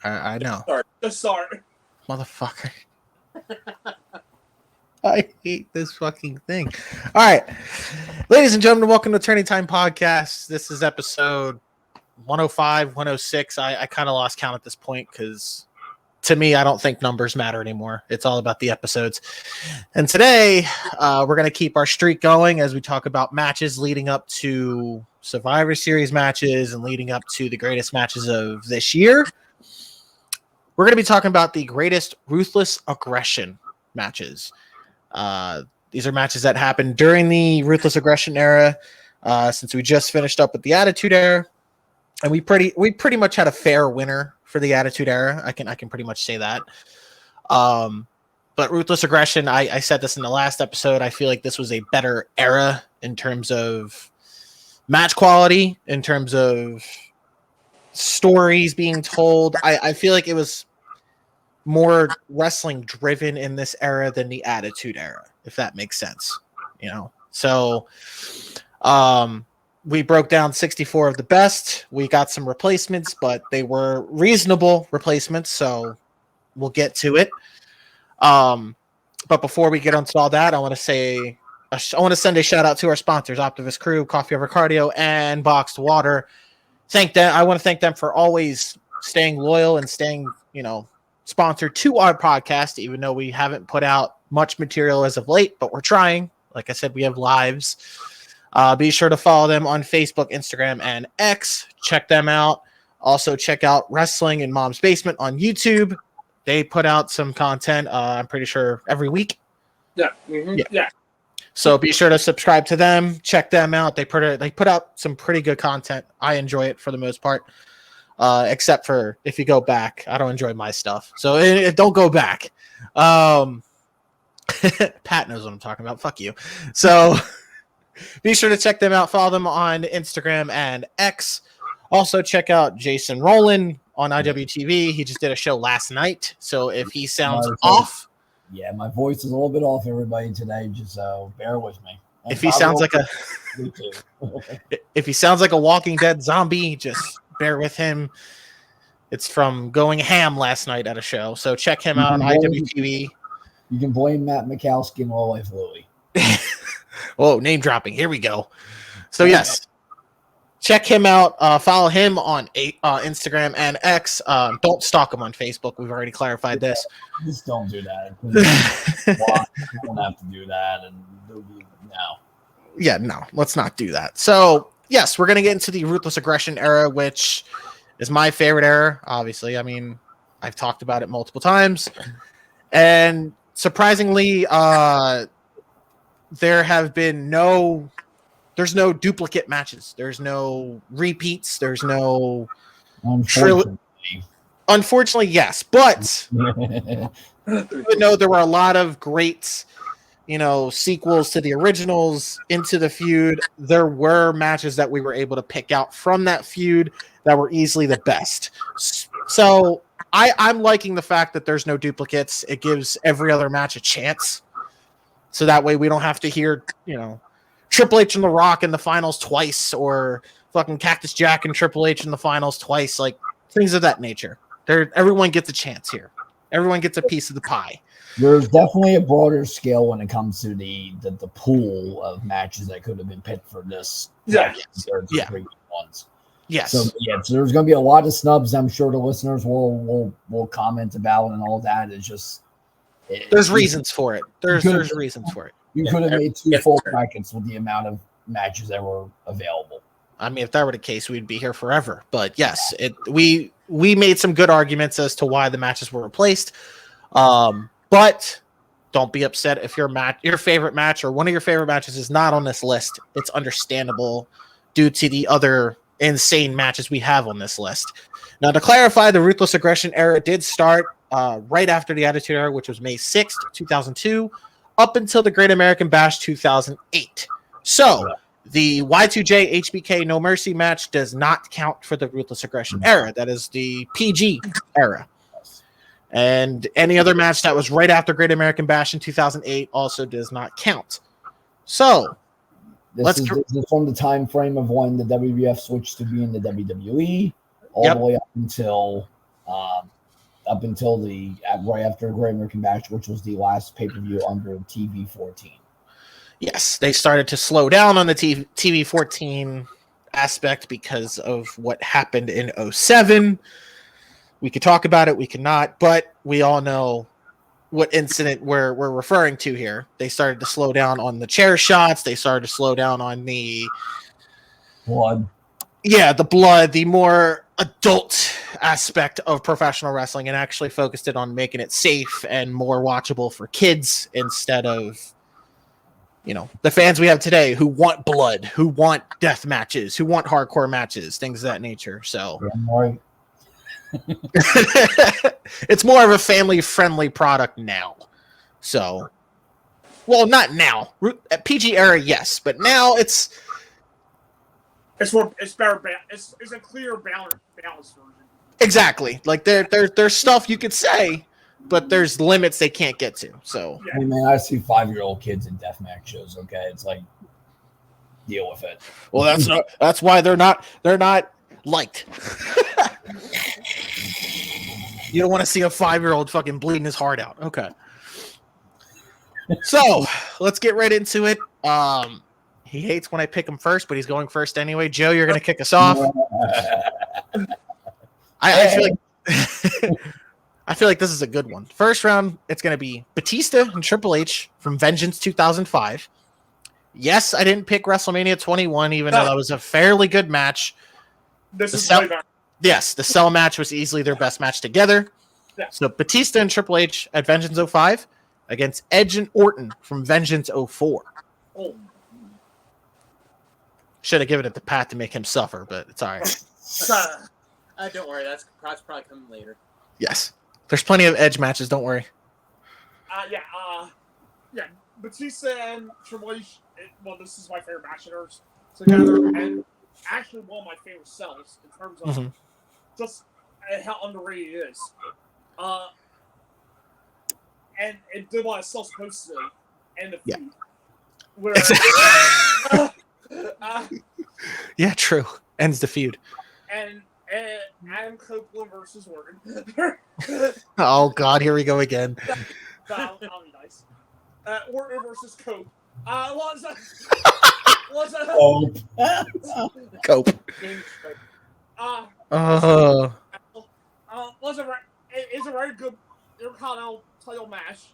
I know. Just start. Motherfucker. I hate this fucking thing. All right. Ladies and gentlemen, welcome to Turning Time Podcast. This is episode 105, 106. I kind of lost count at this point because to me, I don't think numbers matter anymore. It's all about the episodes. And today, we're going to keep our streak going as we talk about matches leading up to Survivor Series matches and leading up to the greatest matches of this year. We're going to be talking about the greatest Ruthless Aggression matches. These are matches that happened during the Ruthless Aggression era, since we just finished up with the Attitude Era, and we pretty much had a fair winner for the Attitude Era. I can pretty much say that. But Ruthless Aggression, I said this in the last episode. I feel like this was a better era in terms of match quality, in terms of stories being told. I feel like it was more wrestling driven in this era than the Attitude Era, if that makes sense, you know? So, we broke down 64 of the best. We got some replacements, but they were reasonable replacements. So we'll get to it. But before we get onto all that, I want to send a shout out to our sponsors, Optivist Crew, Coffee Over Cardio, and Boxed Water. I want to thank them for always staying loyal and staying, sponsored to our podcast, even though we haven't put out much material as of late, but we're trying. Like I said, we have lives. Be sure to follow them on Facebook, Instagram, and X. Check them out. Also, check out Wrestling in Mom's Basement on YouTube. They put out some content, I'm pretty sure, every week. Yeah. Mm-hmm. Yeah. So be sure to subscribe to them. Check them out. They put out some pretty good content. I enjoy it for the most part. Except for if you go back, I don't enjoy my stuff. So don't go back. Pat knows what I'm talking about. Fuck you. So be sure to check them out. Follow them on Instagram and X. Also check out Jason Rowland on IWTV. He just did a show last night. So if he sounds off. Yeah, my voice is a little bit off, everybody, today. Just bear with me. And if he sounds like if he sounds like a Walking Dead zombie, just bear with him. It's from going ham last night at a show. So check him out on IWTV. You can blame Matt Mikowski and Low Life Louie. Oh, name dropping. Here we go. So yes, check him out. Follow him on Instagram and X. Don't stalk him on Facebook. We've already clarified this. Just don't do that. You don't have to do that. And no. Yeah, no. Let's not do that. So yes, we're gonna get into the Ruthless Aggression era, which is my favorite era. Obviously, I mean, I've talked about it multiple times, and surprisingly, there have been there's no duplicate matches. There's no repeats. There's no Unfortunately, yes. But even though there were a lot of great, sequels to the originals into the feud, there were matches that we were able to pick out from that feud that were easily the best. So I'm liking the fact that there's no duplicates. It gives every other match a chance. So that way we don't have to hear, Triple H and The Rock in the finals twice, or fucking Cactus Jack and Triple H in the finals twice, like things of that nature. Everyone gets a chance here. Everyone gets a piece of the pie. There's definitely a broader scale when it comes to the pool of matches that could have been picked for this. Yeah. Ones. Yes. So there's going to be a lot of snubs. I'm sure the listeners will comment about, and all that. It's just there's reasons for it. There's reasons for it. You could have made two full brackets with the amount of matches that were available. I mean, if that were the case, we'd be here forever. But yes, we made some good arguments as to why the matches were replaced. But don't be upset if your favorite match or one of your favorite matches is not on this list. It's understandable due to the other insane matches we have on this list. Now, to clarify, the Ruthless Aggression era did start right after the Attitude Era, which was May 6th, 2002, up until the Great American Bash 2008. So the Y2J HBK No Mercy match does not count for the Ruthless Aggression era. That is the PG era. And any other match that was right after Great American Bash in 2008 also does not count. So this is from the time frame of when the WWF switched to being the WWE, all the way up until up until right after Great American Bash, which was the last pay-per-view under TV 14. Yes, they started to slow down on the TV 14 aspect because of what happened in 07. We could talk about it, we cannot, but we all know what incident we're referring to here. They started to slow down on the chair shots. They started to slow down on the blood. Yeah, the blood, the more adult aspect of professional wrestling, and actually focused it on making it safe and more watchable for kids instead of, the fans we have today who want blood, who want death matches, who want hardcore matches, things of that nature. So right. It's more of a family-friendly product now. So, well, not now. PG era, yes, but now it's better. It's a clear balanced version. Exactly. Like there's stuff you could say, but there's limits they can't get to. So Hey man, I see 5-year-old kids in deathmatch shows. Okay, it's like, deal with it. Well, that's why they're not liked. You don't want to see a 5-year-old fucking bleeding his heart out. Okay. So let's get right into it. He hates when I pick him first, but he's going first anyway. Joe, you're going to kick us off. I feel like I feel like this is a good one. First round, it's going to be Batista and Triple H from Vengeance 2005. Yes, I didn't pick WrestleMania 21, even though that was a fairly good match. Yes, the Cell match was easily their best match together. Yeah. So Batista and Triple H at Vengeance 05 against Edge and Orton from Vengeance 04. Oh. Should have given it to Pat to make him suffer, but it's all right. Don't worry, that's probably coming later. Yes. There's plenty of Edge matches, don't worry. Batista and Triple H, this is my favorite match of theirs together, and actually one of my favorite sells in terms of just how underrated it is. And it did what it's supposed to do, and the feud. Yeah. Where, Yeah, true. Ends the feud. And Adam Copeland versus Orton. Oh, God, here we go again. That'll be nice. Orton versus Cope. Was Cope. It's a very good Intercontinental title match.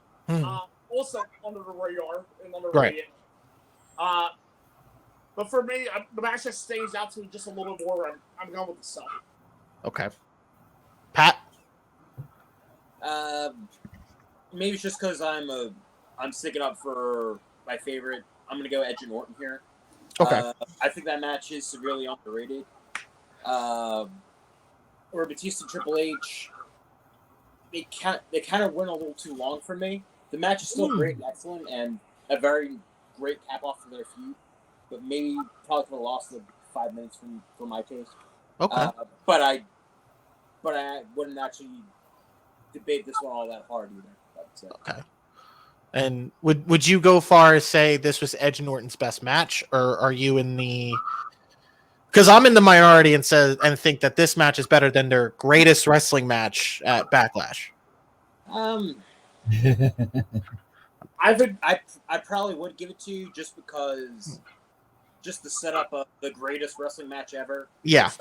Also under the radar and underrated. Right. But for me, the match that stays out to me just a little bit more. I'm going with the Cell. Okay. Pat? Maybe it's just because I'm sticking up for my favorite. I'm gonna go Edge and Orton here. Okay. I think that match is severely underrated. Or Batista and Triple H, they kind of went a little too long for me. The match is still great and excellent, and a very great cap off for their feud. But maybe probably could have lost the 5 minutes for my taste. Okay. But I wouldn't actually debate this one all that hard either. Okay. And would you go far as say this was Edge and Orton's best match, or are you in the? Because I'm in the minority and think that this match is better than their greatest wrestling match at Backlash. I probably would give it to you just because. Just the setup of the greatest wrestling match ever. Yeah.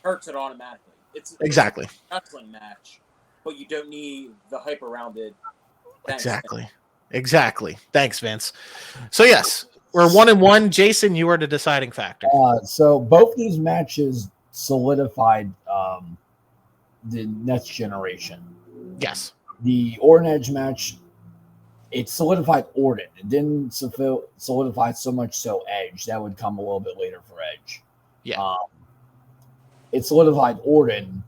Hurts it automatically. It's exactly a wrestling match, but you don't need the hype around it. Exactly. Thanks, Vince. So yes, we're 1-1. Jason, you are the deciding factor. So both these matches solidified the next generation. Yes. The Orton Edge match, it solidified Orton. It didn't solidify so much so Edge. That would come a little bit later for Edge. Yeah. It solidified Orton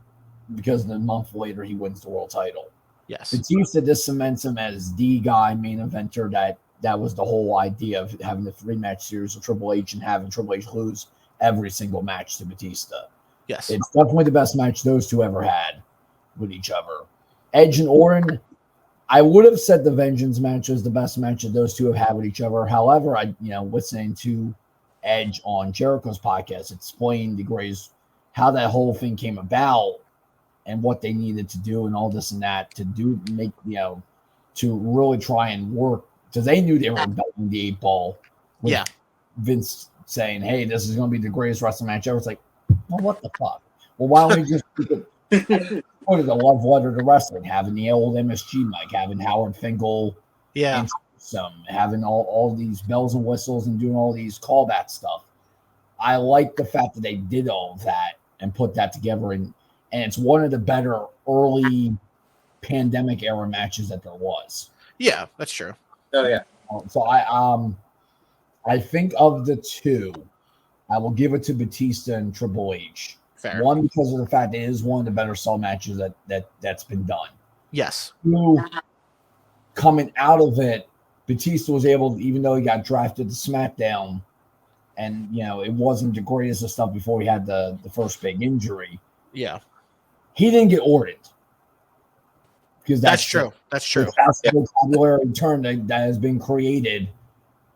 because a month later he wins the world title. Yes. Batista just cements him as the guy main eventer. That was the whole idea of having the 3-match series with Triple H and having Triple H lose every single match to Batista. Yes. It's definitely the best match those two ever had with each other. Edge and Orton, I would have said the Vengeance match was the best match that those two have had with each other. However, listening to Edge on Jericho's podcast, explained how that whole thing came about. and what they needed to do and all this and that to to really try and work, because they knew they were belting the 8-ball. Yeah. Vince saying, "Hey, this is going to be the greatest wrestling match ever." It's like, well, what the fuck? Well, why don't we just put it a love letter to wrestling, having the old MSG mic, having Howard Finkel, Yeah. having all these bells and whistles and doing all these callback stuff. I like the fact that they did all of that and put that together, and it's one of the better early pandemic era matches that there was. Yeah, that's true. Oh yeah. So I think of the two, I will give it to Batista and Triple H. Fair. One, because of the fact that it is one of the better Cell matches that's been done. Yes. Two, coming out of it, Batista was able, even though he got drafted to SmackDown, and it wasn't the greatest of stuff before he had the first big injury. Yeah. He didn't get ordered. Because That's true. That's true. That's the vocabulary term that has been created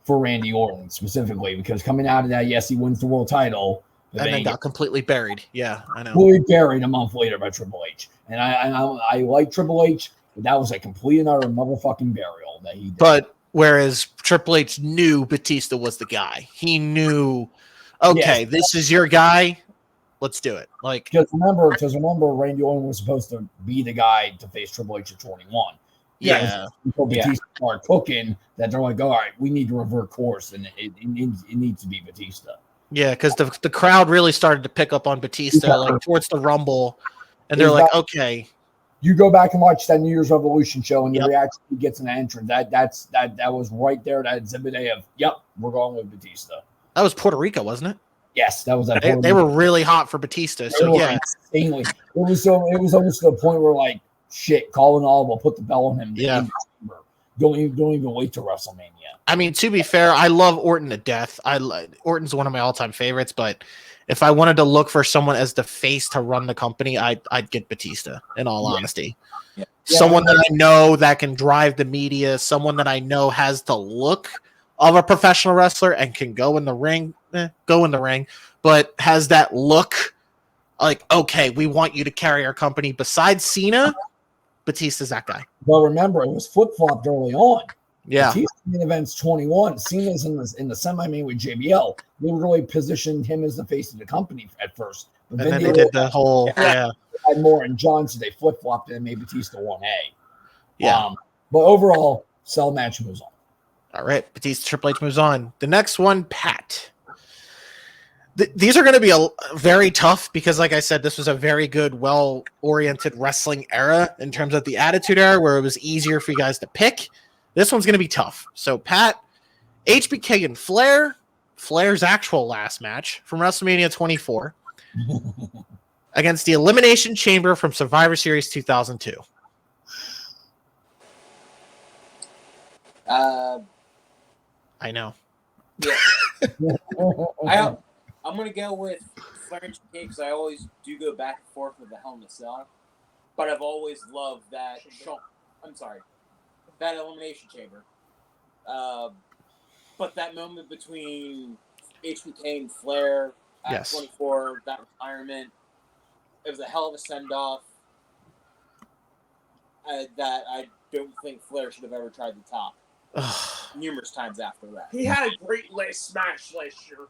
for Randy Orton specifically. Because coming out of that, yes, he wins the world title, but And then got completely buried. Yeah, I know. fully buried a month later by Triple H. And I like Triple H, but that was a complete and utter motherfucking burial that he did. But whereas Triple H knew Batista was the guy, he knew, okay, this is your guy. Let's do it. Like, because remember, Randy Orton was supposed to be the guy to face Triple H at 21. yeah, Until Batista started cooking, that they're like, all right, we need to revert course, and it needs to be Batista. yeah, because the crowd really started to pick up on Batista like towards the Rumble, and they're like, okay. You go back and watch that New Year's Revolution show, and the reaction he gets in the entrance, that was right there. That exhibit A of, yep, we're going with Batista. That was Puerto Rico, wasn't it? Yes, that was that. They were really hot for Batista. So yeah, insanely. It was almost to the point where like, shit, call an audible, put the bell on him. Yeah. Don't even wait to WrestleMania. I mean, to be fair, I love Orton to death. Orton's one of my all-time favorites, but if I wanted to look for someone as the face to run the company, I'd get Batista, in all honesty. Yeah. Someone that I know that can drive the media, someone that I know has the look of a professional wrestler and can go in the ring, but has that look like, okay, we want you to carry our company. Besides Cena, Batista's that guy. Well, remember, it was flip-flopped early on. Yeah. Batista main event's 21. Cena's in the semi-main with JBL. They really positioned him as the face of the company at first. But And then they did the whole, had more and John, so they flip-flopped it and made Batista 1A. Yeah. But overall, Cell match moves on. All right, Batista Triple H moves on. The next one, Pat. These are going to be very tough because, like I said, this was a very good, well-oriented wrestling era in terms of the Attitude Era where it was easier for you guys to pick. This one's going to be tough. So, Pat, HBK and Flair, Flair's actual last match from WrestleMania 24 against the Elimination Chamber from Survivor Series 2002. I know. Yeah. I'm going to go with Flair and HBK because I always do go back and forth with the Hell in a Cell. But I've always loved that that Elimination Chamber. But that moment between HBK and Flair at 24, that retirement, it was a hell of a send-off that I don't think Flair should have ever tried to top. Numerous times after that. He had a great last smash last year.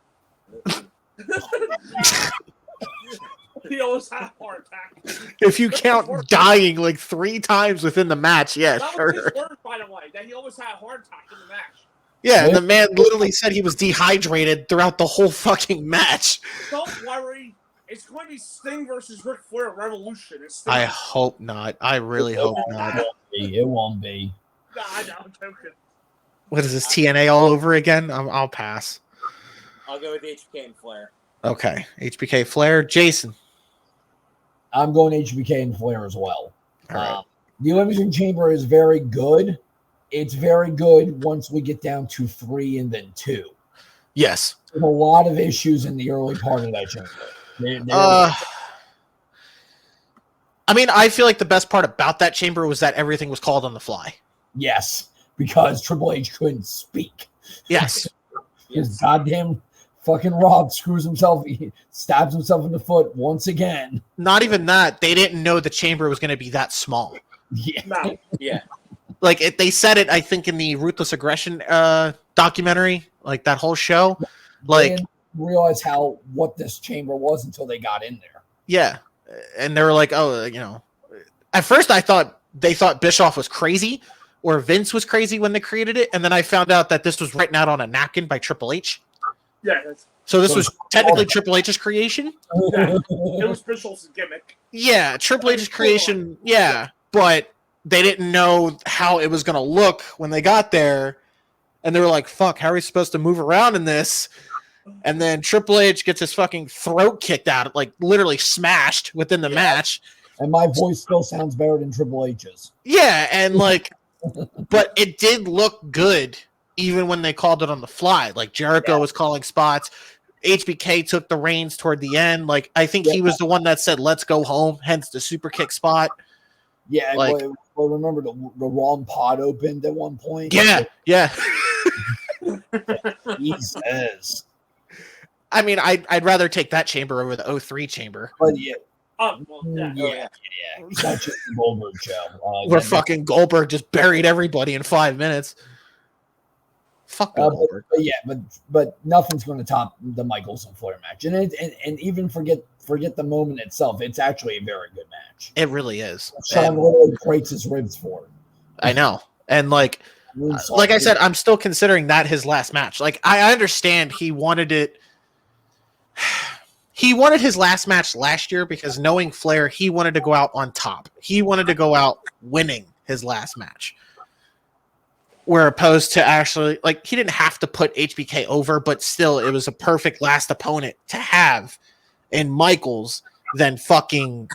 He always had a heart attack. If you count dying like 3 times within the match, yeah, that sure. was his word, by the way, that he always had a heart attack in the match. Yeah, and the man literally said he was dehydrated throughout the whole fucking match. Don't worry. It's going to be Sting versus Ric Flair at Revolution. I hope not. I really hope not. It won't be. Nah, I'm joking. What is this, TNA all over again? I'll pass. I'll go with HBK and Flair. Okay, HBK Flair. Jason. I'm going HBK and Flair as well. All right. The Elimination Chamber is very good. It's very good once we get down to 3 and then 2. Yes. There's a lot of issues in the early part of that chamber. I mean, I feel like the best part about that chamber was that everything was called on the fly. Yes, because Triple H couldn't speak. Yes. His goddamn fucking Rob screws himself, he stabs himself in the foot once again. Not even that. They didn't know the chamber was going to be that small. Yeah. No. Yeah. Like they said it, I think, in the Ruthless Aggression documentary, like that whole show. They Like, didn't realize what this chamber was until they got in there. yeah, and they were like, oh, you know. At first, they thought Bischoff was crazy or Vince was crazy when they created it, and then I found out that this was written out on a napkin by Triple H. Yeah, that's, So this was technically Triple H's creation. yeah. It was Bischoff's gimmick. Yeah, Triple H's creation. Yeah, but they didn't know how it was going to look when they got there, and they were like, "Fuck, how are we supposed to move around in this?" And then Triple H gets his fucking throat kicked out, like literally smashed within the match. And my voice still sounds better than Triple H's. Yeah, and like, but it did look good even when they called it on the fly. Like Jericho was calling spots. HBK took the reins toward the end. Like I think he was the one that said, "Let's go home," hence the super kick spot. Yeah, like, well, remember the wrong pod opened at one point. Yeah. Jesus. I mean, I'd rather take that chamber over the 03 chamber. But yeah. Well, yeah. It's not just the Goldberg show. Where fucking Goldberg just buried everybody in 5 minutes. Fuck Goldberg. But nothing's going to top the Michaels and Flair match, and even forget the moment itself. It's actually a very good match. It really is. Sean literally breaks his ribs for it. I know, and like I said, I'm still considering that his last match. Like I understand he wanted it. He wanted his last match last year because knowing Flair, he wanted to go out on top. He wanted to go out winning his last match. Where opposed to actually, like, he didn't have to put HBK over, but still, it was a perfect last opponent to have in Michaels than fucking,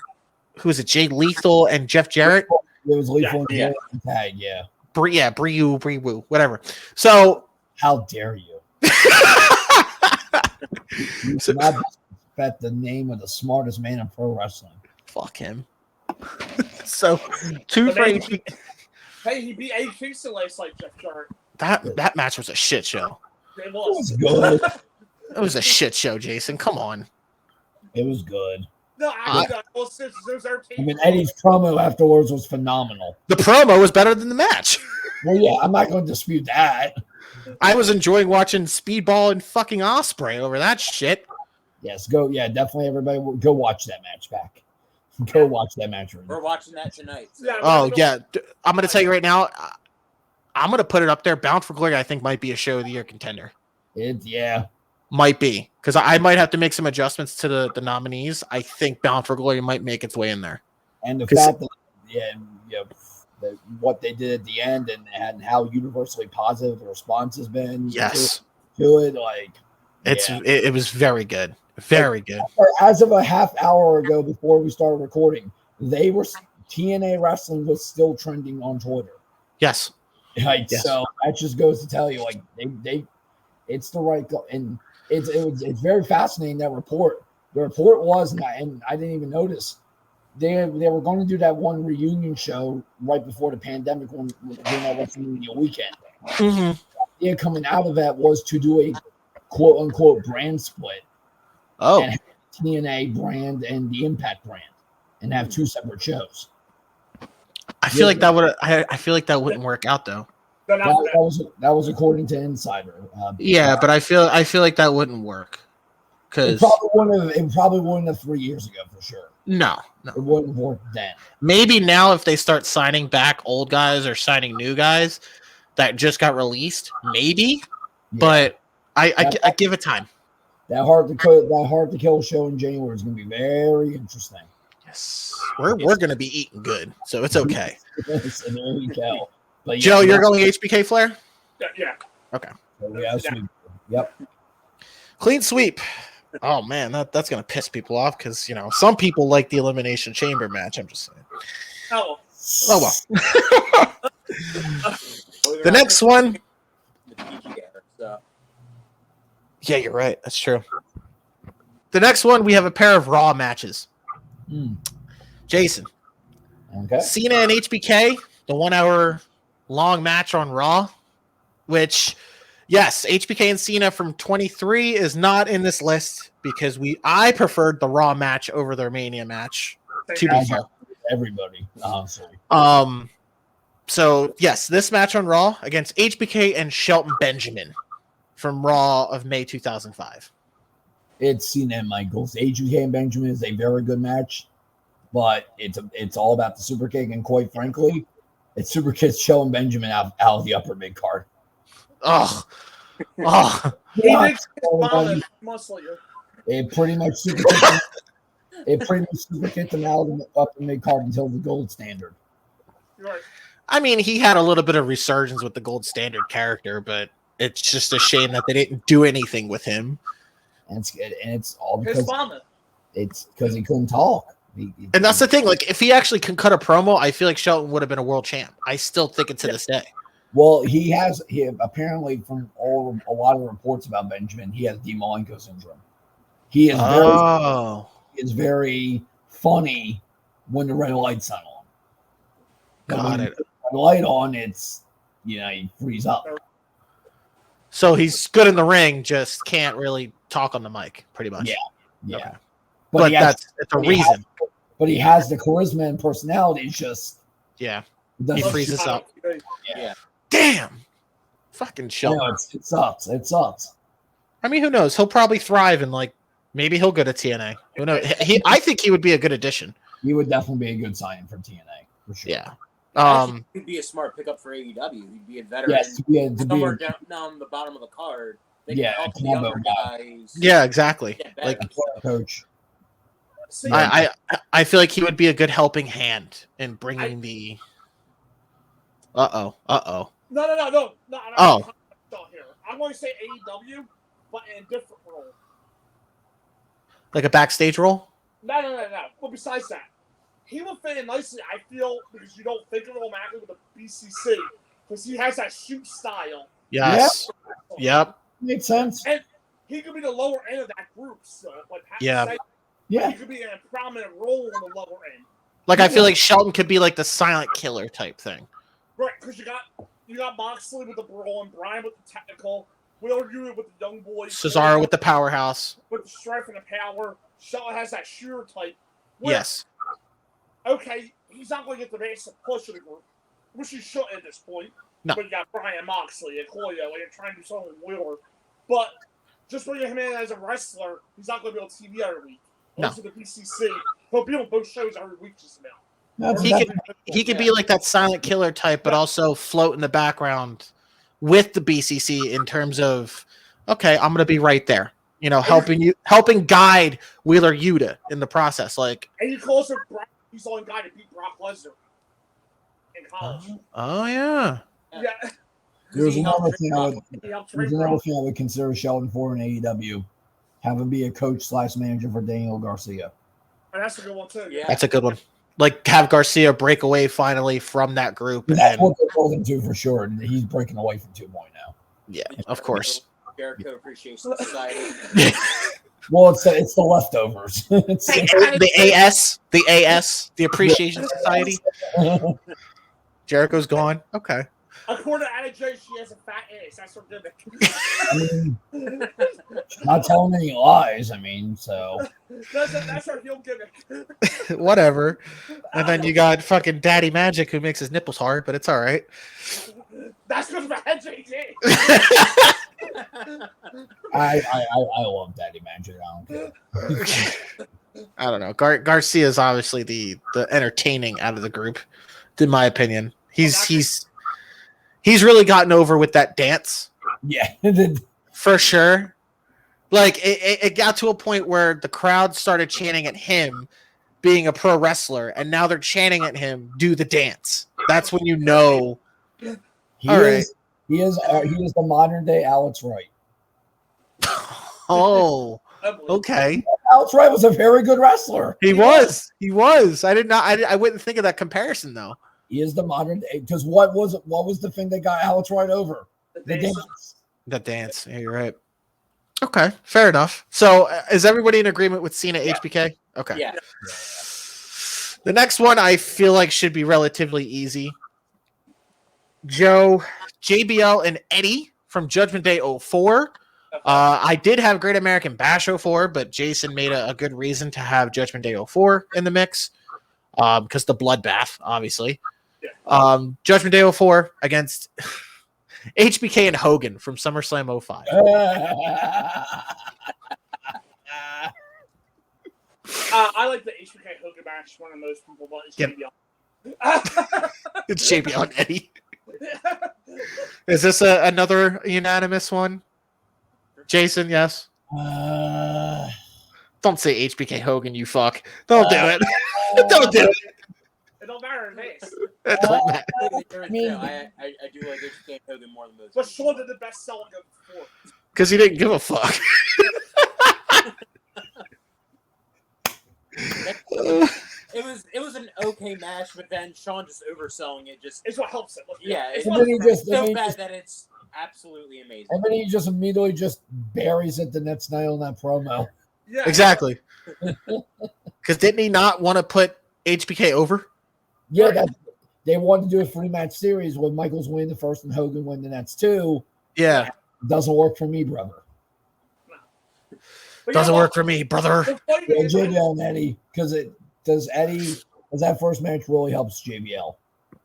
who is it, Jay Lethal and Jeff Jarrett? It was Lethal Yeah. and tag, yeah. Bree Woo, whatever. So, how dare you? You cannot disrespect the name of the smartest man in pro wrestling. Fuck him. So, two for HBK. Hey, he beat Eddie Kingston last night, Jeff Jarrett. That match was a shit show. It It was. was good. It was a shit show, Jason. Come on. It was good. No, actually, there's I mean, Eddie's promo afterwards was phenomenal. The promo was better than the match. Well, yeah, I'm not going to dispute that. I was enjoying watching Speedball and fucking Osprey over that shit. Yes, definitely everybody go watch that match back. Go watch that match. We're watching that tonight. Yeah, Oh, yeah. I'm going to tell you right now, I'm going to put it up there. Bound for Glory, I think, might be a show of the year contender. Yeah. Might be. Because I might have to make some adjustments to the nominees. I think Bound for Glory might make its way in there. And the fact that, what they did at the end and how universally positive the response has been Yes. to it, like, It was very good. Very good. As of a half hour ago before we started recording, TNA Wrestling was still trending on Twitter. Yes. Like, Yes. so that just goes to tell you, like, it's the right and it's very fascinating, that report. The report was, and I didn't even notice, they were going to do that one reunion show right before the pandemic when that WrestleMania weekend. Mm-hmm. The idea coming out of that was to do a quote unquote brand split. Oh. And have TNA brand and the Impact brand, and have two separate shows. I feel like that would. I feel like that wouldn't work out though. Then after That was according to Insider. Yeah, but I feel like that wouldn't work. It Because probably wouldn't have 3 years ago for sure. no. It wouldn't have worked then. Maybe now if they start signing back old guys or signing new guys that just got released, maybe. Yeah. But I give it time. That hard to kill show in January is going to be very interesting. Yes, we're gonna be eating good, so it's okay. So there we go. But Joe, you're going HBK Flair? yeah. Okay. Yep. Clean sweep. Oh man, that's gonna piss people off because some people like the Elimination Chamber match. I'm just saying. Oh, Oh well. The next one. Yeah, you're right. That's true. The next one, we have a pair of Raw matches. Jason, Okay. Cena and HBK, the 1 hour long match on Raw, which Yes, HBK and Cena from 23 is not in this list because I preferred the Raw match over their Mania match. To be fair, everybody, honestly. So yes, this match on Raw against HBK and Shelton Benjamin from Raw of May 2005. It's Cena and Michaels. HBK and Benjamin is a very good match, but it's all about the super kick, and quite frankly, it's super kick Shelton Benjamin out of the upper mid card. Oh. It pretty much super kicked him out of the upper mid card until the gold standard. Right. I mean, he had a little bit of resurgence with the gold standard character, but it's just a shame that they didn't do anything with him. And it's all because he couldn't talk. And that's the thing. Like, if he actually can cut a promo, I feel like Shelton would have been a world champ. I still think it to this day. Well, he apparently, from a lot of reports about Benjamin, he has Malenko syndrome. He is very funny when the red light's not on. Got it. The light on, he frees up. So he's good in the ring, just can't really talk on the mic, pretty much. Yeah. Okay. But it's a reason. But he has the charisma and personality. It's just he freezes up. Yeah. Damn. Fucking Shelton. It sucks. It sucks. I mean, who knows? He'll probably thrive and maybe he'll go to TNA. Who knows? I think he would be a good addition. He would definitely be a good signing for TNA for sure. Yeah. He'd be a smart pickup for AEW. He'd be a veteran. Yes, somewhere down the bottom of the card. They can help the younger guys. Yeah, exactly. Like coach. I feel like he would be a good helping hand in bringing the. No. Oh. I'm going to say AEW, but in a different role. Like a backstage role? No. Well, besides that, he would fit in nicely, I feel, because you don't think of him automatically with the BCC, because he has that shoot style. Yes. Yep. Makes sense. And he could be the lower end of that group, so like Pat said, he could be in a prominent role on the lower end. Like I feel like Shelton could be like the silent killer type thing. Right, because you got Moxley with the brawl and Brian with the technical, Will Yuta with the young boys, Cesaro with the powerhouse, with the strength and the power. Shelton has that shooter type. Yes. Okay, he's not going to get the base push of the group, which he shouldn't at this point. No. But you got Brian Moxley and Koyo, and you're trying to do something with Wheeler. But just bringing him in as a wrestler, he's not going to be on TV every week. No. Also, the BCC, he'll be on both shows every week just about. He could be like that silent killer type, but also float in the background with the BCC in terms of, okay, I'm going to be right there. Helping guide Wheeler Yuta in the process. And he calls him Brock. He's the only guy to beat Brock Lesnar in college. Oh yeah. Yeah. There's another thing I would consider Shelton for in AEW. Have him be a coach / manager for Daniel Garcia. And that's a good one too. Yeah. That's a good one. Have Garcia break away finally from that group. That's what they told him to for sure. And he's breaking away from 2.0 now. Yeah, of course. Jericho Appreciation Society. Well, it's the leftovers. The AS, the Appreciation Society. Jericho's gone. Okay. According to Anna J, she has a fat ass. That's her gimmick. Not telling any lies. So. That's her heel gimmick. Whatever. And then you got fucking Daddy Magic who makes his nipples hard, but it's all right. That's because of Anna JJ. I love Daddy Magic. I don't care. I don't know. Garcia is obviously the entertaining out of the group, in my opinion. He's really gotten over with that dance. Yeah, for sure. It got to a point where the crowd started chanting at him being a pro wrestler, and now they're chanting at him do the dance. That's when you know. He is the modern day Alex Wright. Oh, okay. Alex Wright was a very good wrestler. He was. I wouldn't think of that comparison though. He is the modern day, because what was the thing that got Alex Wright over? The dance. The dance. Yeah, you're right. Okay, fair enough. So, is everybody in agreement with Cena HBK? Okay. Yeah. The next one I feel like should be relatively easy. Joe, JBL, and Eddie from Judgment Day 04. I did have Great American Bash 04, but Jason made a good reason to have Judgment Day 04 in the mix because the bloodbath, obviously. Yeah. Judgment Day 04 against HBK and Hogan from SummerSlam 05. I like the HBK Hogan match more than most people, but it's JBL. It's JBL and Eddie. Is this another unanimous one? Jason, yes? Don't say HBK Hogan, you fuck. Don't do it. Don't do it. It don't matter in this. It don't matter. I do like HBK Hogan more than those. But Sean did the best selling of before. Because he didn't give a fuck. It was an okay match, but then Sean just overselling it just It's what helps it. Look, it's so bad that it's absolutely amazing. And then he just immediately just buries it the next night on that promo. Yeah. Exactly. Because didn't he not want to put HBK over? Yeah, they wanted to do a 3-match series with Michaels win the first and Hogan win the next 2. Yeah. Doesn't work for me, brother. But Doesn't work for me, brother. Yeah, JBL and Eddie, because that first match really helps JBL,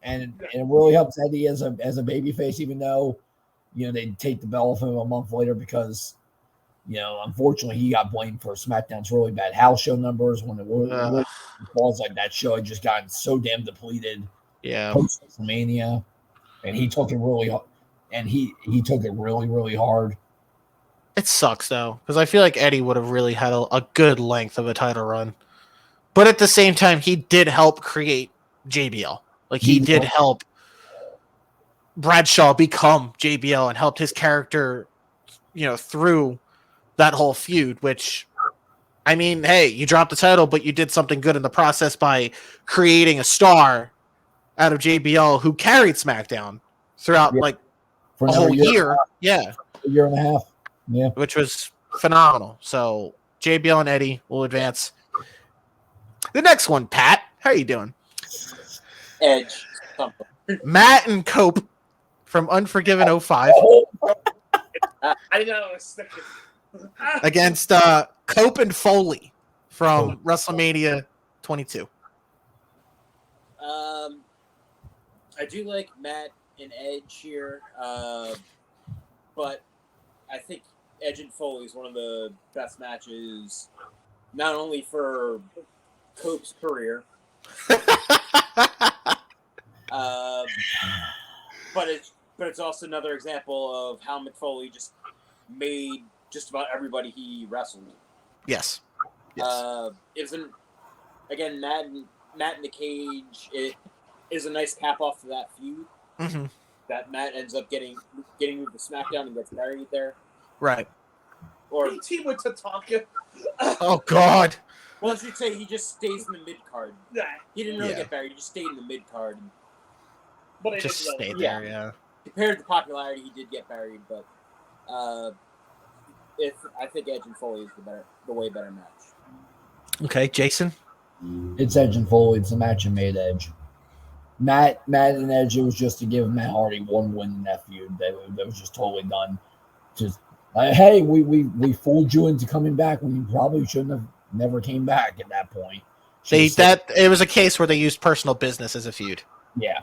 and it really helps Eddie as a babyface, even though they take the belt from him a month later because unfortunately he got blamed for SmackDown's really bad house show numbers when it really falls like that show had just gotten so damn depleted. Yeah, post WrestleMania, and he took it really, and he took it really, really hard. it sucks though because I feel like Eddie would have really had a good length of a title run. But at the same time, he did help create JBL. Like, he did help Bradshaw become JBL and helped his character, through that whole feud, which, I mean, hey, you dropped the title, but you did something good in the process by creating a star out of JBL who carried SmackDown throughout, for a whole year. Yeah. A year and a half. Yeah. Which was phenomenal. So, JBL and Eddie will advance. The next one, Pat. How are you doing? Edge. Matt and Cope from Unforgiven 05 I know. It's against Cope and Foley from WrestleMania 22. I do like Matt and Edge here, but I think Edge and Foley is one of the best matches, not only for Cope's career, but it's also another example of how Mick Foley just made just about everybody he wrestled. Yes. It was again Matt in the cage. It is a nice cap off to that feud. Mm-hmm. That Matt ends up getting moved to SmackDown and gets buried there. Right. Or he went to Tonka. Oh God. Well, I should say he just stays in the mid card. Yeah. He didn't really get buried. He just stayed in the mid card. But Just stayed there, yeah. Compared to popularity, he did get buried, but I think Edge and Foley is the way better match. Okay, Jason. It's Edge and Foley. It's a match that made Edge. Matt and Edge. It was just to give Matt Hardy one win in that feud. That was just totally done. Just hey, we fooled you into coming back when you probably shouldn't have. Never came back at that point. It was a case where they used personal business as a feud. Yeah.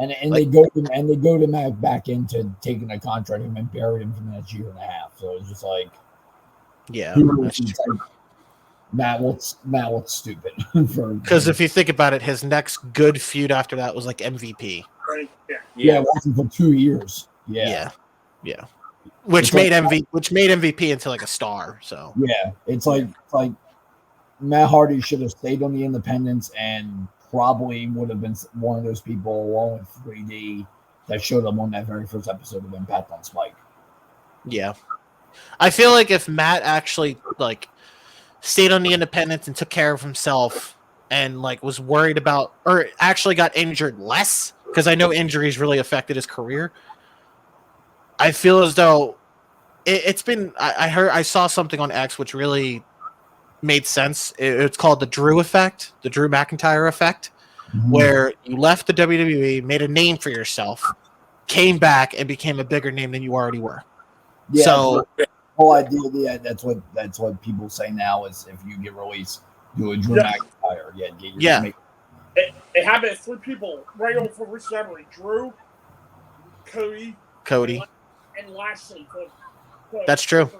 And Like, they go to Matt back into taking a contract and buried him for the next year and a half. So it's just like, yeah, Matt looks stupid. Because if you think about it, his next good feud after that was like MVP. Right. Yeah, it wasn't for 2 years. Yeah. Which made MVP into like a star. So yeah, it's like Matt Hardy should have stayed on the independents and probably would have been one of those people along with 3D that showed up on that very first episode of Impact on Spike. Yeah, I feel like if Matt actually stayed on the independents and took care of himself and was worried about or actually got injured less, because I know injuries really affected his career. I feel as though it's been. I saw something on X which really made sense. It's called the Drew effect, the Drew McIntyre effect, where you left the WWE, made a name for yourself, came back and became a bigger name than you already were. Yeah, So the whole idea, yeah, that's what people say now is if you get released, do a Drew McIntyre. Yeah, get your Yeah. It happened to 3 people right over for Rich Memory. Drew, Cody, and Lashley. That's true.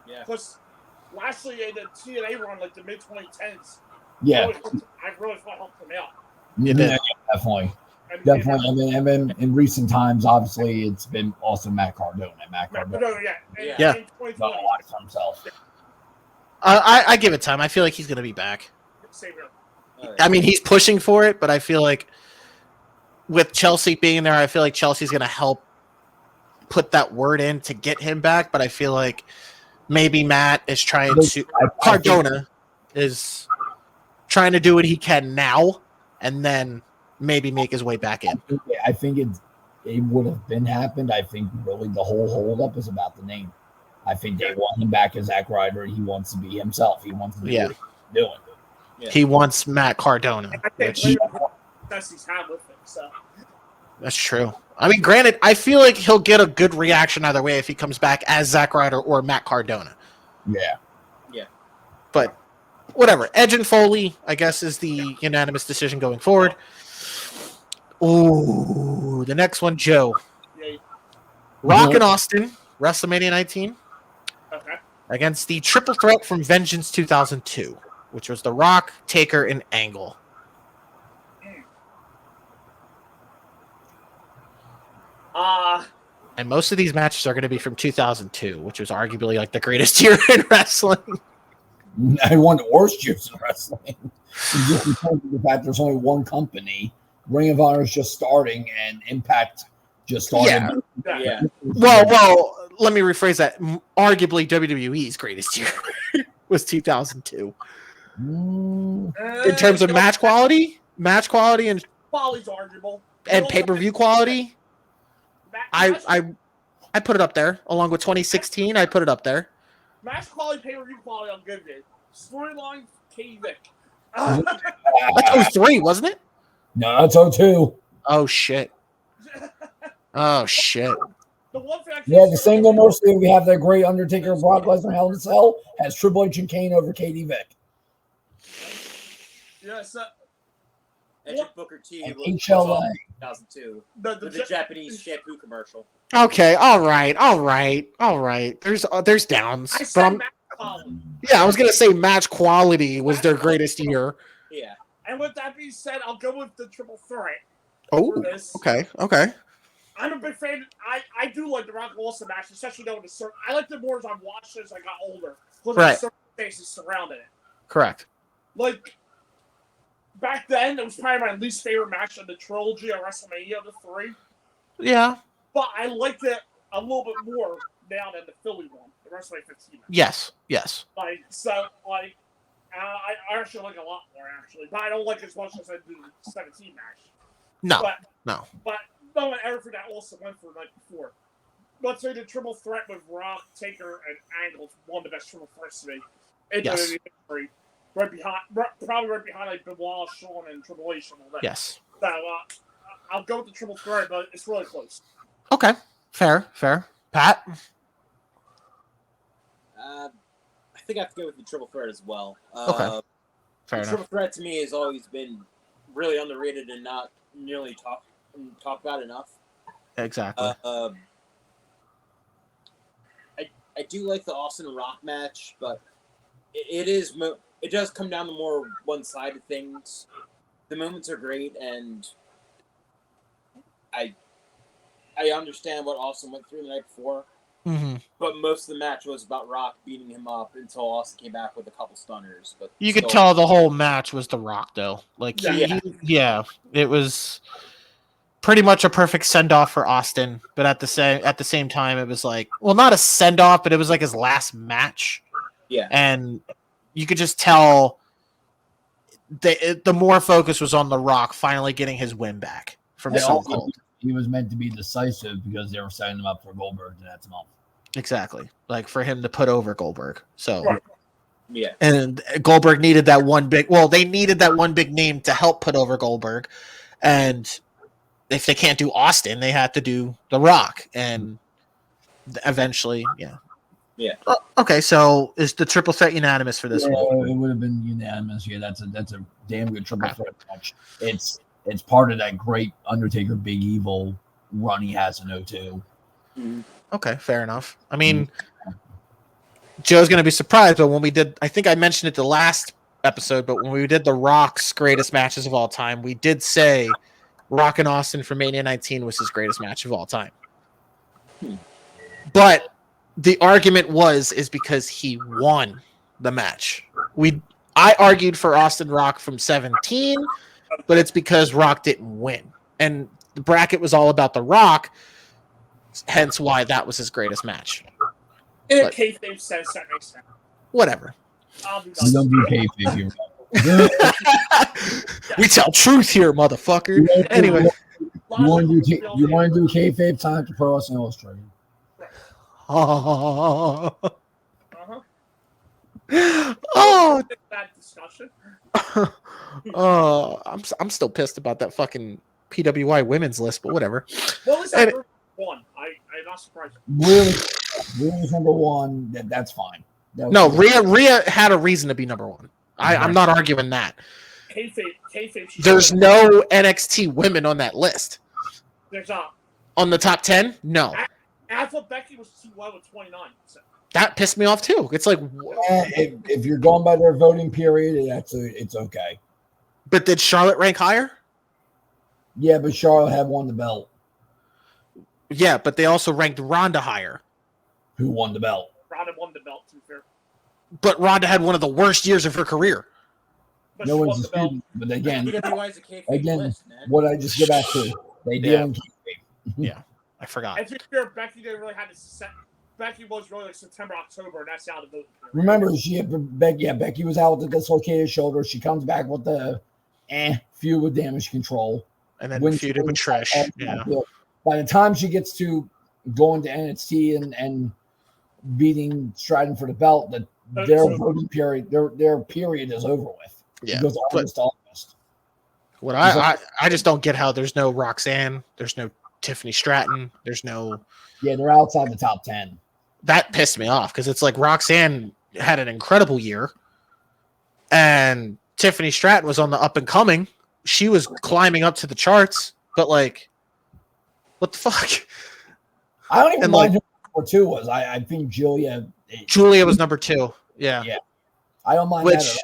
Yeah. Because Lashley in the TNA run, like the mid 2010s. Yeah. I really thought helped him out. You did. Yeah, definitely. Definitely. I mean, in recent times, obviously, it's been also Matt Cardona. Yeah. In 2020. Done a lot for himself. I give it time. I feel like he's going to be back. Same here. I mean, he's pushing for it, but I feel like with Chelsea being there, I feel like Chelsea's going to help put that word in to get him back. But I feel like maybe Matt is trying to Cardona is trying to do what he can now, and then maybe make his way back in. I think it would have been happened. I think really the whole holdup is about the name. I think they want him back as Zack Ryder. He wants to be himself. He wants to do what he's doing. Yeah. He wants Matt Cardona. That's he's had with him. So that's true. I mean, granted, I feel like he'll get a good reaction either way if he comes back as Zack Ryder or Matt Cardona. Yeah. Yeah. But whatever. Edge and Foley, I guess, is the unanimous decision going forward. Ooh, the next one, Joe. Yeah. Rock and Austin, WrestleMania 19. Okay. Against the triple threat from Vengeance 2002, which was The Rock, Taker, and Angle. And most of these matches are going to be from 2002, which was arguably like the greatest year in wrestling. I won the worst years in wrestling. Just because of the fact there's only one company, Ring of Honor is just starting, and Impact just started. Yeah. Well, let me rephrase that. Arguably, WWE's greatest year was 2002. In terms of match quality and quality's arguable, and pay-per-view quality, I put it up there along with 2016. I put it up there. Match quality, pay-per-view quality, I'm good with. Storyline, Katie Vick. That's 03, wasn't it? No, it's 02. Oh shit. Oh shit. The single most we have that great Undertaker, Brock Lesnar, Hell in a Cell has Triple H and Kane over Katie Vick. Yes. Edge and Booker T. HLA. 2002. The Japanese shampoo commercial. Okay, all right. There's downs. I said match quality. Yeah, I was gonna say match quality was their greatest year. Yeah. And with that being said, I'll go with the triple threat. Oh, okay. I'm a big fan. I do like the Rock Wilson match, especially knowing the certain. I liked it more as I watched it as I got older. Because right. the circumstances surrounding it. Correct. Like back then, it was probably my least favorite match of the trilogy of WrestleMania, the 3. Yeah. But I liked it a little bit more now than the Philly one, the WrestleMania 15 match. Yes. I actually like it a lot more, actually. But I don't like it as much as I do the 17 match. No. But no one everything that also went for the night before. Let's say the triple threat with Rock, Taker, and Angle is one of the best triple threats to me. In Yes. WWE history. Probably right behind like Benoit, Shawn, and Triple H and all that. Yes. So I'll go with the triple threat, but it's really close. Okay. Fair. Pat? I think I have to go with the triple threat as well. Okay. Fair enough. Triple threat to me has always been really underrated and not nearly talked about enough. Exactly. I do like the Austin Rock match, but it does come down to more one-sided things. The moments are great, and I understand what Austin went through the night before. Mm-hmm. But most of the match was about Rock beating him up until Austin came back with a couple stunners. But you could tell the whole match was The Rock, though. Like, yeah, it was pretty much a perfect send-off for Austin. But at the same time, it was like, well, not a send-off, but it was like his last match. Yeah, and you could just tell the more focus was on The Rock finally getting his win back from Stone Cold. He was meant to be decisive because they were setting him up for Goldberg the next month. Exactly. Like for him to put over Goldberg. So, right. Yeah. And Goldberg needed that one big, they needed that one big name to help put over Goldberg. And if they can't do Austin, they have to do The Rock, and eventually, yeah. Yeah. Okay, so is the triple threat unanimous for this one? It would have been unanimous. Yeah, that's a damn good triple threat match. It's part of that great Undertaker Big Evil run he has in 02. Okay, fair enough. I mean, Joe's going to be surprised, but when we did, I think I mentioned it the last episode, but when we did The Rock's greatest matches of all time, we did say Rock and Austin for Mania 19 was his greatest match of all time. But the argument is because he won the match. I argued for Austin Rock from 17, but it's because Rock didn't win. And the bracket was all about The Rock, hence why that was his greatest match. In a kayfabe sense, that makes sense. Whatever. We don't do kayfabe here. We tell truth here, motherfucker. Anyway. You want to do kayfabe time to Pro Wrestling Illustrated. Oh. That discussion. Oh, I'm still pissed about that fucking PWI women's list, but whatever. What was that one? I'm not surprised. Rhea's number one. That's fine. No, Rhea had a reason to be number one. I'm not arguing that. Kayfabe. There's no NXT women on that list. There's not. On the top 10? No. I thought Becky was too low at 29. So. That pissed me off too. It's like, if you're going by their voting period, it's okay. But did Charlotte rank higher? Yeah, but Charlotte had won the belt. Yeah, but they also ranked Ronda higher. Who won the belt? Ronda won the belt, to be fair. But Ronda had one of the worst years of her career. But no one's disputing. But again, list, what I just go back to, they deal in kayfabe. Yeah, I forgot. And to be fair, Becky didn't really have to set. Becky was really like September, October, and that's how the vote. Remember, Becky was out with the dislocated shoulder. She comes back with the feud with Damage Control. And then feuded with Trish. Yeah. By the time she gets to going to NXT and beating Stratton for the belt, their voting period, their period is over with. Yeah. It goes August to August. What I just don't get how there's no Roxanne, there's no Tiffany Stratton, there's no. Yeah, they're outside the top 10. That pissed me off because it's like Roxanne had an incredible year, and Tiffany Stratton was on the up and coming. She was climbing up to the charts, but like, what the fuck? I don't even mind who number 2 was. I think Julia was number 2. Yeah. I don't mind that at all.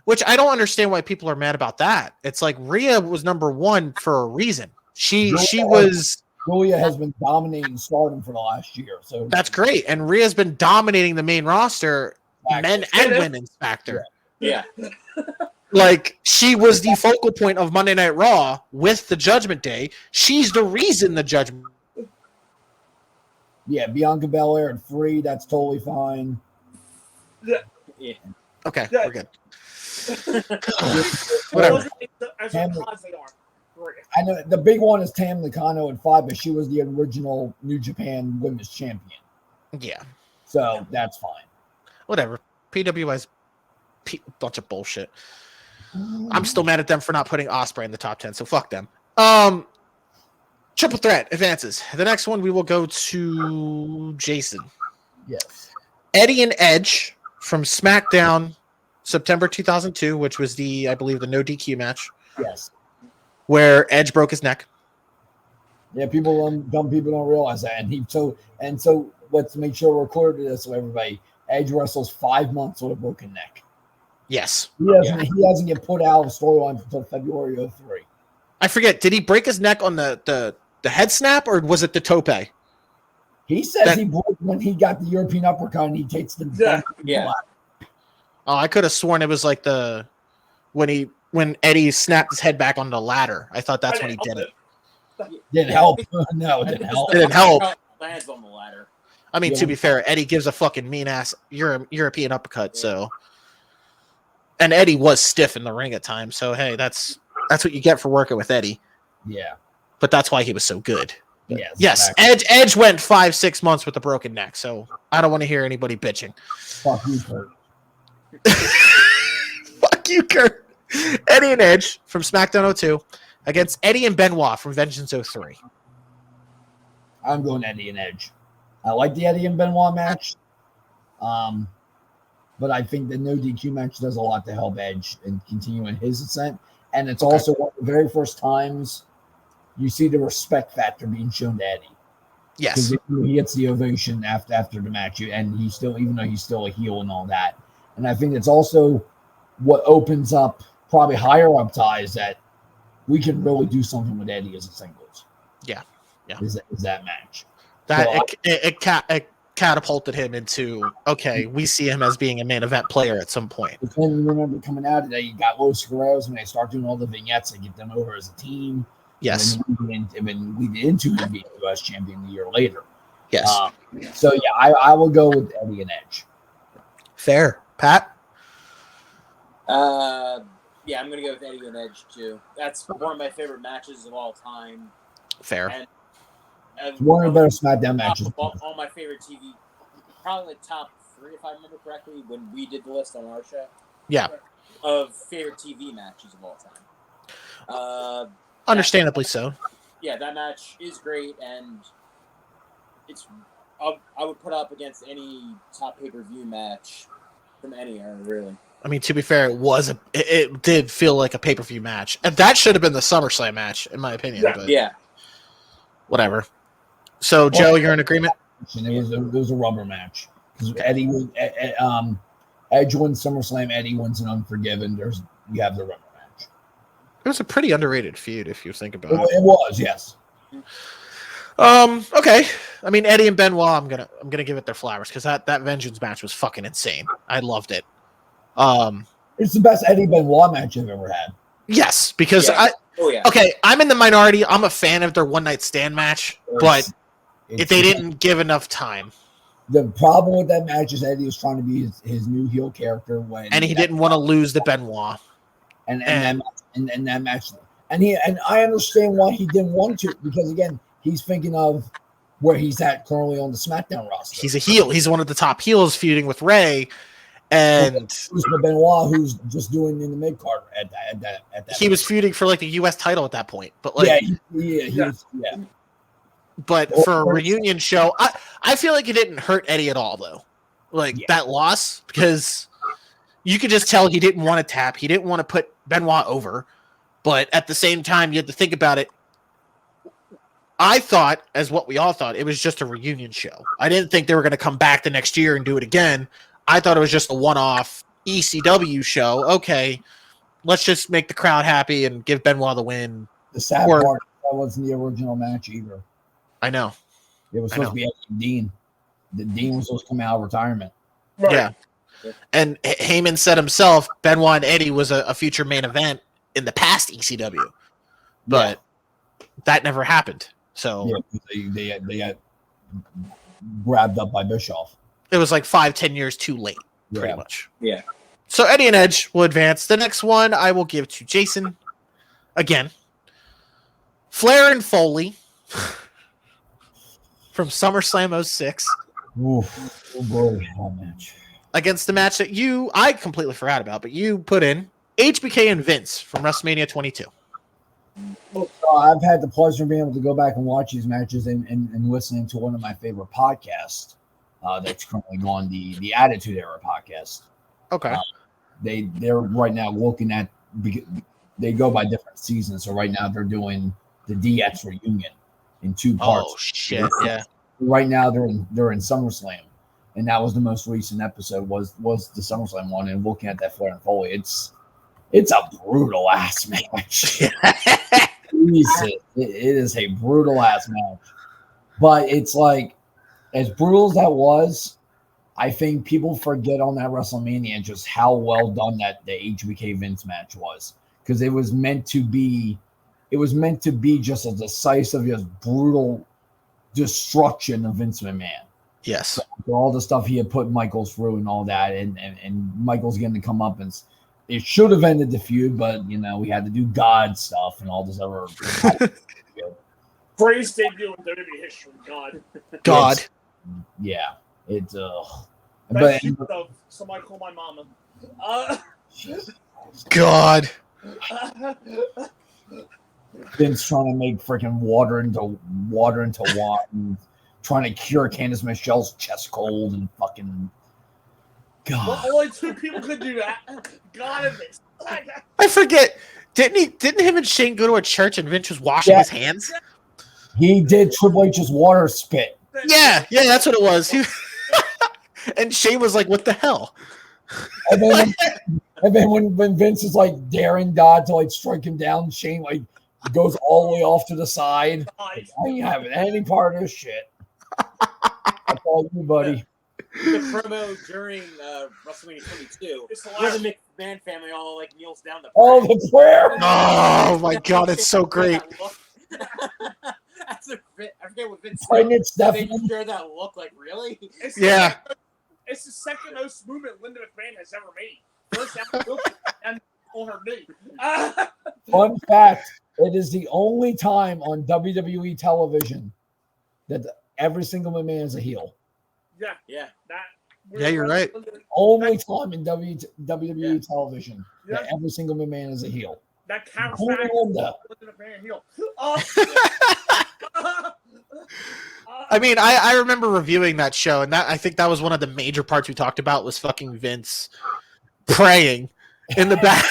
Which I don't understand why people are mad about that. It's like Rhea was number 1 for a reason. Julia has been dominating Stardom for the last year, so that's great. And Rhea's been dominating the main roster, men and women's factor. Yeah. Like, she was the focal point of Monday Night Raw with the Judgment Day. She's the reason the Judgment. Yeah, Bianca Belair at 3, that's totally fine. Yeah. Okay, we're good. Whatever. I know the big one is Tam Nakano at 5, but she was the original New Japan Women's Champion. Yeah. So that's fine. Whatever. PWI's bunch of bullshit. I'm still mad at them for not putting Ospreay in the top 10, so fuck them. Triple threat advances. The next one we will go to Jason. Yes. Eddie and Edge from SmackDown September 2002, which was I believe the no DQ match. Yes. Where Edge broke his neck. Yeah, dumb people don't realize that. And so let's make sure we're clear to this so everybody. Edge wrestles 5 months with a broken neck. Yes. He doesn't get put out of storyline until February 03. I forget, did he break his neck on the head snap or was it the tope? He says he broke when he got the European uppercut and he takes the Oh, I could have sworn it was like when Eddie snapped his head back on the ladder. I thought that's when he did it. Didn't help. No, it didn't help. It didn't help. Lands on the ladder. I mean, to be fair, Eddie gives a fucking mean ass European uppercut. So, and Eddie was stiff in the ring at times. So hey, that's what you get for working with Eddie. Yeah, but that's why he was so good. Yes. Exactly. Edge went 5-6 months with a broken neck. So I don't want to hear anybody bitching. Fuck you, Kurt. Fuck you, Kurt. Eddie and Edge from SmackDown 02 against Eddie and Benoit from Vengeance 03. I'm going Eddie and Edge. I like the Eddie and Benoit match. But I think the no DQ match does a lot to help Edge and continue in his ascent. And it's also one of the very first times you see the respect factor being shown to Eddie. Yes. Because he gets the ovation after the match, and he's still, even though he's still a heel and all that. And I think it's also what opens up probably higher up ties that we can really do something with Eddie as a singles. Yeah. Is that match. That it catapulted him into, okay, we see him as being a main event player at some point. But then you remember coming out of that, you got Los Guerreros when they start doing all the vignettes and get them over as a team. Yes. And then lead into him being U.S. champion a year later. Yes. So, yeah, I will go with Eddie and Edge. Fair. Pat? Yeah, I'm going to go with Eddie and Edge, too. That's one of my favorite matches of all time. Fair. And one of the better SmackDown matches. All my favorite TV, probably the top 3, if I remember correctly, when we did the list on our show. Yeah. Of favorite TV matches of all time. Understandably so. Yeah, that match is great, and I would put up against any top pay-per-view match from any era, really. I mean, to be fair, it did feel like a pay-per-view match. And that should have been the SummerSlam match, in my opinion. Yeah. But Yeah. Whatever. So, Joe, you're in agreement? And it was a rubber match. Because Eddie Edge wins SummerSlam, Eddie wins an Unforgiven. You have the rubber match. It was a pretty underrated feud, if you think about it. It was, yes. Okay. I mean, Eddie and Benoit, I'm gonna give it their flowers because that Vengeance match was fucking insane. I loved it. It's the best Eddie Benoit match I've ever had. Yes, because yeah. Okay, I'm in the minority. I'm a fan of their one night stand match, but if they didn't give enough time. The problem with that match is Eddie was trying to be his new heel character and he didn't want to lose the Benoit. And that match, and I understand why he didn't want to, because again, he's thinking of where he's at currently on the SmackDown roster. He's a heel. He's one of the top heels feuding with Ray. And who's the Benoit who's just doing in the mid card at that he was feuding for like the US title at that point. But like yeah. But for a reunion show, I feel like it didn't hurt Eddie at all though. That loss, because you could just tell he didn't want to tap. He didn't want to put Benoit over. But at the same time, you had to think about it. I thought, as what we all thought, it was just a reunion show. I didn't think they were going to come back the next year and do it again. I thought it was just a one-off ECW show. Okay, let's just make the crowd happy and give Benoit the win. The sad part, that wasn't the original match either. I know. It was supposed to be Eddie and Dean. The Dean was supposed to come out of retirement. Right. Yeah. And Heyman said himself, Benoit and Eddie was a future main event in the past ECW. But that never happened. So they got grabbed up by Bischoff. It was like 5-10 years too late, pretty much. Yeah. So Eddie and Edge will advance. The next one I will give to Jason. Again. Flair and Foley from SummerSlam 06. Oof. Oh boy, that match. Against the match that I completely forgot about, but you put in HBK and Vince from WrestleMania 22. I've had the pleasure of being able to go back and watch these matches and listening to one of my favorite podcasts that's currently on the Attitude Era podcast. Okay. They're right now looking at, they go by different seasons. So right now they're doing the DX reunion in 2 parts. Oh shit! Yeah. Right now they're in SummerSlam, and that was the most recent episode was the SummerSlam one. And looking at that Flair and Foley, it's a brutal ass match. Jesus, it is a brutal ass match. But it's like, as brutal as that was, I think people forget on that WrestleMania just how well done that the HBK Vince match was, because it was meant to be just a decisive, just brutal destruction of Vince McMahon. Yes. For all the stuff he had put Michaels through and all that, and Michaels getting to come up, and it should have ended the feud, but we had to do God stuff and all this other. Greatest debut in WWE history. God. Yeah. It's Best shoot of Somebody Call My Mama. God. Vince trying to make freaking water into wine, and trying to cure Candice Michelle's chest cold and fucking. God. Well, only 2 people could do that. God of this. I forget. Didn't him and Shane go to a church and Vince was washing his hands? He did Triple H's water spit. Yeah, that's what it was. And Shane was like, "What the hell?" And then when Vince is like daring God to like strike him down, Shane like goes all the way off to the side. Like, I ain't having any part of this shit. That's all you, buddy. The promo during WrestleMania 22, where the McMahon family all like kneels down to pray. Oh, the prayer! Oh my God, it's so great. I forget what Vince Pregnant said. They Stephanie. share that look like really. It's the second most movement Linda McMahon has ever made. First and on her knee. Fun fact: it is the only time on WWE television that every single McMahon is a heel. Yeah. Yeah, you're right. Only time in WWE television that every single McMahon is a heel. That counts Only back Linda. to the McMahon heel. I mean, I remember reviewing that show, and I think that was one of the major parts we talked about was fucking Vince praying in the back.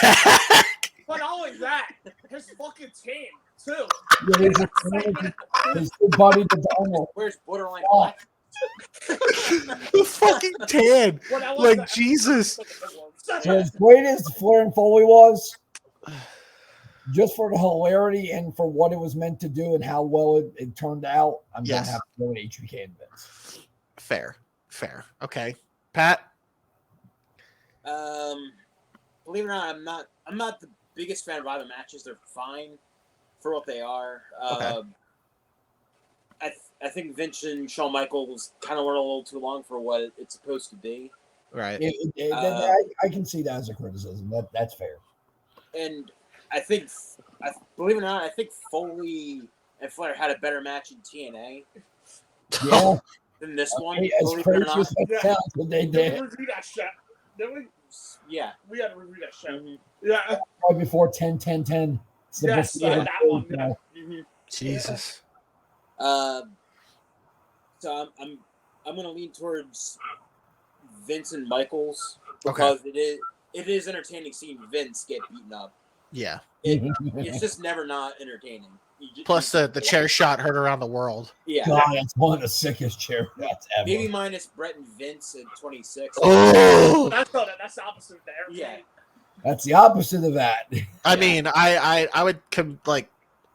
But not only that, his fucking team too. His good buddy, the Donald. Where's Borderline Black? The fucking tan. Like, Jesus. So as great as Flair and Foley was, just for the hilarity and for what it was meant to do and how well it turned out, I'm going to have to go with HBK and Vince. Fair. Okay. Pat? Believe it or not, I'm not the biggest fan of either matches. They're fine for what they are. Okay. I think Vince and Shawn Michaels kind of went a little too long for what it's supposed to be. Right. I can see that as a criticism. That's fair. And believe it or not, I think Foley and Flair had a better match in TNA. Yeah. Than this one. As crazy as that sounds, what they did. Review that shit. Did we? Yeah. We had to review that show. Mm-hmm. Yeah. Right before 10-10-10. Yes, that one. Yeah. Mm-hmm. Jesus. So I'm going to lean towards Vince and Michaels Okay. because it is entertaining seeing Vince get beaten up. Yeah. It's just never not entertaining. Plus the chair shot heard around the world. Yeah. God, that's one of the sickest chair shots ever. Maybe minus Brett and Vince at 26. Oh. That's the opposite of that. Yeah. That's the opposite of that. I mean, I would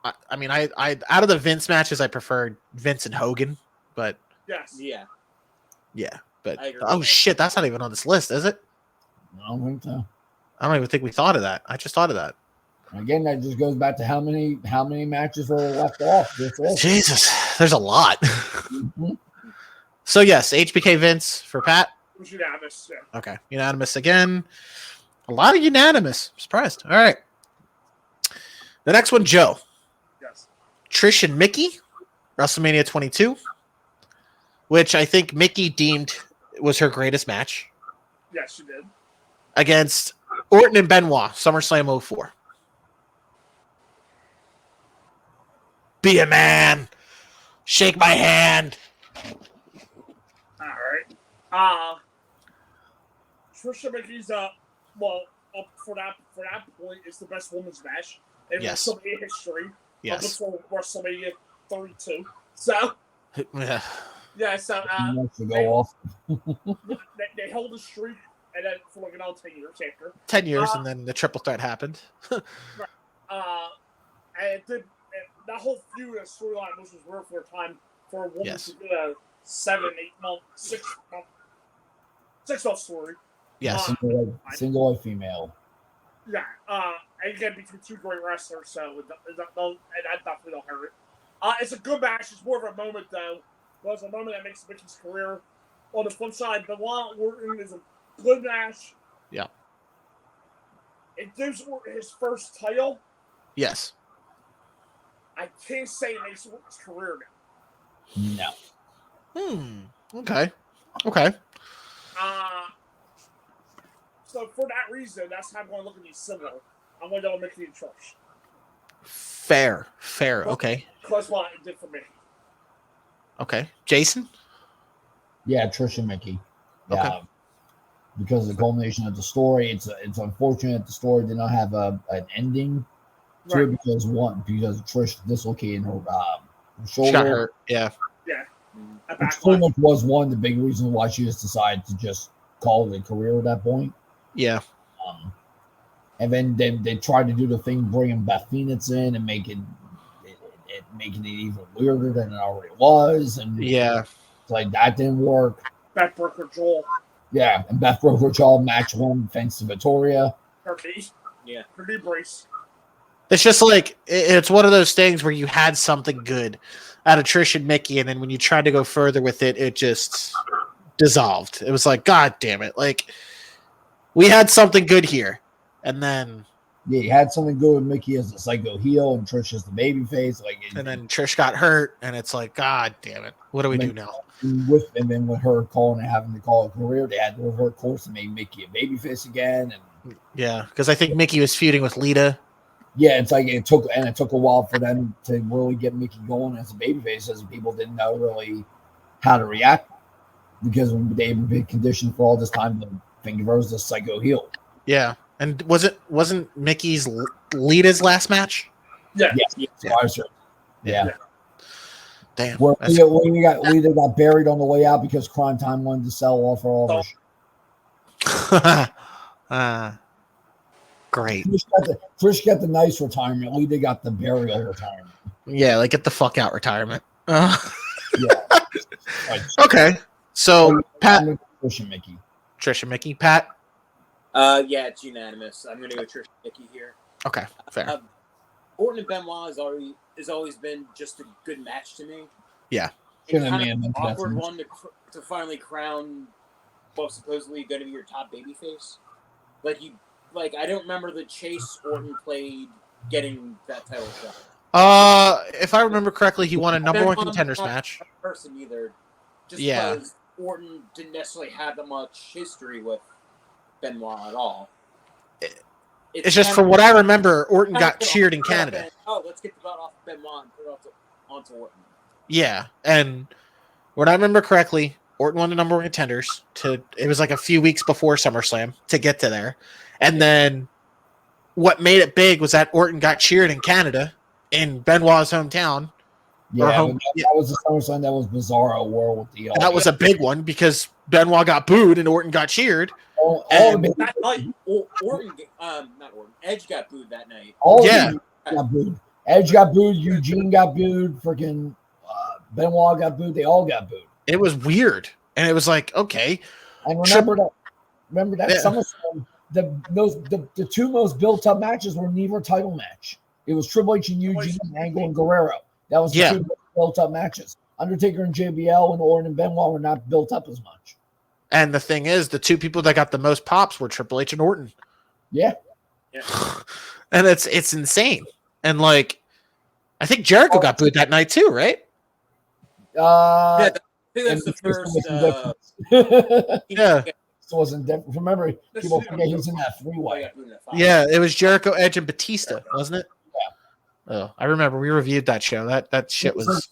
I out of the Vince matches, I preferred Vince and Hogan, but Yes. yeah, but I agree. oh shit, that's not even on this list, is it? I don't think so. I don't even think we thought of that. I just thought of that. Again, that just goes back to how many matches were left off. Jesus, there's a lot. Mm-hmm. So yes, HBK Vince for Pat. It was unanimous. Yeah. Okay, unanimous again. A lot of unanimous. I'm surprised. All right. The next one, Joe. Yes. Trish and Mickey, WrestleMania 22, which I think Mickey deemed was her greatest match. Yes, she did. Against Orton and Benoit, SummerSlam 04. Be a man. Shake my hand. All right. Trisha Mickey's for that point, it's the best women's match in WrestleMania history. Yes. Before WrestleMania 32. So yeah. So go off. they held the streak, and then for like another 10 years after. 10 years, and then the triple threat happened. Right. And it did. That whole feud and storyline was rare for a time for a woman to do a 7, 8 month, 6 month story. Yes. Single white female. Yeah. And again, between 2 great wrestlers, so and that definitely don't hurt it. It's a good match. It's more of a moment, though. But it's a moment that makes Mickey's career. On the flip side, Benoit Orton is a good match. Yeah. It gives Orton his first title. Yes. I can't say it makes Orton's career now. No. Okay. So for that reason, that's how I'm going to look at these similar. I'm going to go Mickey and Trish. Fair. Okay. That's what it did for me. Okay. Jason? Yeah, Trish and Mickey. Yeah. Okay. Because of the culmination of the story, it's unfortunate the story did not have an ending to it because Trish dislocated her shoulder. She got hurt. Yeah. Yeah. Which pretty much was one of the big reasons why she just decided to just call it a career at that point. Yeah. And then they tried to do the thing, bringing Beth Phoenix in and making it even weirder than it already was. And yeah, it's like that didn't work. Beth broke her jaw. Yeah, and Beth broke her jaw match one thanks to Victoria. Her knee. Yeah. Her knee brace. It's just like it's one of those things where you had something good out of Trish and Mickey, and then when you tried to go further with it, it just dissolved. It was like, God damn it! Like we had something good here, and then you had something good with Mickey as the psycho heel and Trish as the baby face. And then Trish got hurt, and it's like, God damn it! What do we do now? And then with her calling and having to call a career, they had to revert course and make Mickey a babyface again. And yeah, because I think Mickey was feuding with Lita. Yeah, it's like it took a while for them to really get Mickey going as a babyface, as people didn't know really how to react because they've been conditioned for all this time to think of her as the psycho heel. Yeah, and wasn't Mickey's Lita's last match? Yeah. Yeah. Damn. Well, Lita got buried on the way out because Crime Time wanted to sell off her all her. Great. Trish got the nice retirement. Lita got the burial retirement. Yeah, like get the fuck out retirement. Yeah. Okay. So Pat, Trish and Mickey. Trish and Mickey. Pat. Yeah, it's unanimous. I'm gonna go Trish and Mickey here. Okay, fair. Orton and Benoit has always been just a good match to me. Yeah. It's kind of an awkward one to finally crown what was supposedly going to be your top babyface. Like I don't remember the chase Orton played getting that title shot. If I remember correctly, he won a number one contenders match. Person either. Just because Orton didn't necessarily have that much history with Benoit at all. It's just from what I remember, Orton got cheered in Canada. Oh, let's get the belt off Benoit and put it onto Orton. Yeah, and when I remember correctly, Orton won the number one contenders. It was like a few weeks before SummerSlam to get to there. And then what made it big was that Orton got cheered in Canada, in Benoit's hometown. Yeah, that was the SummerSlam. That was Bizarro World with the. That was a big one because Benoit got booed and Orton got cheered. That night, Edge got booed that night. Got booed. Edge got booed. Eugene got booed. Freaking Benoit got booed. They all got booed. It was weird, and it was like, okay. And remember that SummerSlam. The two most built up matches were neither title match. It was Triple H and Eugene, Angle and Guerrero. That was the two most built up matches. Undertaker and JBL and Orton and Benoit were not built up as much. And the thing is, the two people that got the most pops were Triple H and Orton. Yeah. And it's insane. And like, I think Jericho got booed that night too, right? I think that's the first. Yeah. It wasn't different. Remember, people forget he was in that three-way. Yeah, it was Jericho, Edge, and Batista, wasn't it? Yeah. Oh, I remember we reviewed that show. That shit was.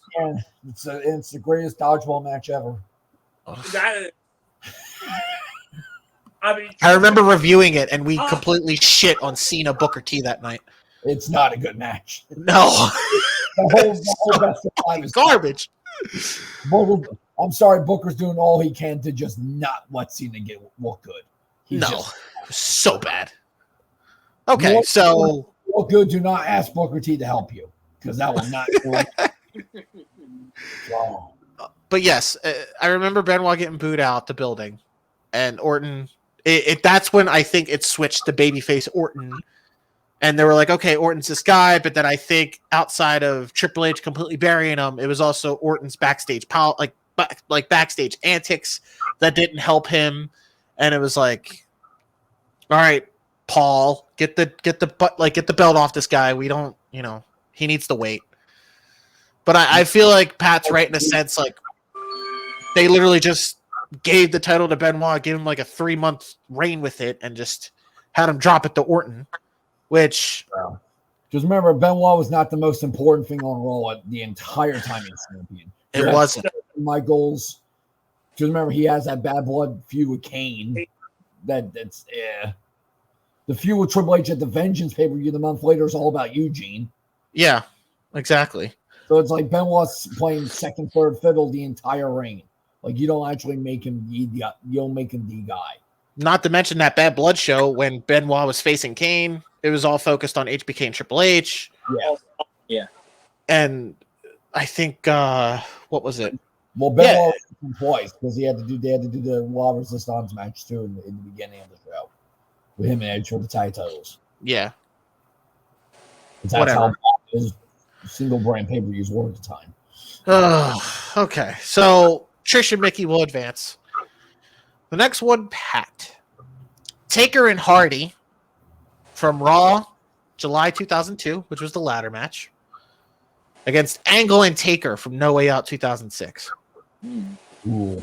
It's the greatest dodgeball match ever. I remember reviewing it, and we completely shit on Cena Booker T that night. It's not a good match. No, the whole best of time is garbage. I'm sorry, Booker's doing all he can to just not let Cena look good. It was so bad. Okay, so look good. Do not ask Booker T to help you because that will not. But yes, I remember Benoit getting booed out the building, and Orton. That's when I think it switched to babyface Orton, and they were like, okay, Orton's this guy, but then I think outside of Triple H completely burying him, it was also Orton's backstage backstage antics that didn't help him, and it was like, all right, Paul, get the belt off this guy. We don't, he needs to wait. But I feel like Pat's right in a sense, like they literally just gave the title to Benoit, gave him like a 3-month reign with it, and just had him drop it to Orton, which Just remember, Benoit was not the most important thing on Raw the entire time he's champion. It wasn't. My goals. Just remember, he has that bad blood feud with Kane. That's the feud with Triple H at the Vengeance pay-per-view the month later is all about Eugene. Yeah, exactly. So it's like Benoit's playing second, third fiddle the entire reign. Like you don't actually make him the guy. Not to mention that Bad Blood show when Benoit was facing Kane, it was all focused on HBK and Triple H. Yeah. And I think what was it? Well, Benoit was twice because they had to do the La Resistance match too in the beginning of the show with him and Edge for the tag titles. Yeah. That's how his single brand pay-per-views were at the time. Okay. So Trish and Mickey will advance. The next one, Pat. Taker and Hardy from Raw, July 2002, which was the ladder match, against Angle and Taker from No Way Out 2006. Ooh.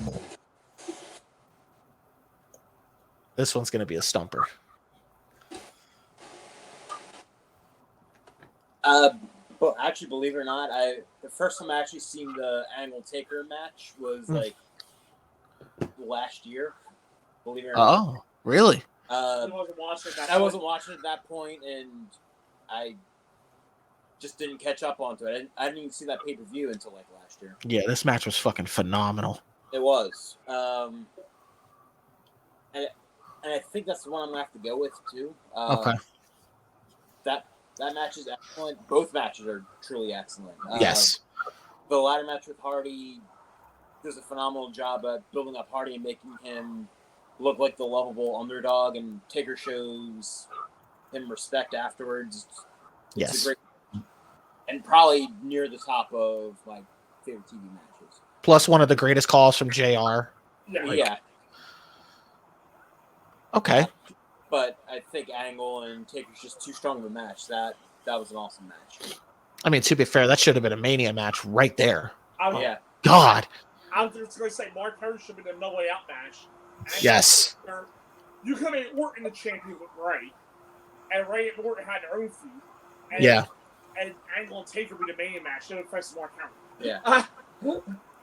This one's going to be a stumper. But actually, believe it or not, the first time I actually seen the Angle Taker match was like last year. Believe it or not. Oh, really? I wasn't watching that. I wasn't watching at that point, and I just didn't catch up onto it. I didn't even see that pay-per-view until like last year. Yeah, this match was fucking phenomenal. It was. And I think that's the one I'm going to have to go with, too. Okay. That match is excellent. Both matches are truly excellent. Yes. The ladder match with Hardy does a phenomenal job at building up Hardy and making him look like the lovable underdog, and Taker shows him respect afterwards. It's a great, and probably near the top of my favorite TV matches. Plus one of the greatest calls from JR. Yeah. Okay. But I think Angle and Taker's just too strong of a match. That was an awesome match. I mean, to be fair, that should have been a Mania match right there. Yeah. God. I was just going to say Mark Henry should have been a No Way Out match. Yes. You could have made Orton the champion with Ray, and Ray and Orton had their own feud. And, and Angle and Taker be the Mania match. Should have faced Mark Henry. Yeah.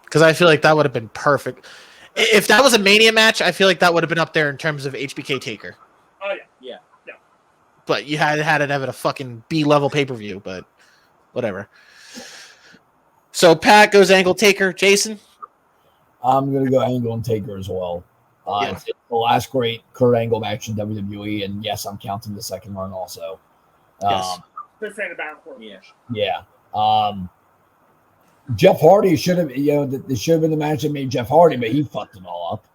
Because I feel like that would have been perfect. If that was a Mania match, I feel like that would have been up there in terms of HBK Taker. Oh, yeah. But you had it have a fucking B-level pay-per-view, but whatever. So Pat goes Angle Taker. Jason? I'm going to go Angle and Taker as well. It's the last great Kurt Angle match in WWE, and yes, I'm counting the second run also. Yes. Big fan of Baron. Yeah. Jeff Hardy should have, this should have been the match that made Jeff Hardy, but he fucked it all up.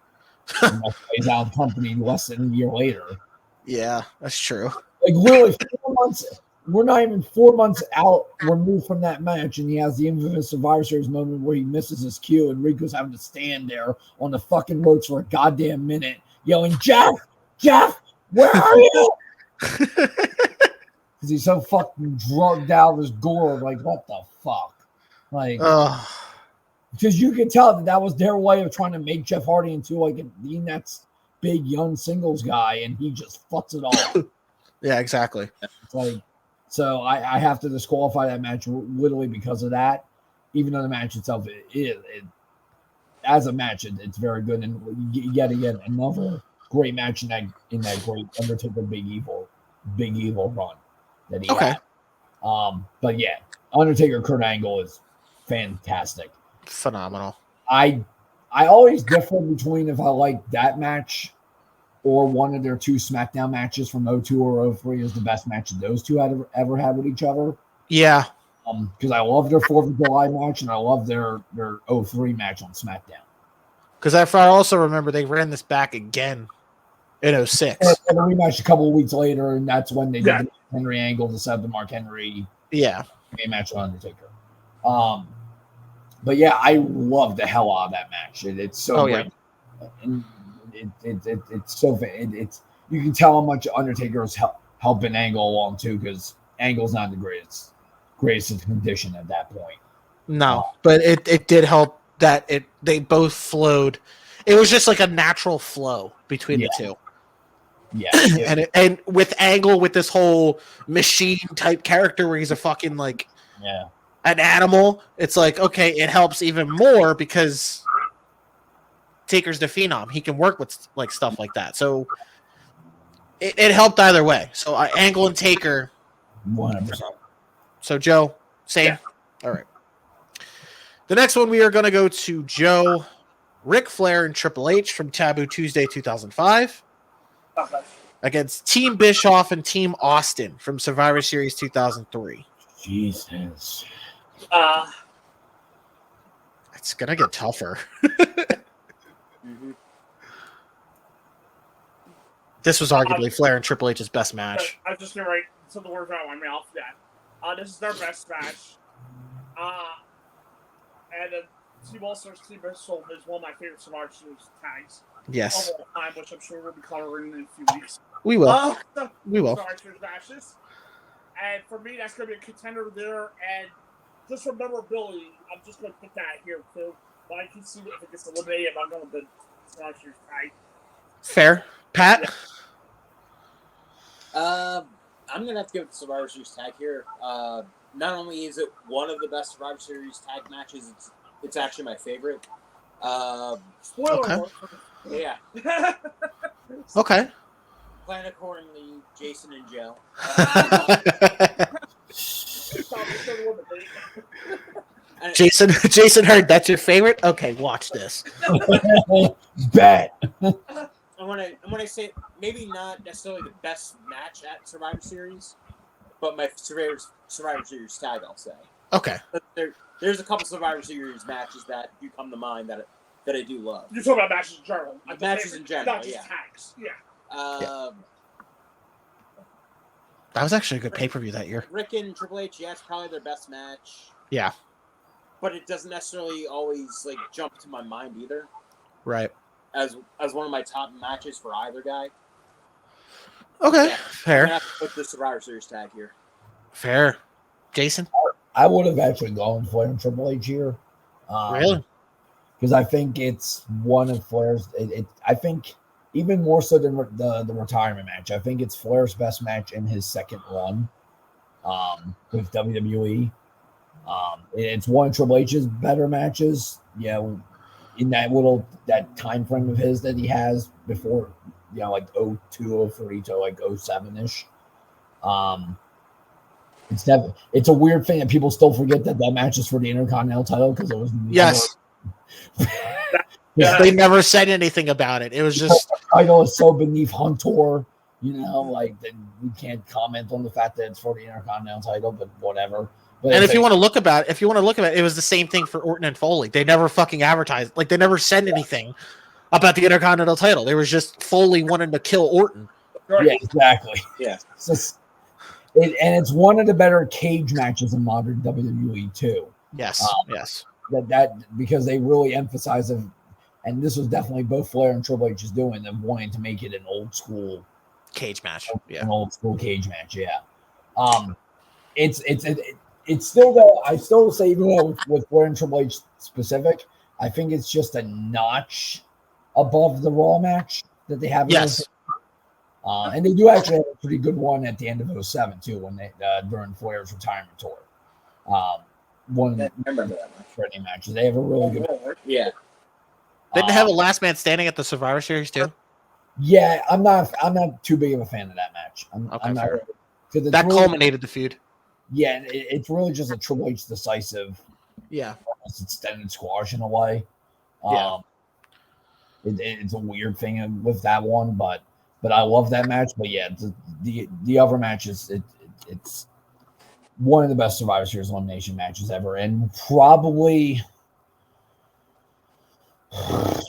He's out of the company less than a year later. Yeah, that's true. Like literally 4 months. We're not even 4 months out removed from that match, and he has the infamous Survivor Series moment where he misses his cue, and Rico's having to stand there on the fucking ropes for a goddamn minute, yelling, "Jeff, where are you?" Because he's so fucking drugged out of his gourd. Like, what the fuck? Like, because you can tell that was their way of trying to make Jeff Hardy into like being that big young singles guy, and he just fucks it all up. Yeah, exactly. It's like, so I have to disqualify that match literally because of that. Even though the match itself, as a match, it's very good, and yet again another great match in that great Undertaker Big Evil run that he had. But yeah, Undertaker Kurt Angle is fantastic, phenomenal. I always differ between if I like that match or one of their two SmackDown matches from 02 or 03 is the best match that those two had ever had with each other. Yeah. Because I love their 4th of July match and I love their 03 match on SmackDown. Because I also remember they ran this back again in 06. And a rematch a couple of weeks later, and that's when they did the Henry Angle to set the Mark Henry match with Undertaker. But yeah, I love the hell out of that match. It's so great. Yeah. And it's so you can tell how much Undertaker is helping Angle along too, because Angle's not the greatest condition at that point. No, but it did help that they both flowed. It was just like a natural flow between the two. Yeah, and with Angle with this whole machine type character where he's a fucking like an animal, it's like okay, it helps even more because Taker's the Phenom. He can work with like stuff like that. So it helped either way. So Angle and Taker, 100%. So Joe, same. Yeah. All right. The next one we are going to go to Joe, Ric Flair, and Triple H from Taboo Tuesday 2005 Okay. against Team Bischoff and Team Austin from Survivor Series 2003. Jesus. It's going to get tougher. Mm-hmm. This was arguably Flair and Triple H's best match. I was just going to write some of the words out of my mouth. This is their best match. And Team All-Stars, Team Bischoff is one of my favorite Survivor Series tags Yes. of all time, which I'm sure we'll be covering in a few weeks. We will. We will. Survivor Series matches. And for me, that's going to be a contender there. And just for memorability, I'm just going to put that here, too. But I can see if it gets eliminated, I'm going to put Survivor Series tag. Fair. Pat? I'm going to have to give the Survivor Series tag here. Not only is it one of the best Survivor Series tag matches, it's actually my favorite. Spoiler Okay. alert. Yeah. Okay. Plan accordingly, Jason and Joe. Jason heard that's your favorite? Okay, watch this. Bet. And when I say maybe not necessarily the best match at Survivor Series, but my Survivor Series tag, I'll say. Okay. But there's a couple Survivor Series matches that do come to mind that I do love. You're talking about matches in general. Matches in general, not just yeah. tags. Yeah. That was actually a good pay-per-view that year. Rick and Triple H, yeah, it's probably their best match. Yeah. But it doesn't necessarily always like jump to my mind either. Right. As one of my top matches for either guy. Okay. Yeah, I'm Fair. gonna have to put the Survivor Series tag here. Fair. Jason? I would have actually gone Flair and Triple H here. Really? Because I think it's one of Flair's. I think even more so than the retirement match. I think it's Flair's best match in his second run with WWE. It's one of Triple H's better matches. You know, in that time frame of his that he has before, you know, like 02, 03 to like 07 ish. It's a weird thing that people still forget that match is for the Intercontinental title because it was Yes. They never said anything about it. It was just the title is so beneath Hunter, you know, like that we can't comment on the fact that it's for the Intercontinental title, but whatever. But and if you want to look about it, it was the same thing for Orton and Foley. They never fucking advertised, like they never said anything about the Intercontinental title. They was just Foley wanting to kill Orton. Right. Yeah, exactly. Yeah. And it's one of the better cage matches in modern WWE too. Yes. Yes. That because they really emphasize it, and this was definitely both Flair and Triple H is doing them, wanting to make it an old school Cage match. Yeah. an old school cage match. Yeah. It's still though. I still say even though with Flair and Triple H specific, I think it's just a notch above the Raw match that they have. Yes. And they do actually have a pretty good one at the end of 07 too, when they during Flair's retirement tour. One I remember that match. training matches. They have a really good. Yeah. Didn't they have a last man standing at the Survivor Series too? Yeah, I'm not too big of a fan of that match. I'm not fair. because That culminated the feud. Yeah, it's really just a Triple H decisive. Yeah. Almost extended squash in a way. Yeah. It's a weird thing with that one, but I love that match. But yeah, the other matches, it's one of the best Survivor Series elimination matches ever, and probably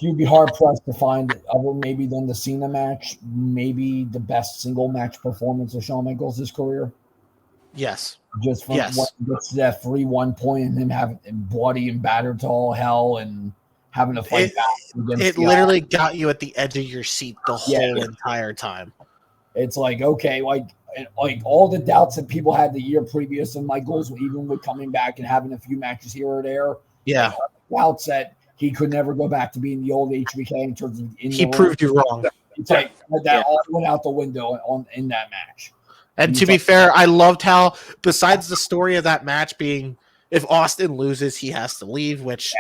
you'd be hard pressed to find other maybe than the Cena match, maybe the best single match performance of Shawn Michaels' career. Yes. Just from what gets to that 3-1 point and him having bloody and battered to all hell and having to fight back. It literally got you at the edge of your seat the whole entire time. It's like, okay, like all the doubts that people had the year previous of Michaels, even with coming back and having a few matches here or there. Yeah. Doubts that he could never go back to being the old HBK in terms of he proved you wrong. It's like that all went out the window in that match. And to be fair, I loved how, besides the story of that match being, if Austin loses, he has to leave, which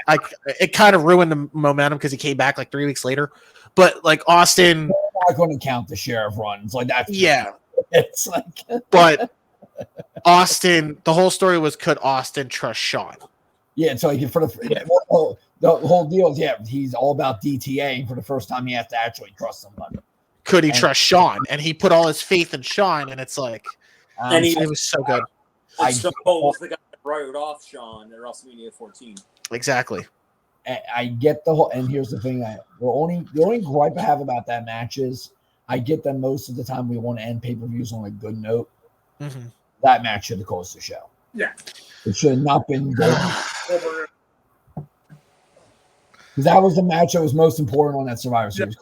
it kind of ruined the momentum because he came back like 3 weeks later. But like Austin, I'm not going to count the sheriff runs like that. Yeah, it's like, but Austin, the whole story was, could Austin trust Sean? Yeah, so like for the whole deal is he's all about DTA. For the first time, he has to actually trust somebody. Could he trust Sean? And he put all his faith in Sean, and it's like, it was so good. Stone Cold was the guy that wrote off Sean at WrestleMania 14. Exactly. I get the whole, and here's the thing: the only gripe I have about that match is I get that most of the time we want to end pay-per-views on a good note. Mm-hmm. That match should have closed the show. Yeah, it should have not been good. Because that was the match that was most important on that Survivor Series.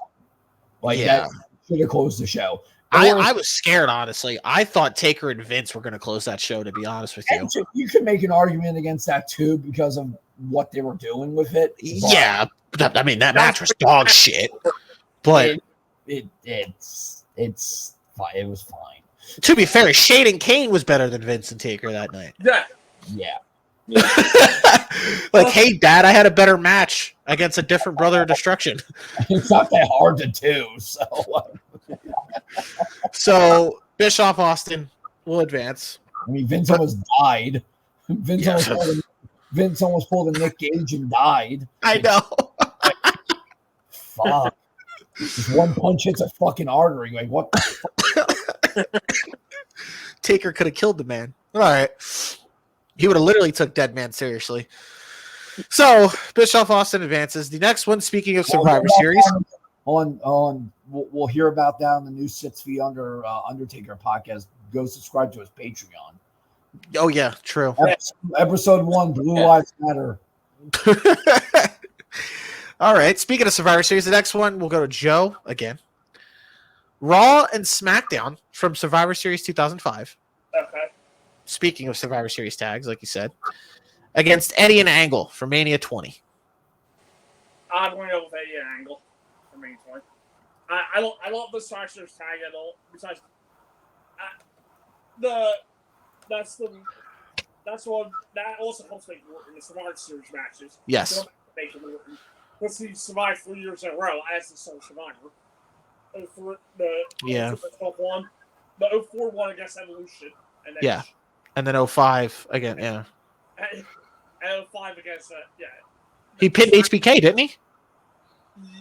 That should have closed the show. I was scared, honestly. I thought Taker and Vince were going to close that show, to be honest with you. So you can make an argument against that, too, because of what they were doing with it. Yeah. I mean, that match was dog shit. But it was fine. To be fair, Shane and Kane was better than Vince and Taker that night. Yeah. Like, hey, Dad, I had a better match against a different Brother of Destruction. It's not that hard to do. So Bischoff Austin will advance. I mean, Vince almost died. Vince almost pulled a Nick Gage and died. I know. Fuck. Just one punch hits a fucking artery. Like, what the fuck? Taker could have killed the man. All right. He would have literally took Dead Man seriously. So Bischoff Austin advances. The next one, speaking of Survivor Series. We'll hear about that on the new 6 Feet Under Undertaker podcast. Go subscribe to his Patreon. Oh yeah, true. Episode 1, Blue Lives Matter. All right. Speaking of Survivor Series, the next one we'll go to Joe again. Raw and SmackDown from Survivor Series 2005. Okay. Speaking of Survivor Series tags, like you said, against Eddie and Angle for Mania 20. I'm going to go with Eddie and Angle for Mania 20. I love the Survivor Series tag at all. Besides, that's one that also helps make it in the Survivor Series matches. Yes. Let's see, survive 3 years in a row as the sole survivor. The 12 one, the 04 one against Evolution, and then and then 05 again, and 05 against he pinned HBK, didn't he?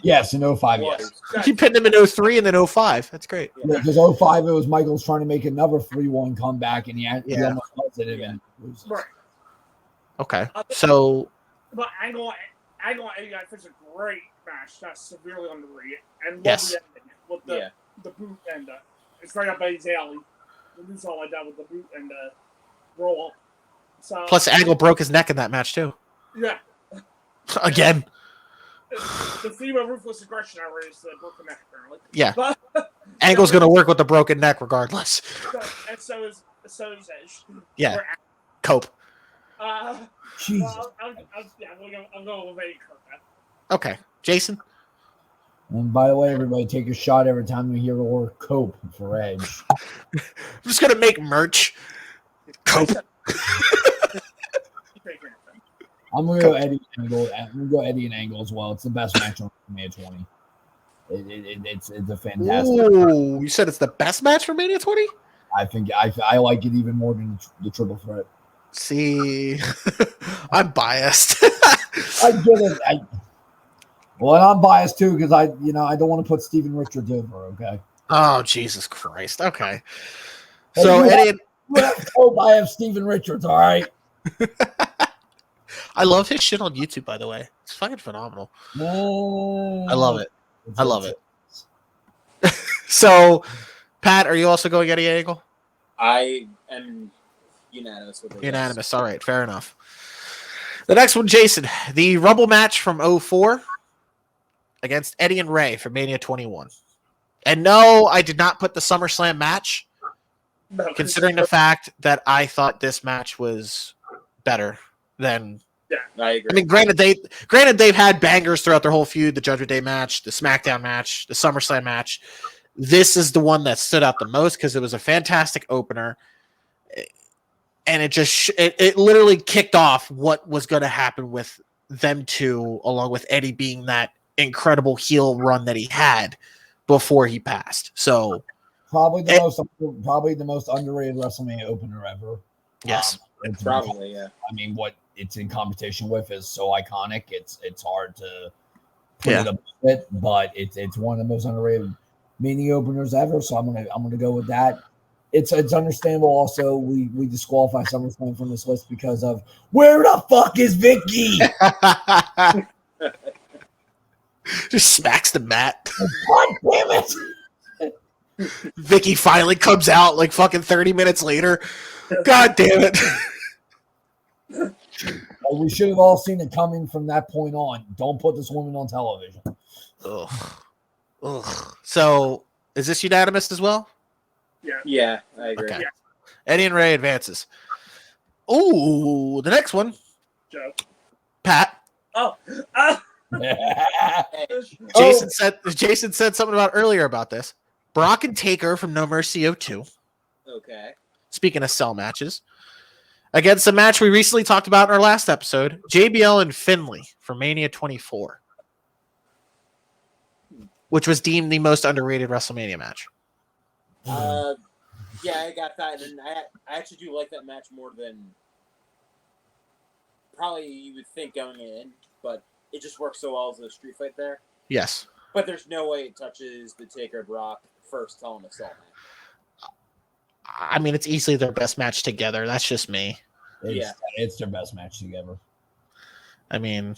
Yes, in 05, yes. He pinned him in 03 and then 05. That's great. Yeah, because 05 it was Michaels trying to make another 3-1 comeback, and he almost lost it and loses. Right. Okay, so but Angle and Eddie, I think, is a great match. That's severely underrated, and yes, the ending with the boot and it's right up Eddie's alley. We do something like that with the boot and roll up. So, plus Angle broke his neck in that match too. Yeah. Again. The theme of Ruthless Aggression ever is the broken neck, apparently. Yeah. Angle's going to work with the broken neck regardless. And so is Edge. Yeah. Cope. Jesus. Well, I'm going with Eddie Kirk. Okay. Jason? And by the way, everybody, take a shot every time you hear the word Cope for Edge. I'm just going to make merch. Cope. I'm gonna go Eddie Angle. I'm gonna go Eddie and Angle as well. It's the best match on Mania 20. It's a fantastic. Ooh, you said it's the best match for Mania 20? I think I like it even more than the triple threat. See, I'm biased. I get it. I'm biased too because I don't want to put Steven Richards over. Okay. Oh Jesus Christ. Okay. Hey, so Eddie, I have Steven Richards. All right. I love his shit on YouTube, by the way. It's fucking phenomenal. I love it. I love it. So, Pat, are you also going Eddie Angle? I am unanimous with it. Unanimous. All right, fair enough. The next one, Jason. The Rumble match from 04 against Eddie and Ray for Mania 21. And no, I did not put the SummerSlam match, considering the fact that I thought this match was better than I agree. I mean, granted they've had bangers throughout their whole feud, the Judgment Day match, the SmackDown match, the SummerSlam match. This is the one that stood out the most because it was a fantastic opener. And it literally kicked off what was going to happen with them two, along with Eddie being that incredible heel run that he had before he passed. So probably the most underrated WrestleMania opener ever. Yes, probably. Yeah. I mean, what it's in competition with is so iconic. It's hard to put it up with it, but it's one of the most underrated mini openers ever. So I'm gonna go with that. It's understandable. Also, we disqualify SummerSlam from this list because of where the fuck is Vicky? Just smacks the mat. God damn it! Vicky finally comes out like fucking 30 minutes later. God damn it. We should have all seen it coming from that point on. Don't put this woman on television. Ugh. So, is this unanimous as well? Yeah, I agree. Okay. Yeah. Eddie and Ray advances. Ooh, the next one. Joe. Pat. Oh. Jason said something about earlier about this. Brock and Taker from No Mercy 02. Okay. Speaking of cell matches. Against a match we recently talked about in our last episode, JBL and Finlay from Mania 24. Which was deemed the most underrated WrestleMania match. Yeah, I got that, and I actually do like that match more than probably you would think going in, but it just works so well as a street fight there. Yes. But there's no way it touches the Taker Brock first Hell in a Cell match. I mean, it's easily their best match together. That's just me. It's their best match together. I mean,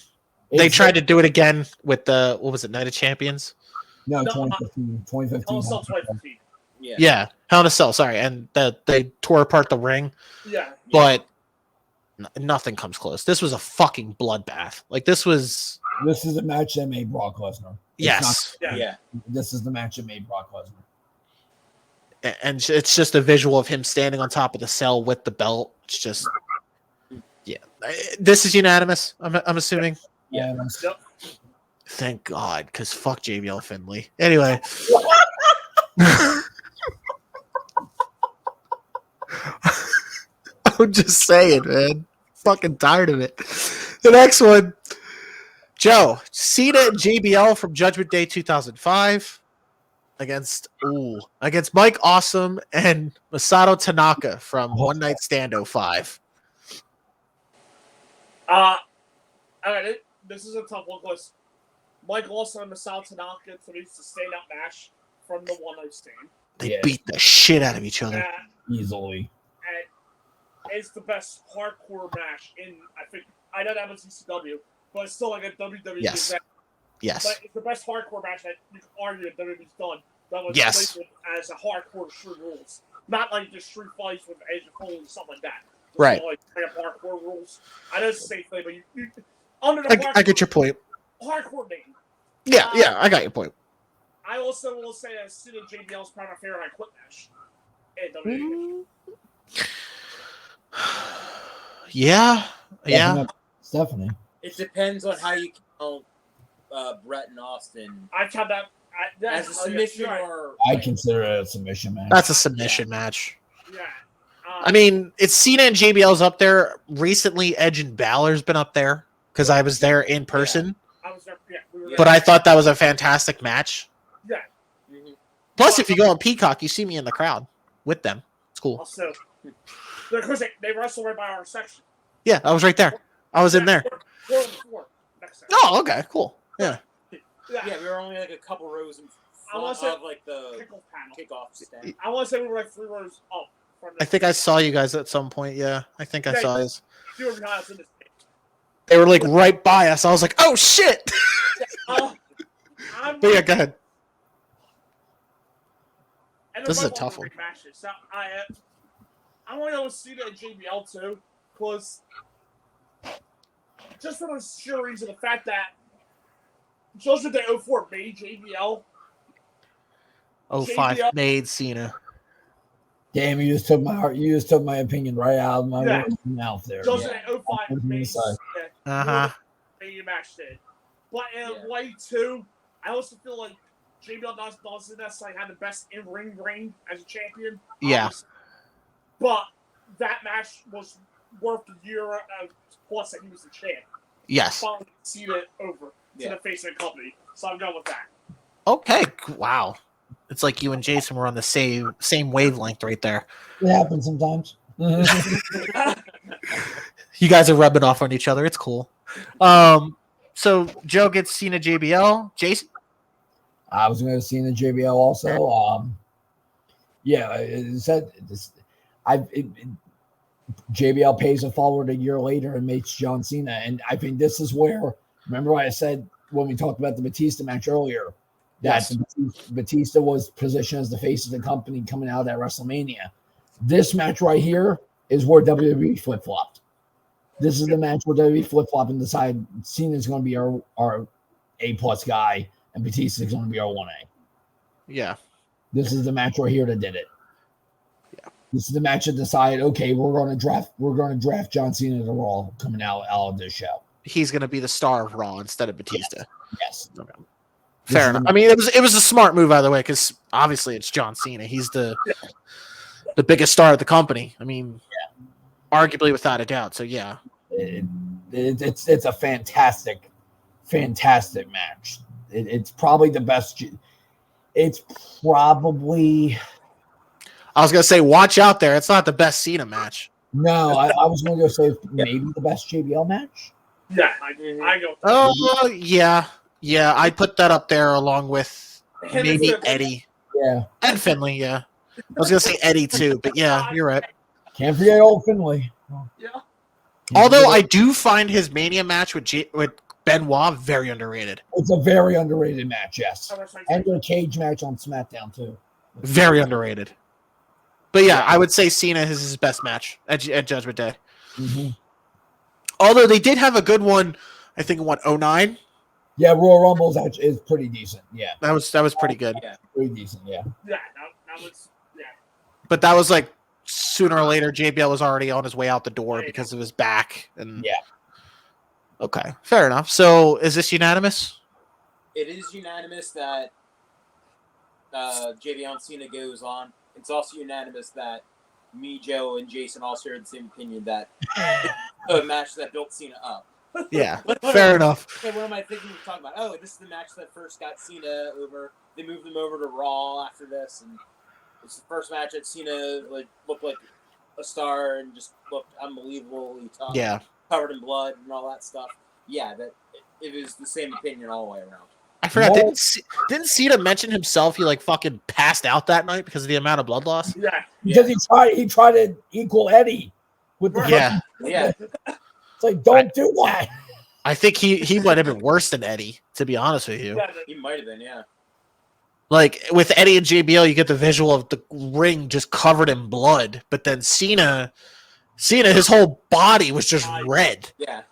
they tried to do it again with the, what was it, Night of Champions? No, 2015. 2015. Yeah, Hell in a Cell, sorry. And they tore apart the ring. Yeah. But nothing comes close. This was a fucking bloodbath. Like, this is a match that made Brock Lesnar. Yes. Yeah. This is the match that made Brock Lesnar. And it's just a visual of him standing on top of the cell with the belt. It's just, yeah. This is unanimous, I'm assuming. Yeah. Yep. Thank God, because fuck JBL Finlay. Anyway. I'm just saying, man. Fucking tired of it. The next one. Joe, Cena and JBL from Judgment Day 2005 against Mike Awesome and Masato Tanaka from One Night Stand 05. All right, this is a tough one because Mike Awesome and Masato Tanaka to me is the standout match from the One Night Stand. They beat the shit out of each other. Easily. And it's the best hardcore match in, I know that was ECW, but it's still like a WWE Yes. event. Yes. But it's the best hardcore match that you can argue that WWE's done. That was Yes. as a hardcore Street Rules. Not like just Street Fights with Edge and Foley and stuff like that. Just Right. Like hardcore rules. I know it's the same thing, but you under the I get your point. hardcore name. Yeah, I got your point. I also will say that Sid and JBL's probably my favorite I Quit match in WWE. Yeah. Stephanie. It depends on how you count Brett and Austin. I count that as a submission or. I consider it a submission match. That's a submission match. Yeah. I mean, it's Cena and JBL's up there. Recently, Edge and Balor's been up there because I was there in person. I was there. Yeah, we were But I thought that was a fantastic match. Yeah. Mm-hmm. Plus, if you go on Peacock, you see me in the crowd with them. It's cool. Also, because they wrestle right by our section. Yeah, I was right there. I was in there. Four, next section. Oh, okay, cool. Yeah. Yeah, we were only like a couple rows in I front of like the Kickoff panel. kickoff stand. I want to say we were like 3 rows up. I think I saw you guys at some point. Yeah, I think I saw you. You were behind us in this thing. They were like right by us. I was like, oh shit. But yeah, go ahead. This is a tough one. Matches. So I want to go with Cena and JBL too, because just for the sheer reason, the fact that Judgment Day 04 made JBL. 05 made Cena. Damn, you just took my heart. You just took my opinion right out of my mouth there. Judgment Day 05 made Mania match did. But in Yeah. way 2, I also feel like JBL doesn't necessarily have the best in-ring reign as a champion. Yeah. Obviously. But that match was worth the year plus that he was the champ. Yes. Finally Cena over to the face of the company. So I'm going with that. Okay. Wow. It's like you and Jason were on the same wavelength right there. It happens sometimes. You guys are rubbing off on each other. It's cool. So Joe gets Cena JBL. Jason? I was going to see in the JBL also. It said this. JBL pays it forward a year later and makes John Cena, and I think this is where. Remember what I said when we talked about the Batista match earlier? That Batista was positioned as the face of the company coming out of that WrestleMania. This match right here is where WWE flip flopped. This is the match where WWE flip flop and decide Cena's going to be our A+ guy and Batista is going to be our 1A. Yeah. This is the match right here that did it. Yeah. This is the match that decided, okay, we're going to draft John Cena to Raw coming out of this show. He's going to be the star of Raw instead of Batista. Yes. Okay. Fair enough. I mean, it was a smart move, by the way, because obviously it's John Cena. He's the biggest star of the company. I mean, arguably without a doubt. So yeah, it's a fantastic match. It's probably the best. It's probably. I was gonna say, watch out there. It's not the best Cena match. No, I was going to go say maybe the best JBL match. Yeah, I go. Oh yeah. I'd put that up there along with maybe Eddie. Yeah, and Finley. Yeah, I was gonna say Eddie too, but yeah, you're right. Can't forget old Finley. Yeah. Although I do find his Mania match with Benoit very underrated. It's a very underrated match, yes. And a cage match on SmackDown too. Very underrated. But yeah, I would say Cena is his best match at Judgment Day. Mm-hmm. Although they did have a good one, I think in 2009. Yeah, Royal Rumble is pretty decent. Yeah, that was pretty good. Yeah, pretty decent. Yeah. Yeah, that was. Yeah. But that was like sooner or later, JBL was already on his way out the door because of his back. And yeah. Okay, fair enough. So is this unanimous? It is unanimous that JBL and Cena goes on. It's also unanimous that me, Joe, and Jason all share the same opinion that a match that built Cena up. Yeah, fair enough. What am I thinking of talking about? Oh, this is the match that first got Cena over. They moved him over to Raw after this, and it's the first match that Cena looked like a star and just looked unbelievable. He covered in blood and all that stuff. Yeah, that it was the same opinion all the way around. I forgot. Didn't Cena mention himself? He fucking passed out that night because of the amount of blood loss. Yeah, because he tried to equal Eddie with the yeah. It's like don't do that. I think he might have been worse than Eddie, to be honest with you. Yeah, he might have been, yeah. Like with Eddie and JBL, you get the visual of the ring just covered in blood, but then Cena, his whole body was just red. Yeah.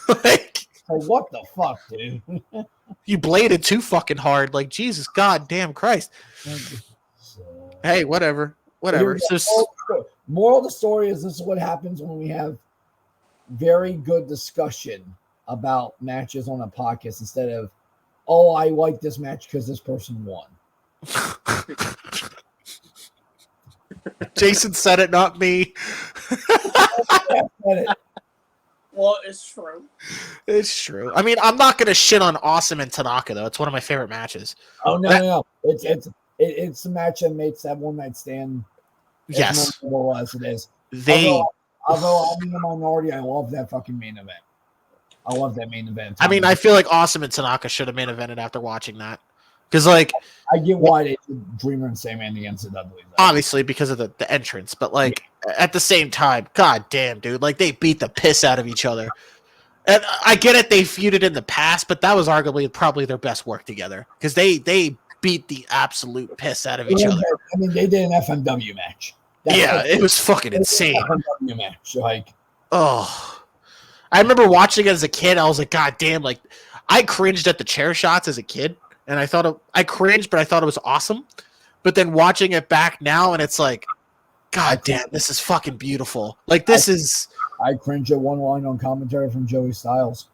Like what the fuck, dude? You bladed too fucking hard. Like Jesus, God damn Christ. Hey, whatever. So, moral of the story is this is what happens when we have very good discussion about matches on a podcast instead of, oh, I like this match because this person won. Jason said it, not me. Well, it's true. It's true. I mean, I'm not gonna shit on Awesome and Tanaka though. It's one of my favorite matches. Oh no. It's a match that makes that one night stand as memorable as it is. Although I'm in the minority, I love that fucking main event. I love that main event. I mean, I feel like Awesome and Tanaka should have main evented after watching that. Because, I get why they did Dreamer and Sandman against the Dudleys. Obviously, because of the entrance. But, at the same time, god damn, dude. They beat the piss out of each other. And I get it, they feuded in the past, but that was arguably probably their best work together. Because they beat the absolute piss out of each other. I mean, they did an FMW match. It was fucking insane. FMW match. Oh. I remember watching it as a kid. I was like, god damn, I cringed at the chair shots as a kid. And I cringed, but I thought it was awesome. But then watching it back now, and it's like, god damn, this is fucking beautiful. I I cringe at one line on commentary from Joey Styles.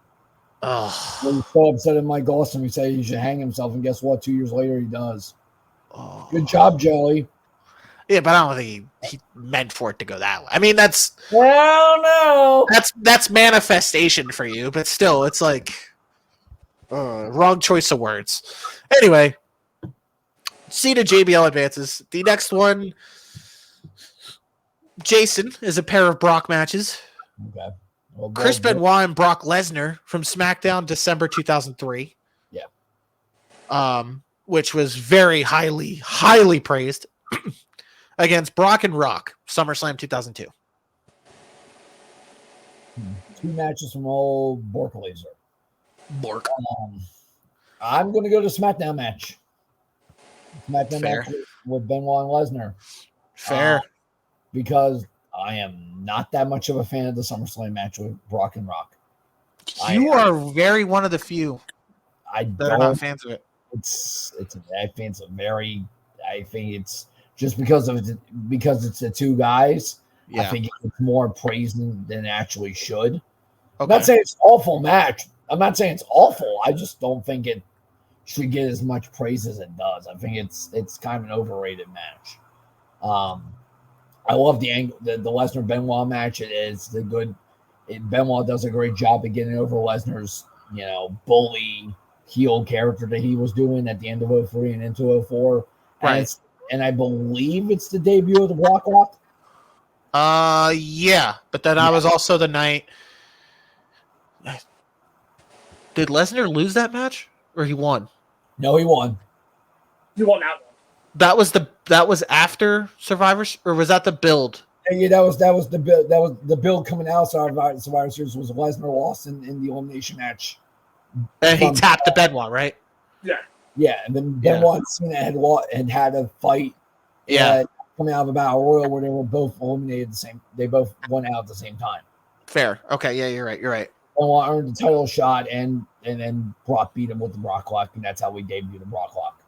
Oh, He's so upset at Mike Austin. He said he should hang himself, and guess what? 2 years later, he does. oh. Good job, Joey. Yeah, but I don't think he meant for it to go that way. I mean, that's no. manifestation for you, but still, it's like wrong choice of words. Anyway, Cena JBL advances. The next one, Jason, is a pair of Brock matches. Okay. Well, Chris Benoit and Brock Lesnar from SmackDown, December 2003. Yeah. Which was very highly praised. Against Brock and Rock, SummerSlam 2002. 2 matches from old Bork Laser. Bork. I'm going to go to SmackDown match. SmackDown Fair. match with Benoit and Lesnar. Fair. Because I am not that much of a fan of the SummerSlam match with Brock and Rock. You are very one of the few I that are not fans of it. I think it's just because it's the 2 guys. Yeah. I think it's more praise than it actually should. Okay. I'm not saying it's an awful match. I'm not saying it's awful. I just don't think it should get as much praise as it does. I think it's kind of an overrated match. I love the Lesnar Benoit match. It is the good. Benoit does a great job of getting over Lesnar's bully heel character that he was doing at the end of 03 and into 04. Right. And I believe it's the debut of the Block Lock. Yeah, but then I was also the night. Did Lesnar lose that match, or he won? No, he won. You won that one. That was after Survivors, or was that the build? Yeah, that was the build. That was the build coming out. Survivor Series was Lesnar lost in the elimination match. And he tapped the Benoit, right? Yeah. Yeah, and then Benoit and Cena had a fight. Yeah. Coming out of a battle royal where they were both eliminated they both went out at the same time. Fair. Okay, yeah, you're right. Benoit earned the title shot and then Brock beat him with the Brock Lock, and that's how we debuted the Brock Lock.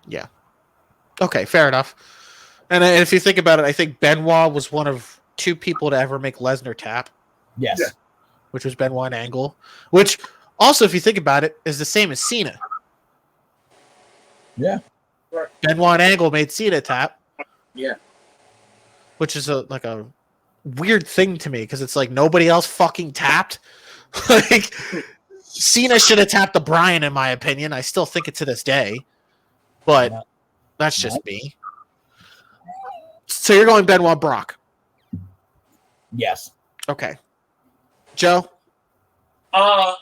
Yeah. Okay, fair enough. And if you think about it, I think Benoit was one of 2 people to ever make Lesnar tap. Yes. Yeah. Which was Benoit and Angle. Which also, if you think about it, is the same as Cena. Yeah. Right. Benoit and Angle made Cena tap. Yeah. Which is a weird thing to me because it's like nobody else fucking tapped. Like Cena should have tapped the Bryan, in my opinion. I still think it to this day, but that's just me. So you're going Benoit Brock? Yes. Okay. Joe? Brock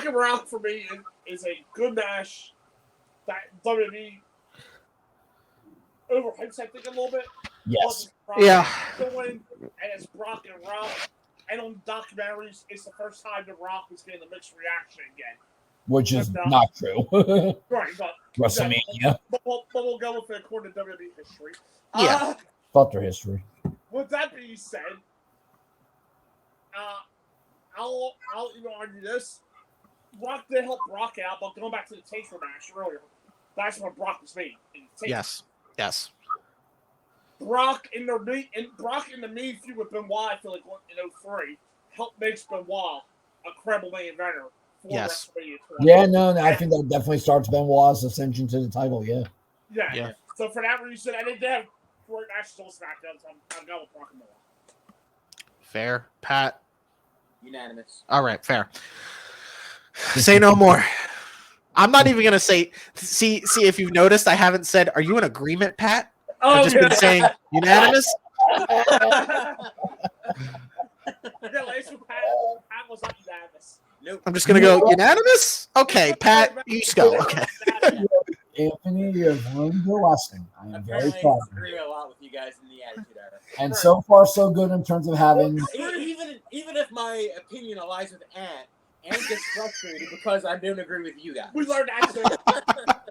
and Rock for me is a good match that WWE overhypes, I think, a little bit. Yes. Yeah. And it's Brock and Rock. And on documentaries, it's the first time that Rock is getting a mixed reaction again. Which is not true. Right, but WrestleMania. But we'll go with it according to WWE history. Yeah. Fuck their history. With that being said, I'll even argue this. Rock did help Brock out, but going back to the Taker match earlier, that's when Brock was made. Yes. Brock in the main feud with Benoit, I feel like in 03, helped make Benoit a credible main eventer for WrestleMania 20. Yeah, no, I think that definitely starts Benoit's ascension to the title. Yeah. So for that reason, I didn't have great matches on SmackDown, so I'm going with Brock and Benoit. Fair. Pat? Unanimous. All right, fair. Say no more. I'm not even going to say... See if you've noticed, I haven't said, are you in agreement, Pat? I've just been saying unanimous. Yeah, last week Pat was not unanimous. Nope. I'm just going to go unanimous? Okay, Pat, you just go. Okay. Anthony, you have learned your lesson. I am very proud I agree a lot with you guys in the Attitude Era. And so far, so good in terms of having... Even if my opinion aligns with Ant gets frustrated because I don't agree with you guys. We learned that.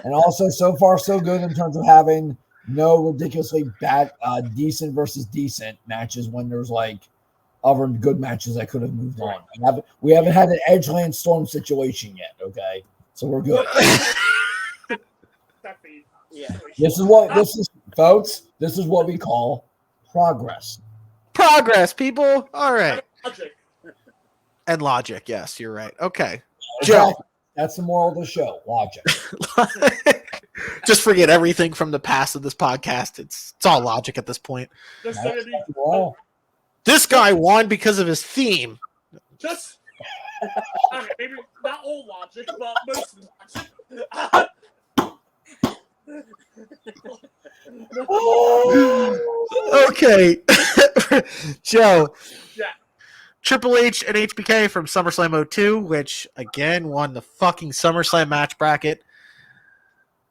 And also, so far, so good in terms of having no ridiculously bad, decent versus decent matches when there's other good matches that could have moved on. We haven't had an Edgeland Storm situation yet, okay? So we're good. Yeah. This is, folks, this is what we call progress. Progress, people. All right. Logic. And logic. Yes, you're right. Okay. Joe. Exactly. That's the moral of the show. Logic. Just forget everything from the past of this podcast. It's all logic at this point. Just That's gonna be all. This guy won because of his theme. just okay, maybe not all logic, but most logic. Okay. Joe. Yeah. Triple H and HBK from SummerSlam 02, which again won the fucking SummerSlam match bracket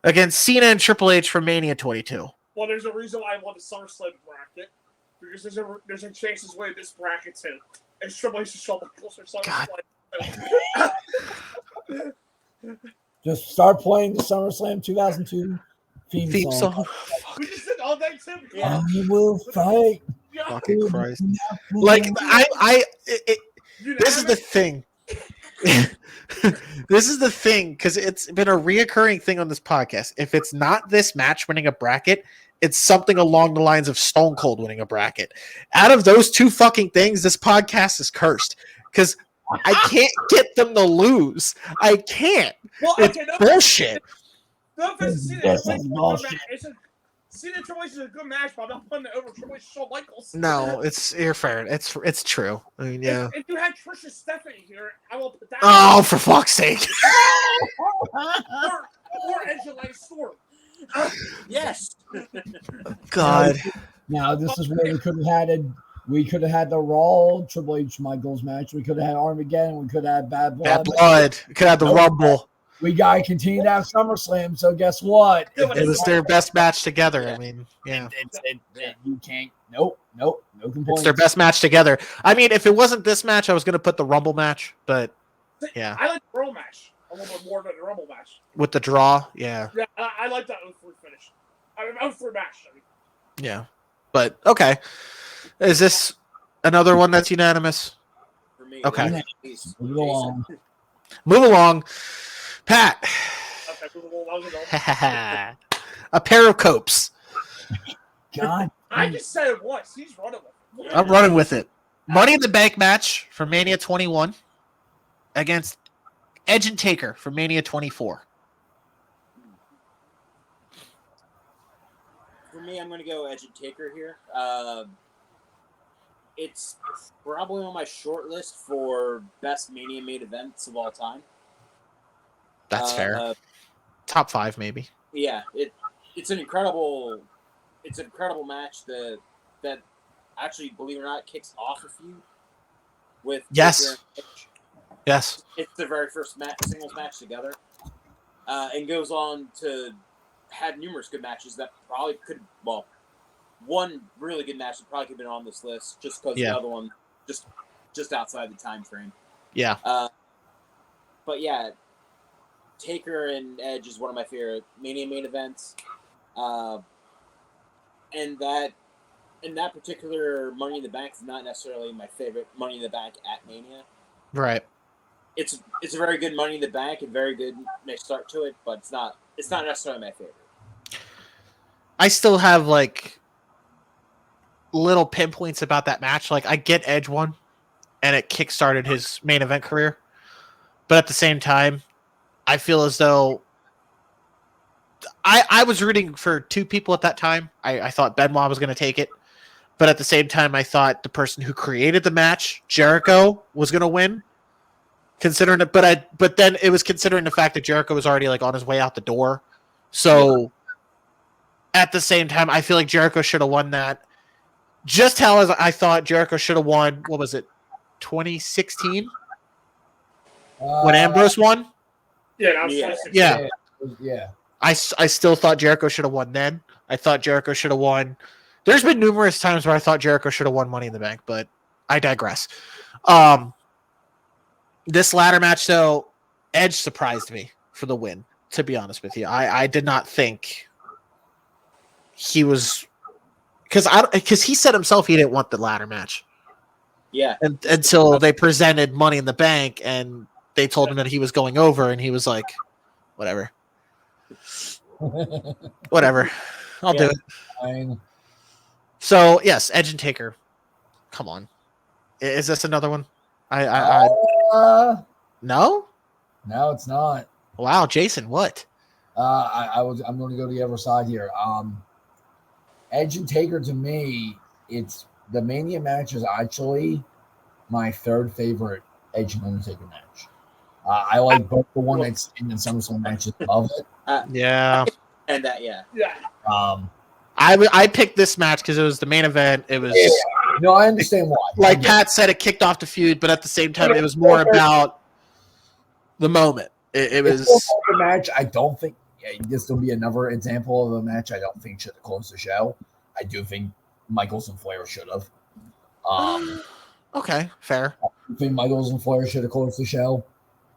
against Cena and Triple H from Mania 22. Well, there's a reason why I won the SummerSlam bracket. Because there's a chance to win this bracket too. And Triple H is Shawn Michaels for SummerSlam. Just start playing the SummerSlam 2002 theme song. We just did all that too. Yeah. I will fight. Yeah. Fucking Christ. Like, this is the thing. This is the thing, because it's been a reoccurring thing on this podcast. If it's not this match winning a bracket, it's something along the lines of Stone Cold winning a bracket. Out of those two fucking things, this podcast is cursed. Because I can't get them to lose. I can't. Well, It's bullshit. No offense to Cena and Triple H is a good match, but I'm not putting it over Triple H and Shawn Michaels. No, you're fair. It's true. I mean, yeah. If you had Trish and Stephanie here, I will put that. Oh, for fuck's sake! or Edge and Lance Storm. Yes. God. Now this is where we could have had the Raw Triple H Michaels match. We could have had Armageddon. We could have had Bad Blood. Bad Blood. Could have the Rumble. We gotta continue to have SummerSlam. So guess what? It was their best match together. I mean, yeah. You can't. Nope. No complaints. It's their best match together. I mean, if it wasn't this match, I was going to put the Rumble match, but yeah. I like the Rumble match a little bit more than the Rumble match. With the draw, yeah. Yeah, I like that 0-3 finish. I mean, 0-3 match. I mean. Yeah. But, okay. Is this another one that's unanimous? For me, Okay. Move along. Move along. Pat. Okay, cool. A pair of copes. God. I just said it once. He's running with it. I'm running with it. Money in the Bank match for Mania 21 against Edge and Taker for Mania 24. For me, I'm going to go Edge and Taker here. It's probably on my short list for best Mania main events of all time. That's fair. Top 5, maybe. Yeah, it's an incredible match that actually, believe it or not, kicks off a feud with Yes. Yes. It's their very first singles match together, and goes on to have numerous good matches that probably could. Well, one really good match that probably could have been on this list just because the other one just outside the time frame. Yeah. But yeah. Taker and Edge is one of my favorite Mania main events, and that particular Money in the Bank is not necessarily my favorite Money in the Bank at Mania. Right. It's a very good Money in the Bank and very good next start to it, but it's not necessarily my favorite. I still have like little pinpoints about that match. Like I get Edge won, and it kickstarted his main event career, but at the same time, I feel as though I was rooting for two people at that time. I thought Benoit was going to take it. But at the same time, I thought the person who created the match, Jericho, was going to win. Considering it, but then it was considering the fact that Jericho was already like on his way out the door. So at the same time, I feel like Jericho should have won that. Just how as I thought Jericho should have won, what was it, 2016? When Ambrose won? Yeah. I still thought Jericho should have won then. I thought Jericho should have won. There's been numerous times where I thought Jericho should have won Money in the Bank, but I digress. This ladder match, though, Edge surprised me for the win, to be honest with you. I did not think he was... Because he said himself he didn't want the ladder match. Yeah. Until they presented Money in the Bank, and they told him that he was going over, and he was like, whatever. Whatever. I'll do it. Fine. So, yes, Edge and Taker. Come on. Is this another one? No, No? it's not. Wow, Jason, what? I'm going to go to the other side here. Edge and Taker, to me, it's the Mania match is actually my third favorite Edge and Undertaker match. I like both the one that's in the SummerSlam matches of it. Yeah. And that, yeah. I picked this match because it was the main event. It was No, I understand why. like Pat said, it kicked off the feud, but at the same time, it was more about the moment. It was the match. I don't think this will be another example of a match I don't think should have closed the show. I do think Michaels and Flair should have. Okay, fair. I think Michaels and Flair should have closed the show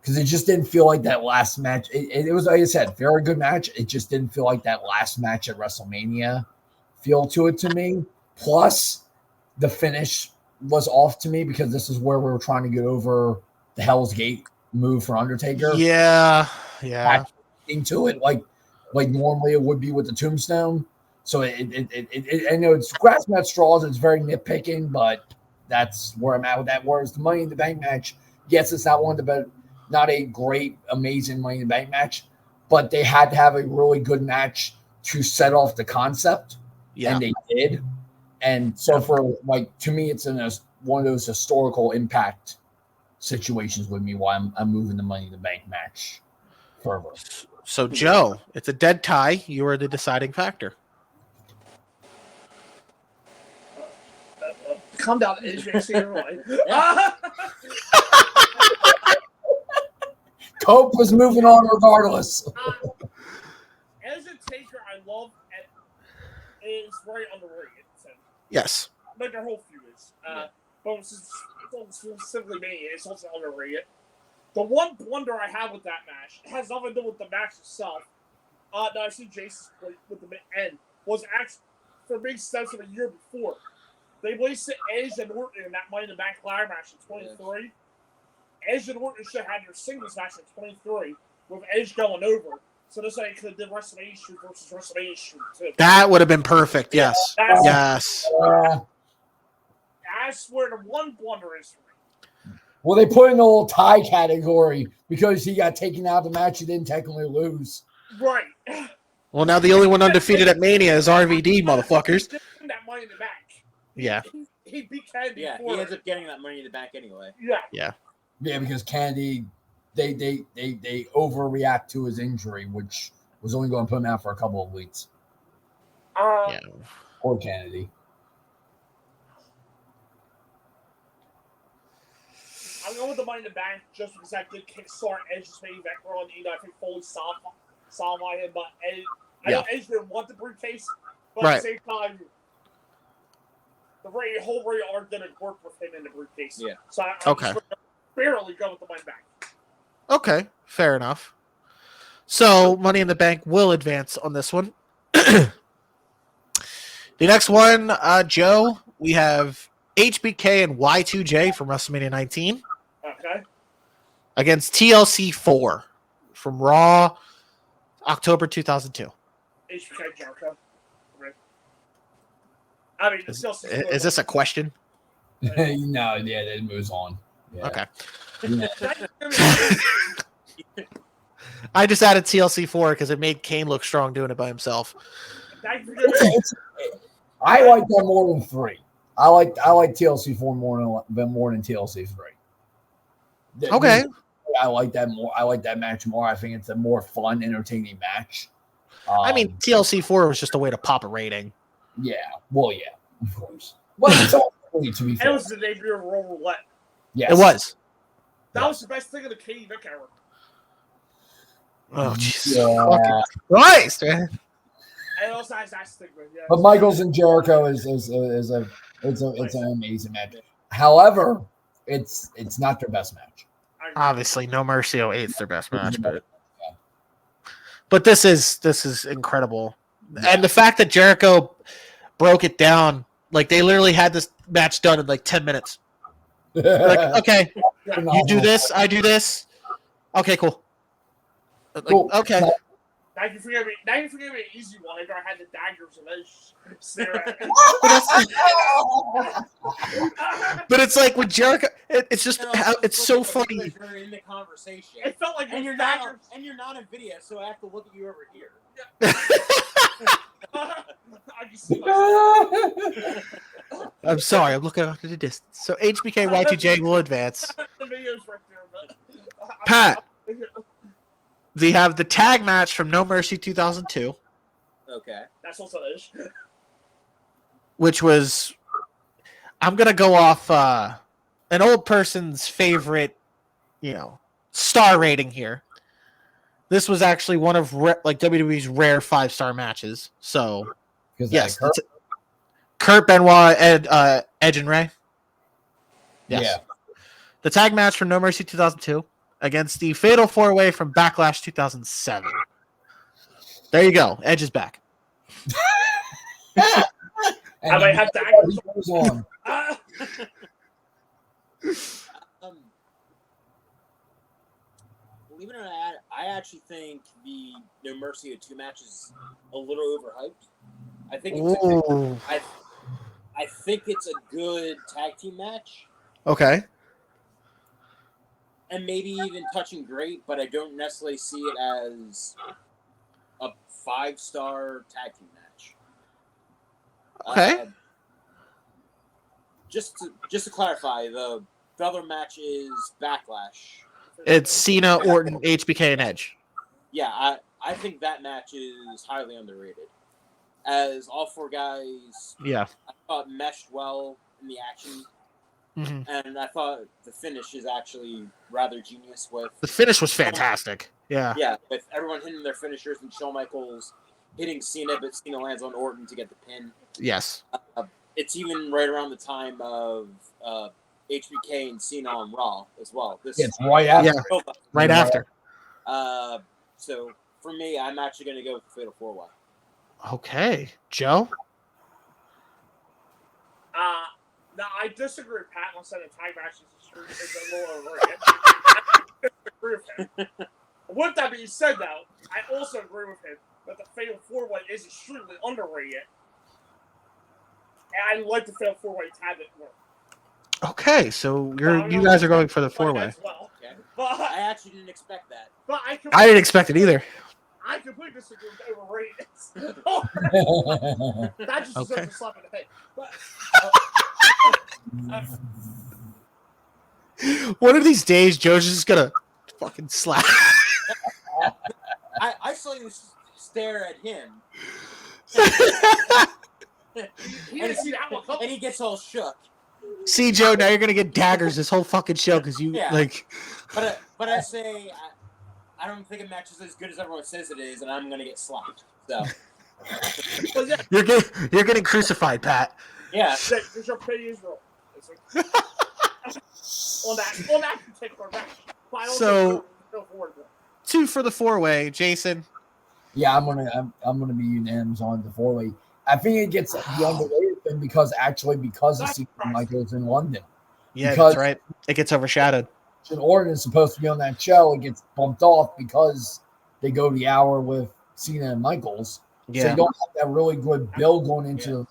because it just didn't feel like that last match. It was, like I said, very good match. It just didn't feel like that last match at WrestleMania feel to it to me. Plus, the finish was off to me because this is where we were trying to get over the Hell's Gate move for Undertaker. Yeah. Into it like normally it would be with the Tombstone. So I know it's grasping at straws. It's very nitpicking, but that's where I'm at with that. Whereas the Money in the Bank match, yes, it's not one of the better, not a great, amazing Money in the Bank match, but they had to have a really good match to set off the concept, and they did. And so for to me, it's in one of those historical impact situations with me. Why I'm moving the Money in the Bank match further. So Joe, it's a dead tie. You are the deciding factor. Calm down, AJ. Cope was moving on regardless. As a Taker, I love and is very underrated. So. Yes. Like their whole feud is. But specifically me, it's also underrated. The one blunder I have with that match has nothing to do with the match itself. That I see Jason's point with the end was actually for big steps of a year before. They wasted Edge and Orton in that Money in the Bank ladder match in 23. Edge and Orton should have had their singles match in 23 with Edge going over. So this way, could have did WrestleMania Street versus WrestleMania Street too. That would have been perfect. Yes. Yes. That's where the one blunder is for me. Well, they put in the little tie category because he got taken out of the match. He didn't technically lose. Right. Well, now the only one undefeated at Mania is RVD, motherfuckers. That Money in the Bank. Yeah. He beat Kennedy. Yeah, he ends up getting that Money in the Bank anyway. Yeah. Yeah, because Kennedy, they overreact to his injury, which was only going to put him out for a couple of weeks. Yeah. Poor Kennedy. I'm going with the Money in the Bank just because that did kickstart Edge's main event run. I think Foley saw by him, but I know Edge didn't want the briefcase, but at the same time, the whole Ray arc didn't work with him in the briefcase. Yeah. So I'm barely go with the Money in the Bank. Okay, fair enough. So Money in the Bank will advance on this one. The next one, Joe, we have HBK and Y2J from WrestleMania 19. Okay. Against TLC 4 from Raw, October 2002. HBK Jericho. I mean, Is this a question? No, yeah, that moves on. Yeah. Okay. I just added TLC 4 because it made Kane look strong doing it by himself. I like that more than 3. I like TLC 4 more than TLC 3. Okay. I like that more. I like that match more. I think it's a more fun, entertaining match. I mean, TLC 4 was just a way to pop a rating. Yeah. Well, yeah, of course. Well, it's all to be fair. It was the debut of Roll Roulette. Yes. It was. That was the best thing of the Katie Vick era. Oh, Jesus. Yeah. Christ, man. And it also has that stigma. Yeah. But Michaels and Jericho is an amazing match. However, it's not their best match. Obviously, No Mercy 08 is their best match, but this is incredible. Yeah. And the fact that Jericho broke it down, like they literally had this match done in like 10 minutes. Like, okay, you do this, I do this. Okay, cool. Like, okay. Now you forget me. Now you forget me an easy one. After I had the daggers and those stare at me. But it's like with Jericho, it's just And also it's look so at the funny. because you're in the conversation. It felt like And those you're daggers. not on video, so I have to look at you over here. I can see myself. I'm sorry, I'm looking off at the distance. So HBK Y2J will advance. The video's right there, but Pat. We have the tag match from No Mercy 2002, Okay. that's also is. which was, I'm gonna go off an old person's favorite, star rating here. This was actually one of WWE's rare 5-star matches. So yes, Kurt Benoit, Edge and Ray. Yes. Yeah. The tag match from No Mercy 2002 against the Fatal 4-Way from Backlash 2007. There you go. Edge is back. I might have daggers. Goes on. Believe it or not, I actually think the No Mercy 2 match is a little overhyped. I think Ooh. I think it's a good tag team match, Okay. and maybe even touching great, but I don't necessarily see it as a 5-star tag team match. Okay. Just to clarify, the other match is Backlash. It's Cena, Orton, HBK, and Edge. Yeah, I think that match is highly underrated. As all 4 guys, Yeah. I thought meshed well in the action, Mm-hmm. and I thought the finish is actually rather genius with The finish was fantastic. Yeah. with everyone hitting their finishers and Shawn Michaels hitting Cena, but Cena lands on Orton to get the pin. Yes. It's even right around the time of HBK and Cena on Raw as well. This It's right after. Yeah. Right after. So for me, I'm actually going to go with the Fatal 4-Way. Okay. Joe? No, I disagree with Pat on saying the tag match is a little overrated. I disagree with him. With that being said, though, I also agree with him that the Fatal 4-Way is extremely underrated. And I like the Fatal 4-Way tag that work. Okay, so you guys are going for the 4-way. As well. Okay. But I actually didn't expect that. I didn't expect it either. I completely disagree with overrated. That just Okay. deserves a slap in the face. But, One of these days, Joe's just gonna fucking slap. I saw you stare at him, he didn't see that one and coming. he gets all shook. See, Joe, now you're gonna get daggers this whole fucking show because you Yeah. like. But I say I don't think a match is as good as everyone says it is, and I'm gonna get slapped. So But yeah, You're getting crucified, Pat. yeah, there's your pay Israel. On that particular match. But I also So- feel forward to it. 2 for the 4-way, Jason. Yeah, I'm gonna be unanimous on the 4-way. I think it gets the underrated thing because of That's Cena right. Michaels in London. Yeah, Because- that's right. It gets overshadowed. And Orton is supposed to be on that show. It gets bumped off because they go the hour with Cena and Michaels. So Yeah. you don't have that really good build going into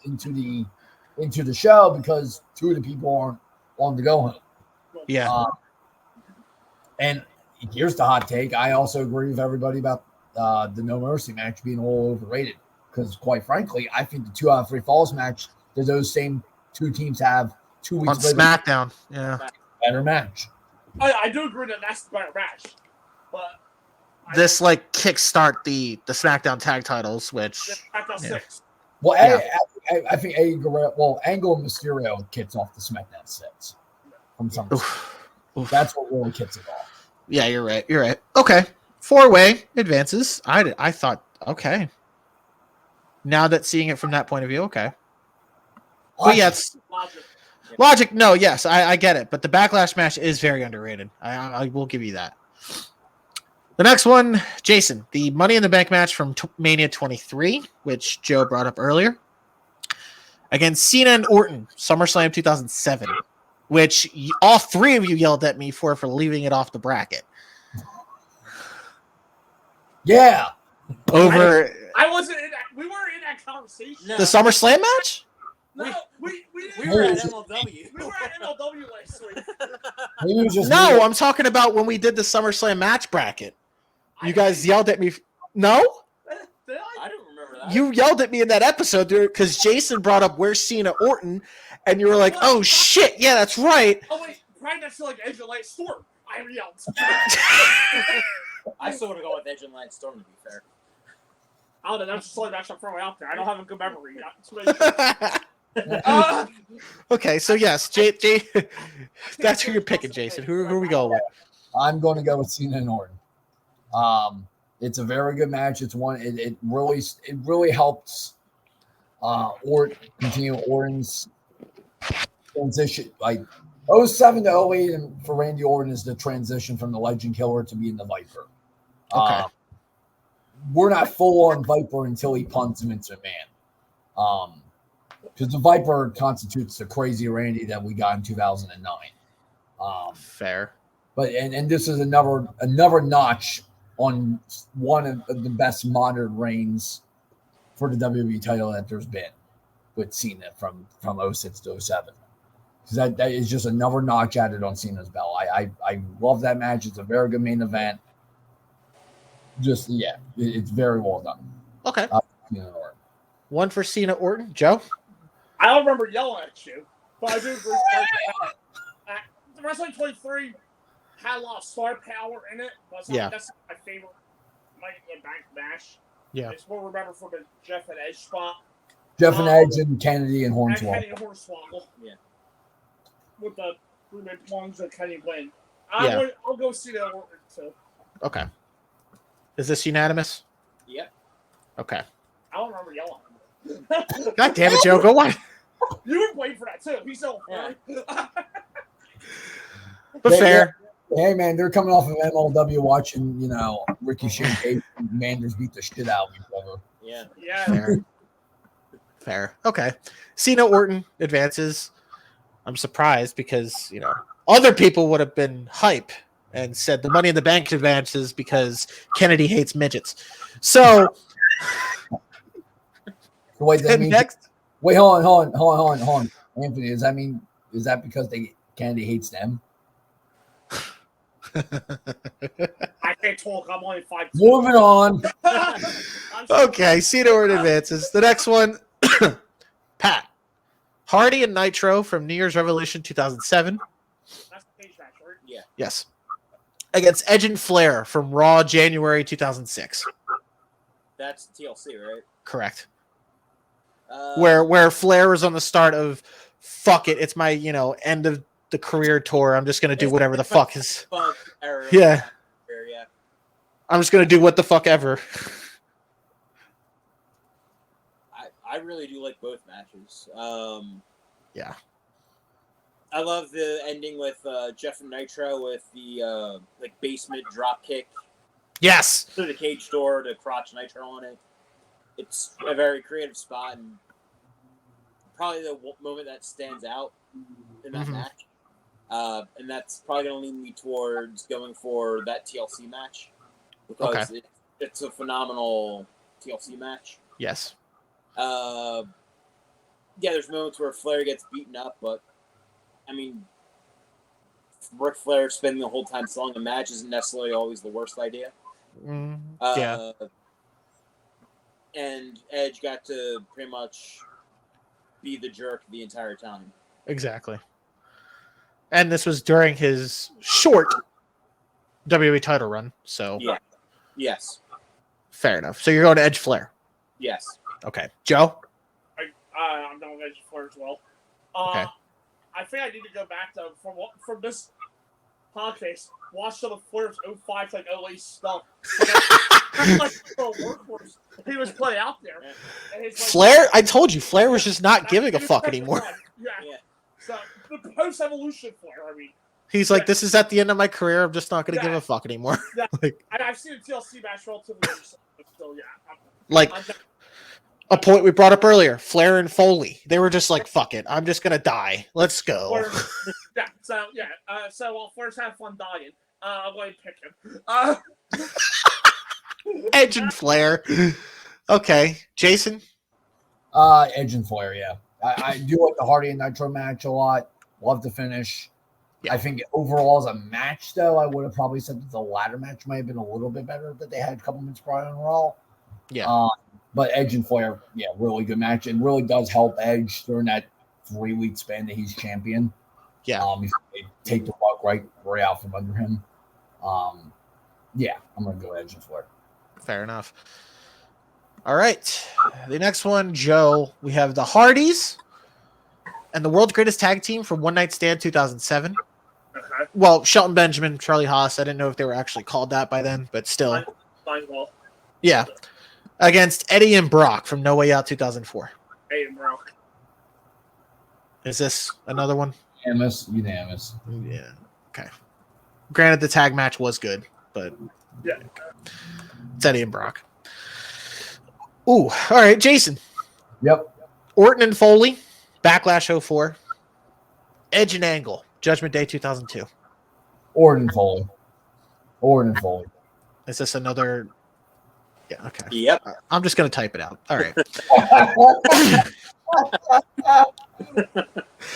the show because 2 of the people aren't on the go home. Yeah. And here's the hot take. I also agree with everybody about the No Mercy match being a little overrated because, quite frankly, I think the 2 out of 3 falls match that those same 2 teams have 2 On weeks later, SmackDown. Yeah. better match. I do agree that that's the better match. But This kickstart the SmackDown tag titles, which SmackDown Yeah. 6. Well, Yeah. I think Eddie Guerrero, Angle and Mysterio kicks off the SmackDown 6 from some. Oof. That's what really kicks it off. Yeah, you're right. You're right. Okay. 4-way advances. I thought, okay. Now that seeing it from that point of view, okay. But yeah, it's logic. No, yes, I get it. But the Backlash match is very underrated. I will give you that. The next one, Jason, the Money in the Bank match from Mania 23, which Joe brought up earlier, against Cena and Orton, SummerSlam 2007, which all 3 of you yelled at me for leaving it off the bracket. Yeah, over I wasn't in that. We weren't in that conversation. No. the SummerSlam match? No, we We were at Oh, MLW. We were at MLW last week. Maybe it was just No, me. I'm talking about when we did the SummerSlam match bracket. You guys yelled at me. No, Did I? I don't remember that. you yelled at me in that episode because Jason brought up where's Cena Orton, and you were like, "Oh shit, yeah, that's right." Oh wait, probably next to like Edge of Light Storm. I yelled. I still would have gone with Edge and Lance Storm, to be fair. I don't know. That's just like I'm throwing out there. I don't have a good memory. Okay, so yes, Jay, that's who you're picking, Jason. Who are we going with? I'm going to go with Cena and Orton. It's a very good match. It's one. It really helps continue Orton's transition. Like 07 to 08, and for Randy Orton is the transition from the Legend Killer to being the Viper. Okay. We're not full on Viper until he punts him into man. Because the Viper constitutes the crazy Randy that we got in 2009. Fair. But and this is another notch on one of the best modern reigns for the WWE title that there's been with Cena from 06 to 07. Because that is just another notch added on Cena's belt. I love that match. It's a very good main event. Just it's very well done. Okay. Cena and Orton. One for Cena Orton. Joe? I don't remember yelling at you, but I do agree. The Wrestling 23 had a lot of star power in it, but that's my favorite Money in the Bank match. Yeah. It's what I remember from the Jeff and Edge spot. Jeff and Edge and Kennedy and And Hornswoggle. Kenny and Hornswoggle. Yeah. With the three-man plunge and Kenny win. Yeah. I'll go see that Orton too. Okay. Is this unanimous? Yep. Okay. I don't remember yelling. God damn it, Joe. Go on. You were waiting for that too. He's so Yeah. But fair. Hey man, they're coming off of MLW watching, Ricky Shane and Manders beat the shit out of each other. Yeah. Yeah. Fair. Okay. Cena Orton advances. I'm surprised because, other people would have been hype and said the Money in the Bank advances because Kennedy hates midgets. So, Wait, that means, next. wait, hold on. Anthony, is that because Kennedy hates them? I can't talk. I'm only 5'2". Moving on. Okay. Cena Orton advances. The next one, Pat. Hardy and Nitro from New Year's Revolution 2007. That's the cage match, right? Yeah. Yes. Against Edge and Flair from Raw January 2006. That's TLC, right? Correct. Where Flair was on the start of fuck it, it's my end of the career tour. I'm just gonna do whatever the fuck is. Funk era. Yeah. Yeah. I'm just gonna do what the fuck ever. I really do like both matches. Yeah. I love the ending with Jeff and Nitro with the basement drop kick Yes. through the cage door to crotch Nitro on it. It's a very creative spot and probably the moment that stands out in that match. And that's probably going to lead me towards going for that TLC match because it's a phenomenal TLC match. Yes. There's moments where Flair gets beaten up, but I mean, Ric Flair spending the whole time selling a match isn't necessarily always the worst idea. Yeah. And Edge got to pretty much be the jerk the entire time. Exactly. And this was during his short WWE title run, so Yeah. Yes. fair enough. So you're going to Edge Flair. Yes. Okay. Joe? I'm going to Edge Flair as well. Okay. I think I need to go back to from this podcast. Watch some of Flair's 05 to 08 stuff. That's like the workhorse he was playing out there. And his, Flair? I told you, Flair was just not giving a fuck anymore. Yeah. So the post-evolution Flair. I mean, He's like, this is at the end of my career. I'm just not going to give a fuck anymore. Yeah. Like, I've seen a TLC match relatively recently, but still, yeah. like a point we brought up earlier, Flair and Foley. They were just like, fuck it. I'm just going to die. Let's go. Flair, so while Flair's having fun dying, I'm going to pick him. Edge and Flair. Okay, Jason. Edge and Flair, yeah. I do like the Hardy and Nitro match a lot. Love the finish. Yeah. I think overall as a match, though, I would have probably said that the ladder match might have been a little bit better that they had a couple minutes prior on Raw. Yeah. But Edge and Flair, yeah, really good match. It really does help Edge during that 3-week span that he's champion. Yeah. If they take the rug right out from under him. Yeah, I'm gonna go Edge and Flair. Fair enough. All right. The next one, Joe, we have the Hardys and the World's Greatest Tag Team from One Night Stand 2007. Okay. Well, Shelton Benjamin, Charlie Haas. I didn't know if they were actually called that by then, but still. Fine, well. Yeah. Against Eddie and Brock from No Way Out 2004. Hey, Brock. Is this another one? Unanimous. Yeah. Okay. Granted, the tag match was good, but Yeah. it's Eddie and Brock. Ooh. All right, Jason. Yep. Orton and Foley, Backlash 04. Edge and Angle, Judgment Day 2002. Orton Foley. Is this another? Yeah, okay. Yep. I'm just going to type it out. All right.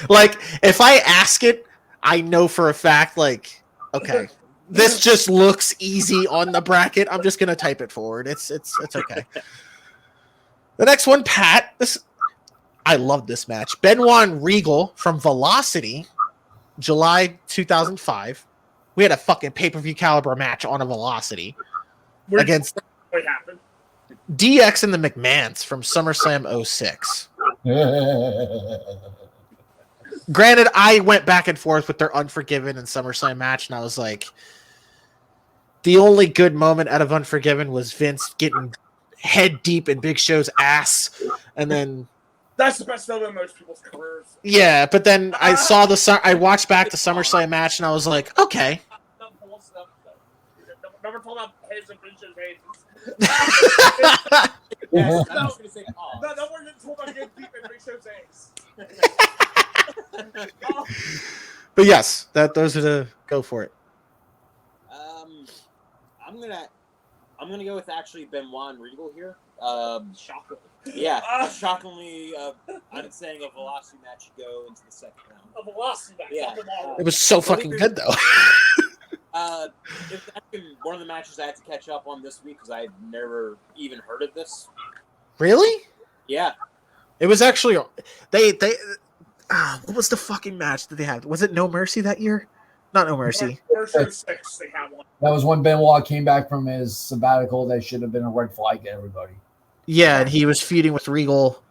Like, if I ask it, I know for a fact, like, okay, this just looks easy on the bracket. I'm just going to type it forward. It's okay. The next one, Pat. I love this match. Benoit and Regal from Velocity, July 2005. We had a fucking pay-per-view caliber match on a Velocity against What happened? DX and the McMahons from SummerSlam 06. Granted, I went back and forth with their Unforgiven and SummerSlam match, and I was like, the only good moment out of Unforgiven was Vince getting head deep in Big Show's ass, and then That's the best moment in most people's careers. yeah, but then I watched back the SummerSlam match, and I was like, okay. Never told about heads and bitches' hands. Yes, I was going to say, No one didn't talk about getting deep in Big Show's ass. But yes, those are the go for it. I'm gonna go with actually Benoit and Regal here. Shocker. Yeah, shockingly, I'm saying a Velocity match should go into the second round. A Velocity match. Yeah. It was so fucking good though. It's actually one of the matches I had to catch up on this week because I had never even heard of this. Really? Yeah. It was actually they what was the fucking match that they had? Was it No Mercy that year? Not No Mercy. First 06, they had one. That was when Benoit came back from his sabbatical. That should have been a red flag to everybody. Yeah, and he was feuding with Regal.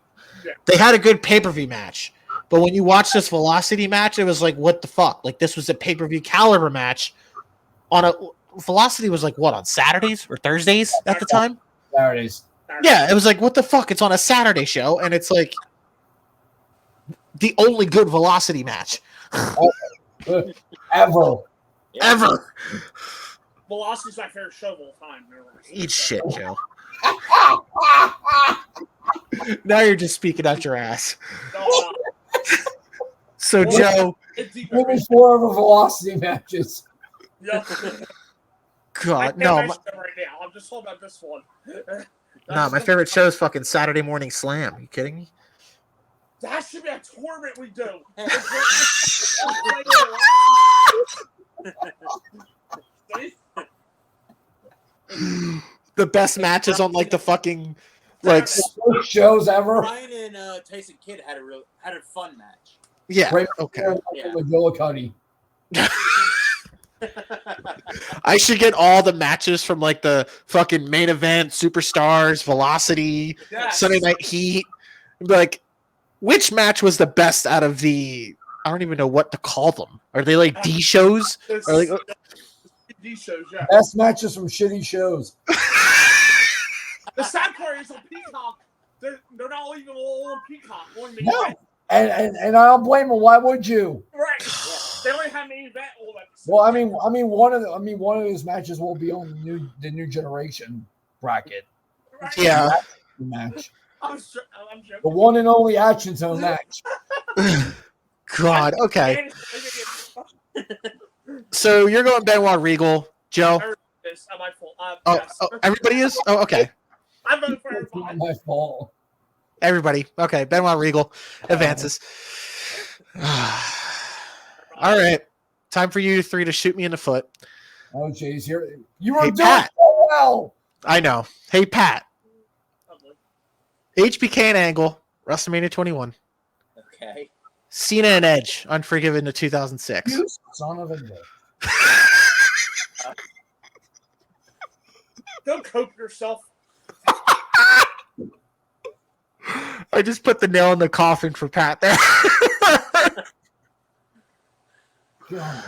Yeah. They had a good pay-per-view match. But when you watch this Velocity match, it was like, what the fuck? Like, this was a pay-per-view caliber match. Velocity was like, what, on Saturdays or Thursdays at the time? Saturdays. Yeah, it was like, what the fuck? It's on a Saturday show, and it's like the only good Velocity match. Ever. Ever. Velocity's my favorite show of all time. Eat shit, Joe. Now you're just speaking out your ass. No. So, Joe. It's Give me 4 of the Velocity matches. Yeah. God, no. Right now. I'm just talking about this one. No, my favorite show is fucking Saturday Morning Slam. Are you kidding me? That should be a tournament we do. The best matches on like the fucking like Worst shows ever. Ryan and Tyson Kidd had a fun match. yeah. Right Okay. Yeah. McGillicuddy. I should get all the matches from like the fucking main event, Superstars, Velocity, Yes. Sunday Night Heat. And be like, which match was the best out of the? I don't even know what to call them. Are they like D shows? It's- Or like, these shows, yeah. Best matches from shitty shows. The sad part is on Peacock, they're not even all on Peacock. On the No. event. And I don't blame them. Why would you? Right. They only have main event all that. Well, I mean, one of those matches will be on the new generation bracket Right. yeah. match. I'm joking. The one and only Action Zone match. God. Okay. So you're going Benoit Regal, Joe. It's my fault. Yes. Everybody is? Oh, okay. I'm voting for It's not everybody. my fault. Everybody. Okay. Benoit Regal advances. All right. Time for you three to shoot me in the foot. Oh, jeez. Here, you were Hey, doing Pat. so well. I know. Hey, Pat. Lovely. HBK and Angle, WrestleMania 21. Okay. Cena and Edge, Unforgiven to 2006. You son of a bitch. Don't cope yourself. I just put the nail in the coffin for Pat there. God.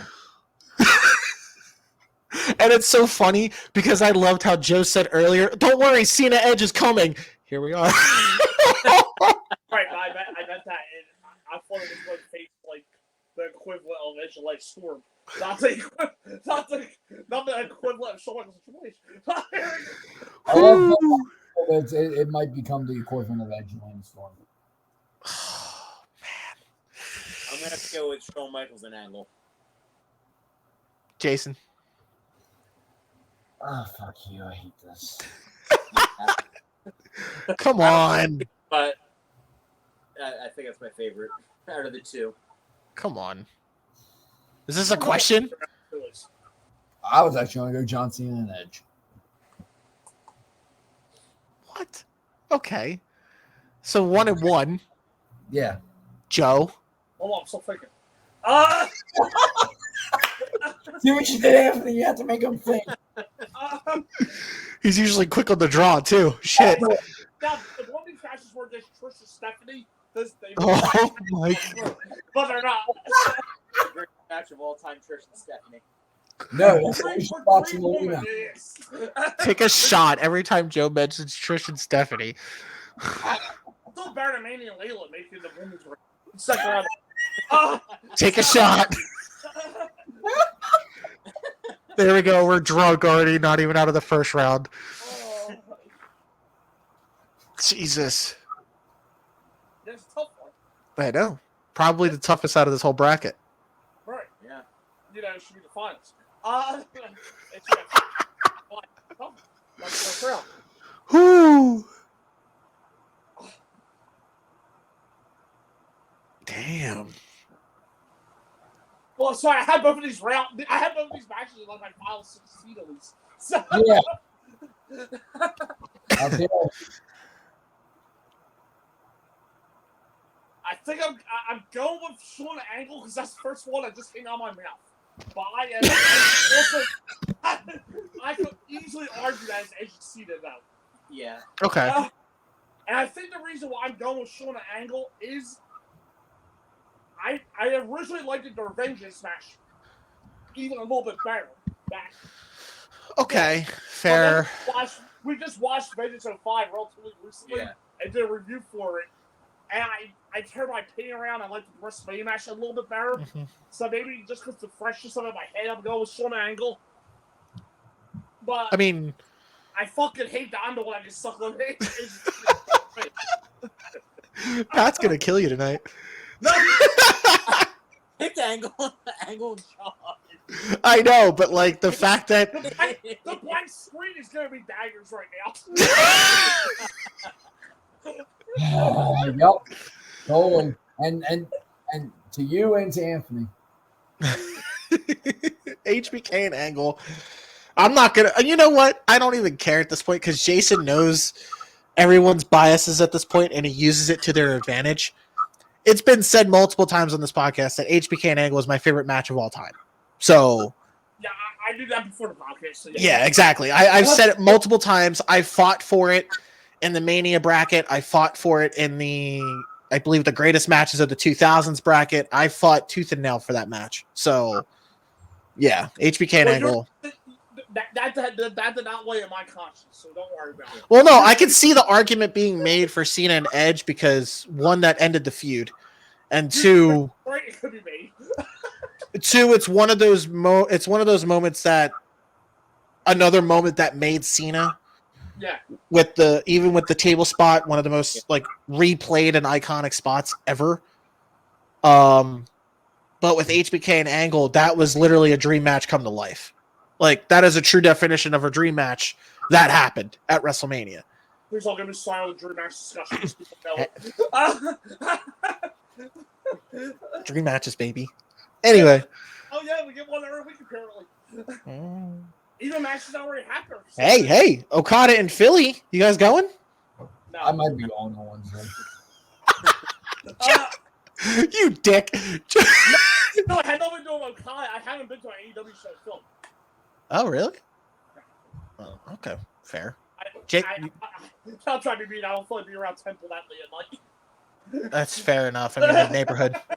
And it's so funny because I loved how Joe said earlier, don't worry, Cena Edge is coming. Here we are. Right, I meant that, and I thought it was going to face like the equivalent of Edge like Storm. Not the equivalent of Shawn Michaels. I love that it might become the equivalent of Edge and Lane Storm. I'm gonna have to go with Shawn Michaels and Angle. Jason. Oh, fuck you. I hate this. Come on. But I think that's my favorite out of the two. Come on. Is this a question? I was actually going to go John Cena and Edge. What? Okay. So 1-1. Yeah. Joe. Hold on, I'm still thinking. See what you did, Anthony? You have to make him think. He's usually quick on the draw, too. Shit. Now, if one of these matches were just Trish and Stephanie, they Oh, my. but they're not. The greatest match of all time, Trish and Stephanie. No, that's what we should watch in the Three arena. women, yes. Take a shot every time Joe mentions Trish and Stephanie. Still better than Mandy and Layla making the women's ring. Second round. Take a shot. There we go. We're drunk already, not even out of the first round. Oh. Jesus. That's a tough one. I know. Probably the toughest out of this whole bracket. Right. Yeah. You know, it should be the finals. It's That's round. Whoo. Damn. Well, sorry, I had both of these matches in like my final 16 at least. So, Yeah. I'll tell you, I think I'm going with Shawn Angle because that's the first one that just came out of my mouth. But I could easily argue that it's Edge Cena though. Yeah. Okay. And I think the reason why I'm going with Shawn Angle is I originally liked the Vengeance match even a little bit better back. Okay. Fair. We just watched Vengeance 05 relatively recently and did a review for it. And I turned my opinion around. I liked the WrestleMania match a little bit better. Mm-hmm. So maybe just because the freshness of it in my head, I'm going with Shawn Angle. But I mean, I fucking hate that I'm the one that gets sucked on it. Pat's going to kill you tonight. No, Pick the Angle and Shawn. I know, but like the fact that the blank screen is going to be daggers right now. yep. Totally. And to you and to Anthony. HBK and Angle. I'm not gonna. You know what? I don't even care at this point because Jason knows everyone's biases at this point, and he uses it to their advantage. It's been said multiple times on this podcast that HBK and Angle is my favorite match of all time. So Yeah, I knew that before the podcast. So yeah, exactly. I've said it multiple times. I fought for it in the Mania bracket. I fought for it in I believe, the greatest matches of the 2000s bracket. I fought tooth and nail for that match. So yeah, HBK and Angle. That did not weigh in my conscience, so don't worry about it. Well, no, I can see the argument being made for Cena and Edge because one, that ended the feud, and two, Right, it could be me. it's one of those moments that another moment that made Cena Yeah. with the table spot, one of the most like replayed and iconic spots ever. But with HBK and Angle, that was literally a dream match come to life. Like that is a true definition of a dream match that happened at WrestleMania. Please don't get me started on the dream match discussion. Dream matches, baby. Anyway. Oh yeah, we get one every week apparently. Even matches already happened. Hey, Okada in Philly. You guys going? No. I might be going on Wednesday. You dick. No, I had nothing to do with Okada. I haven't been to an AEW show film. Oh, really? Oh, okay. Fair. Jake, I'll try to be. I don't fully be around Temple that late at night. that's fair enough. I mean,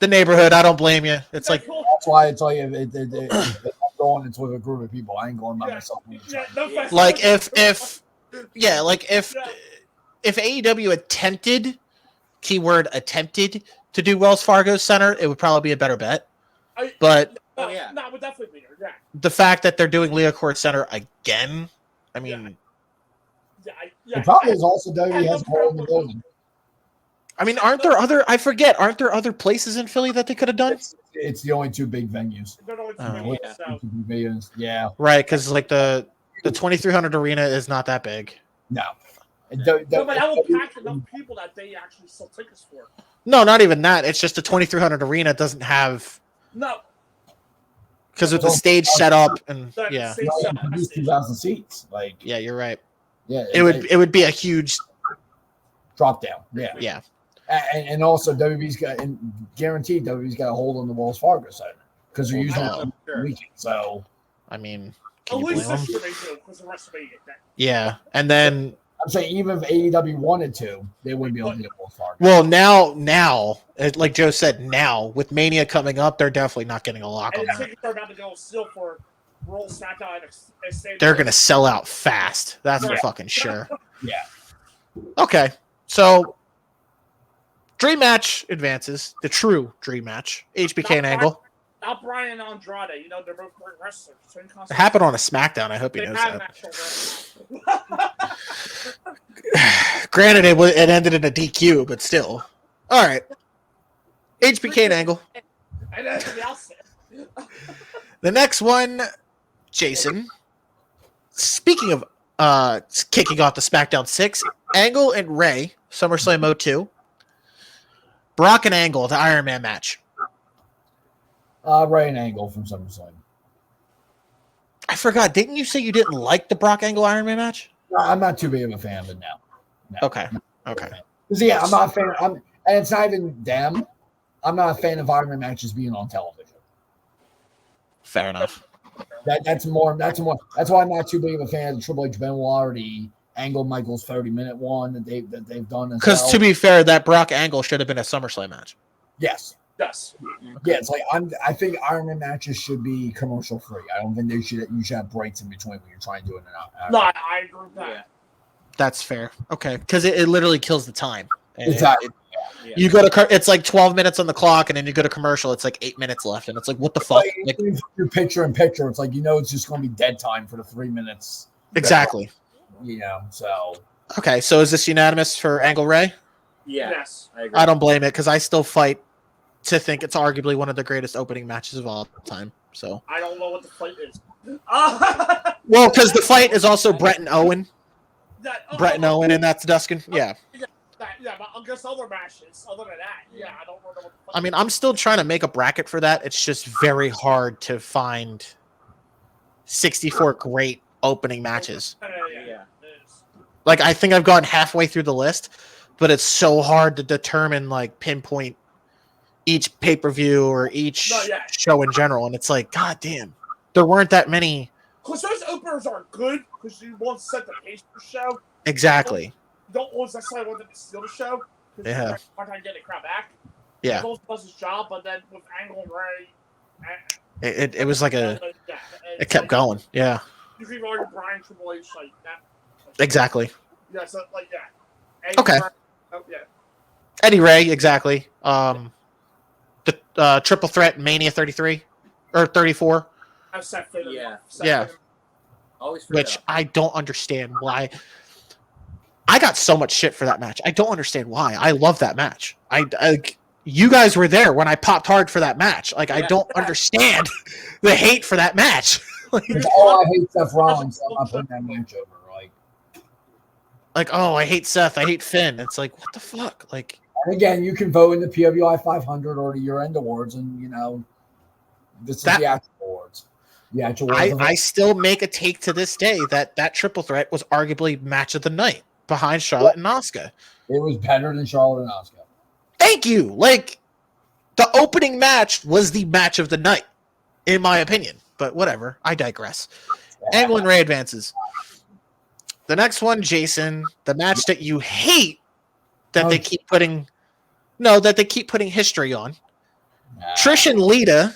the neighborhood. I don't blame you. It's like That's why I tell you, if I'm going, it's with a group of people. I ain't going by myself. like if AEW attempted, keyword attempted, to do Wells Fargo Center, it would probably be a better bet. But no, it would definitely be there. Yeah. The fact that they're doing Leocord Center again, I mean, The problem is also WWE has a hole in the building. I mean, aren't there other places in Philly that they could have done? It's the only two big venues. Yeah. Right, because like the 2300 arena is not that big. No. But that will pack enough people that they actually sell tickets for. No, not even that. It's just the 2300 arena doesn't have. No. Because with the stage set up and yeah. Produce 2,000 seats. Like yeah, you're right. Yeah. It would be a huge drop down. Yeah. Yeah. And also WWE's got, and guaranteed WWE's got a hold on the Wells Fargo Center because they're using it on the weekend. So I mean, at least this year they do because the rest of it. Yeah, and then I'm saying even if AEW wanted to, they wouldn't be able to get Wells Fargo. Well, now, like Joe said, now with Mania coming up, they're definitely not getting a lock on And that. tickets are about to go still for Raw, SmackDown, and They're gonna sell out fast. That's for fucking sure. Yeah. Okay, so dream match advances. The true dream match. HBK and Angle. Not Brian and Andrade. You know, they're both great wrestlers. It happened on a SmackDown. I hope he knows that. Granted, it ended in a DQ, but still. All right. HBK and Angle. The next one, Jason. Speaking of kicking off the SmackDown 6, Angle and Ray, SummerSlam 02. Brock and Angle, the Iron Man match. Ray and Angle from SummerSlam. I forgot. Didn't you say you didn't like the Brock Angle Iron Man match? No, I'm not too big of a fan of it now. No. Okay. Because I'm not a fan. And it's not even them. I'm not a fan of Iron Man matches being on television. Fair enough. That's why I'm not too big of a fan of the Triple H Benoit or the Angle Michaels 30-minute one that they've done. Because to be fair, that Brock Angle should have been a SummerSlam match. Yes. Yeah, it's like I think Iron Man matches should be commercial free. I don't think you should have breaks in between when you're trying to do it. No, I agree with that. Yeah. That's fair. Okay, because it literally kills the time. Exactly. You go to it's like 12 minutes on the clock, and then you go to commercial. It's like 8 minutes left, and it's like, what the fuck? Like, your picture in picture, it's like it's just going to be dead time for the 3 minutes. Exactly. So. Okay, so is this unanimous for Angle Ray? Yeah. Yes. I agree. I don't blame it because I still fight to think it's arguably one of the greatest opening matches of all time. So I don't know what the fight is. well, because the fight is also Brett and Owen. Brett and Owen, and that's Dustin. Yeah. Yeah, but I guess other matches. Other than that, yeah, I don't know what the fight I mean, I'm still trying to make a bracket for that. It's just very hard to find 64 great opening matches. Yeah. Like, I think I've gone halfway through the list, but it's so hard to determine, like, pinpoint each pay-per-view or each show in general. And it's like, God damn, there weren't that many. Because those openers are good because you want to set the pace for the show. Exactly. You don't always necessarily want them to steal the show. Yeah. You're trying to get the crowd back. Yeah. He does his job, but then with Angle and Ray. It was like it kept going. Yeah. You can argue Brian Triple H like that. Exactly. Yeah, so like that. Okay. Yeah. Eddie Ray, exactly. The triple threat Mania 33 or 34. I've set fit. Yeah. Always which I don't understand why. I got so much shit for that match. I don't understand why. I love that match. You guys were there when I popped hard for that match. Like, I don't understand the hate for that match. like, I hate Seth Rollins, so I'm not putting that match over. oh, I hate Seth. I hate Finn. It's like, what the fuck? Like, and again, you can vote in the PWI 500 or the year-end awards, and this is the actual awards. The actual awards. I still make a take to this day that triple threat was arguably match of the night behind Charlotte and Asuka. It was better than Charlotte and Asuka. Thank you. Like, the opening match was the match of the night, in my opinion. But whatever. I digress. Angle and Ray advances. The next one, Jason, the match that you hate that they keep putting history on. Trish and Lita,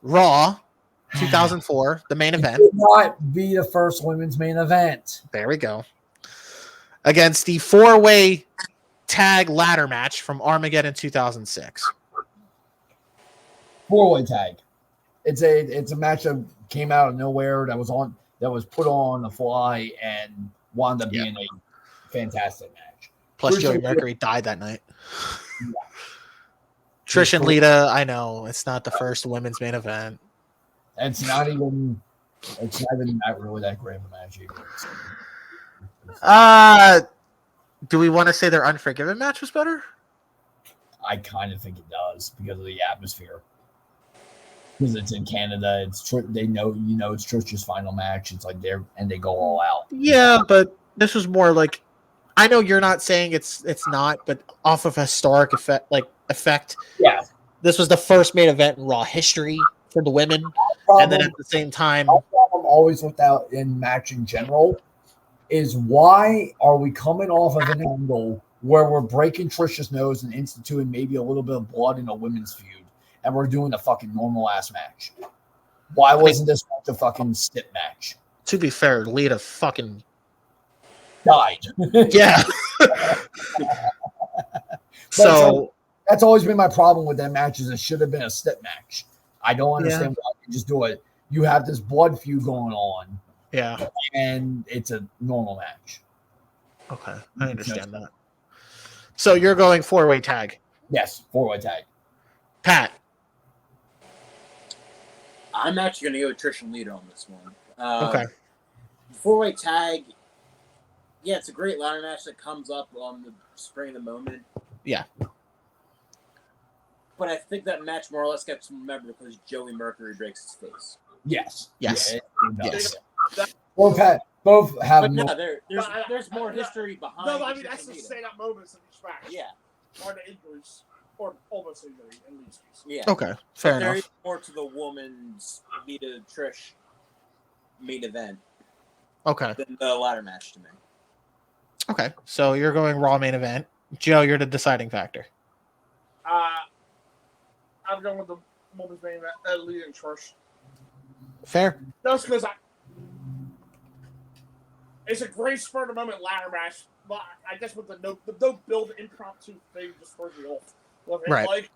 Raw, 2004, the main event. It could not be the first women's main event. There we go. Against the 4-way tag ladder match from Armageddon 2006. 4-way tag. It's a match that came out of nowhere that was put on the fly and wound up being a fantastic match. Plus, Joey Mercury died that night. Yeah. Trish and Lita, I know it's not the first women's main event. It's not even that really that great of a match either. Do we want to say their Unforgiven match was better? I kind of think it does because of the atmosphere. Because it's in Canada, they know it's Trish's final match. It's like they go all out. Yeah, but this was more like, I know you're not saying it's not, but off of historic effect. Yeah, this was the first main event in Raw history for the women, and then at the same time, my problem always with that in match in general is why are we coming off of an angle where we're breaking Trish's nose and instituting maybe a little bit of blood in a women's feud? And we're doing a fucking normal ass match. Why wasn't this the fucking stip match? To be fair, Lita fucking died. Yeah. So that's always been my problem with that match is it should have been a stip match. I don't understand why you just do it. You have this blood feud going on. Yeah. And it's a normal match. Okay. I understand that. So you're going 4-way tag. Yes, 4-way tag. Pat. I'm actually going to go with Trish and Lita on this one. Okay. 4-way tag. Yeah, it's a great ladder match that comes up on the spring of the moment. Yeah. But I think that match more or less gets remembered because Joey Mercury breaks his face. Yes. Yes. Yeah, yes. Both have. But no, there's more history behind. No, I mean that's the stand-up moments of each match. Yeah. Or the injuries, or almost injury in least. Yeah. Okay. Fair enough. There is more to the woman's Lita Trish main event. Okay. Than the ladder match to me. Okay. So you're going Raw main event. Joe, you're the deciding factor. I'm going with the women's main event, Lita and Trish. Fair. That's because it's a great spur of the moment ladder match. But I guess with the no build impromptu thing just throws me off. Right.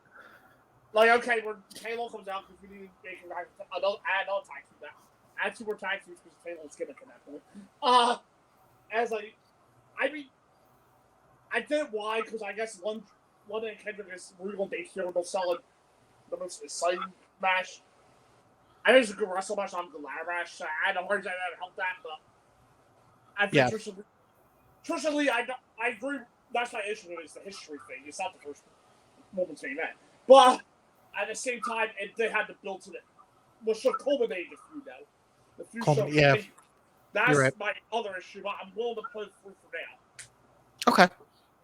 Like okay, when Halo comes out because we need to make another tag team now. Add 2 more tag teams because Halo's gimmick at that point. I did why because I guess London and Kendrick is real they here they'll sell it the most exciting match. I think it's a good wrestle match on the ladder match. So I had a hard time to help that, but I think Trish and Lee, I agree. That's my issue with it, is the history thing. It's not the first woman's main event. But at the same time, they had to build to it. Well, should culminate the feud now. The feud should continue. That's my other issue, but I'm willing to put it through for now. Okay.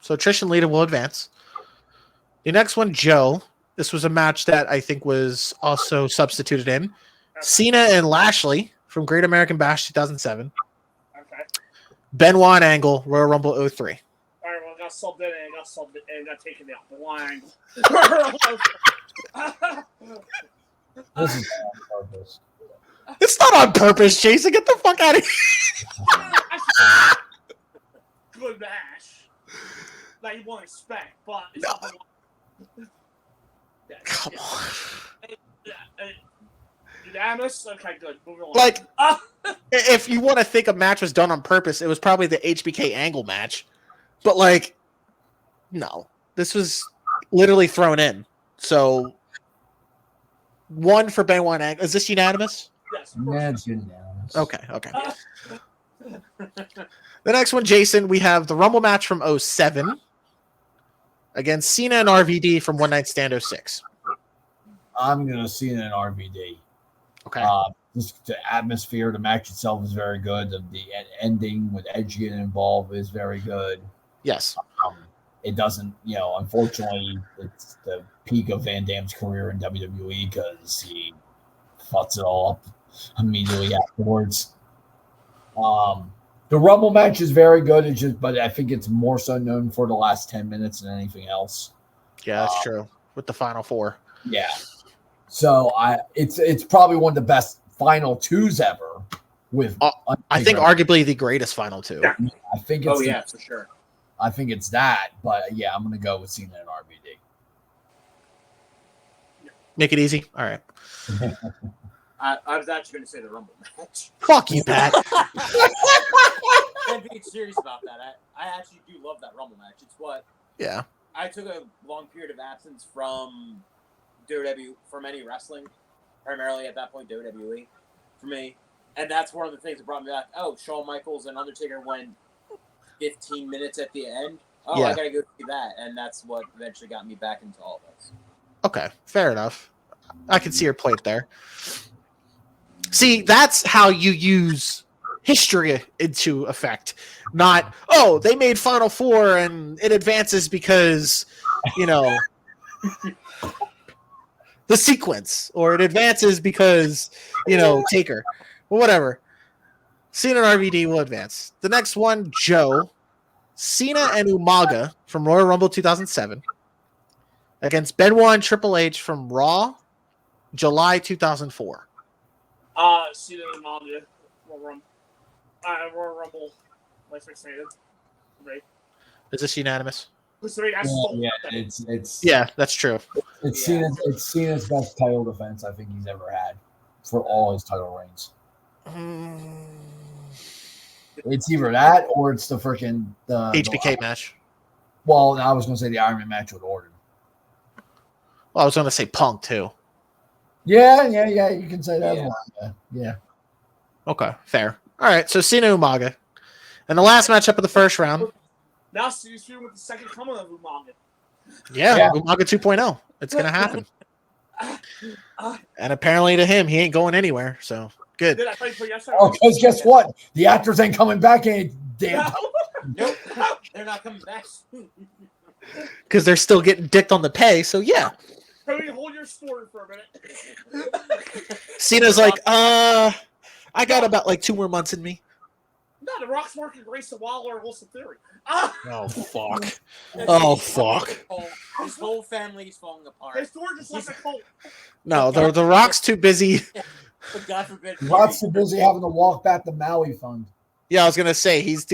So Trish and Lita will advance. The next one, Joe. This was a match that I think was also substituted in. Cena and Lashley from Great American Bash 2007. Okay. Benoit and Angle, Royal Rumble 03. All right, well, I got subbed in and got taken out. Benoit Angle. This is on purpose. It's not on purpose, Jason. Get the fuck out of here. Good match. That you won't expect, but it's not. Come on. Unanimous? Okay, good. Moving on. Like, if you want to think a match was done on purpose, it was probably the HBK Angle match. But, like, no. This was literally thrown in. So, 1 for Benoit and Angle. Is this unanimous? Yes, of course. That's unanimous. Okay. The next one, Jason, we have the Rumble match from 07 against Cena and RVD from One Night Stand 06. I'm gonna see it in RVD. Okay. Just the atmosphere, the match itself is very good. The ending with Edge getting involved is very good. Yes. It doesn't, unfortunately, it's the peak of Van Damme's career in WWE because he fucks it all up immediately afterwards. The Rumble match is very good. But I think it's more so known for the last 10 minutes than anything else. Yeah, that's true. With the final four. Yeah. So it's probably one of the best final twos ever. With I think arguably the greatest final two. Yeah. I think it's for sure. I think it's that, but yeah, I'm gonna go with Cena and RVD. Make it easy. All right. I was actually going to say the Rumble match. Fuck you, Pat. I'm being serious about that. I actually do love that Rumble match. It's what I took a long period of absence from WWE, from any wrestling, primarily at that point WWE for me, and that's one of the things that brought me back. Oh, Shawn Michaels and Undertaker went 15 minutes at the end. Oh, I gotta go see that, and that's what eventually got me back into all this. Okay, fair enough. I can see your point there. See, that's how you use history into effect. Not, they made Final Four and it advances because, the sequence, or it advances because, Taker. Well, whatever. Cena and RVD will advance. The next one, Joe. Cena and Umaga from Royal Rumble 2007 against Benoit and Triple H from Raw, July 2004. Cena and Umaga. Royal Rumble. Like I said, right? Is this unanimous? It's that's true. It's Cena's best title defense I think he's ever had for all his title reigns. It's either that or it's the freaking the HBK match. Well, I was going to say the Iron Man match with Orton. Well, I was going to say Punk too. Yeah, you can say that. Yeah. Okay, fair. All right, so Cena Umaga. And the last matchup of the first round. Now Cena's feuding with the second coming of Umaga. Yeah, Umaga 2.0. It's going to happen. And apparently to him, he ain't going anywhere, so good. Because guess what? The actors ain't coming back any damn time. Nope, they're not coming back. Because they're still getting dicked on the pay, so yeah. Cody, hold your story for a minute. Cena's like, I got about 2 more months in me. No, The Rock's working Grayson Waller and Wilson Theory. Oh, fuck. Oh, fuck. His whole family is falling apart. His door just like a cult. No, the Rock's too busy. God forbid. Rock's too busy having to walk back the Maui Fund. Yeah, I was going to say, he's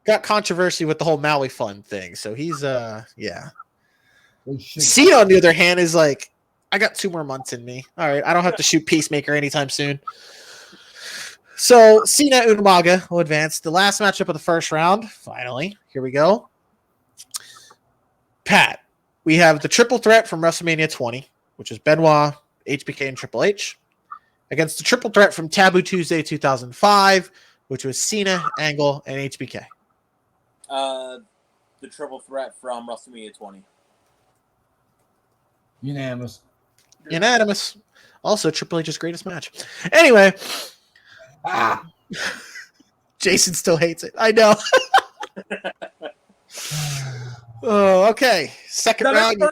got controversy with the whole Maui Fund thing, so he's, yeah. Cena, on the other hand, is like, I got 2 more months in me. All right, I don't have to shoot Peacemaker anytime soon. So Cena Umaga will advance. The last matchup of the first round. Finally, here we go. Pat, we have the triple threat from WrestleMania 20, which is Benoit, HBK, and Triple H, against the triple threat from Taboo Tuesday 2005, which was Cena, Angle, and HBK. The triple threat from WrestleMania 20. Unanimous. Also, Triple H's greatest match. Anyway. Jason still hates it. I know. Oh, okay. Second round.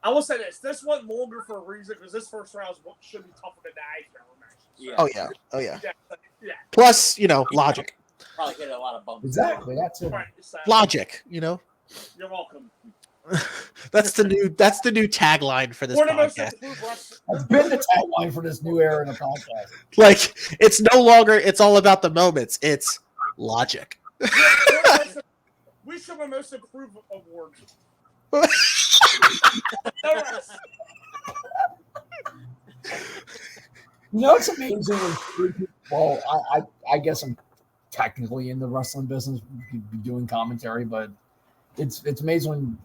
I will say this. This went longer for a reason because this first round should be tougher than the Yeah. Oh, yeah. Yeah. Plus, logic. Probably hit a lot of bumps. Exactly. That's it. Right, Logic, You're welcome. That's the new tagline for this podcast. That's been the tagline for this new era in the podcast. Like, it's no longer, it's all about the moments. It's logic. We should have a most improved award. It's amazing. Well, I guess I'm technically in the wrestling business, doing commentary, but it's amazing when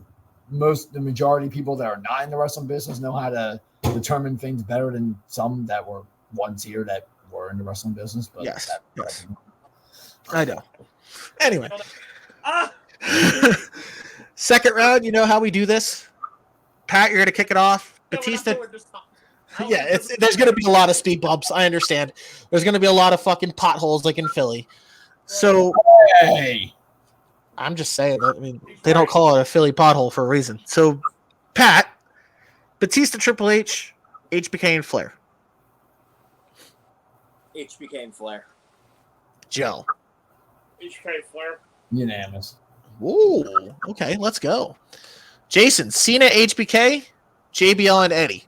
the majority of people that are not in the wrestling business know how to determine things better than some that were ones here that were in the wrestling business. But Yes. that I know. Anyway. Ah! Second round, you know how we do this? Pat, you're going to kick it off. No, we're not Batista. doing this time. I don't Yeah, think there's going to be a lot of speed bumps. I understand. There's going to be a lot of fucking potholes like in Philly. So hey, I'm just saying that. I mean, they don't call it a Philly pothole for a reason. So, Pat, Batista, Triple H, HBK, and Flair. HBK and Flair. Joe. HK Flair. unanimous. Ooh, okay, let's go. Jason, Cena, HBK, JBL, and Eddie.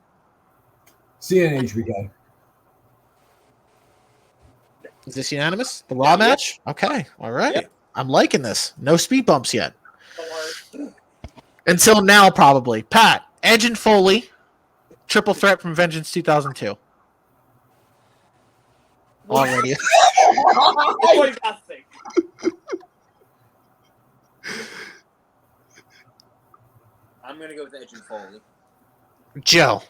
Cena and HBK. Is this unanimous? The Raw match? Okay, all right. Yep. I'm liking this. No speed bumps yet. Don't worry. Until now, probably. Pat, Edge and Foley, triple threat from Vengeance 2002. Already. That's what you gotta think. I'm gonna go with Edge and Foley. Joe.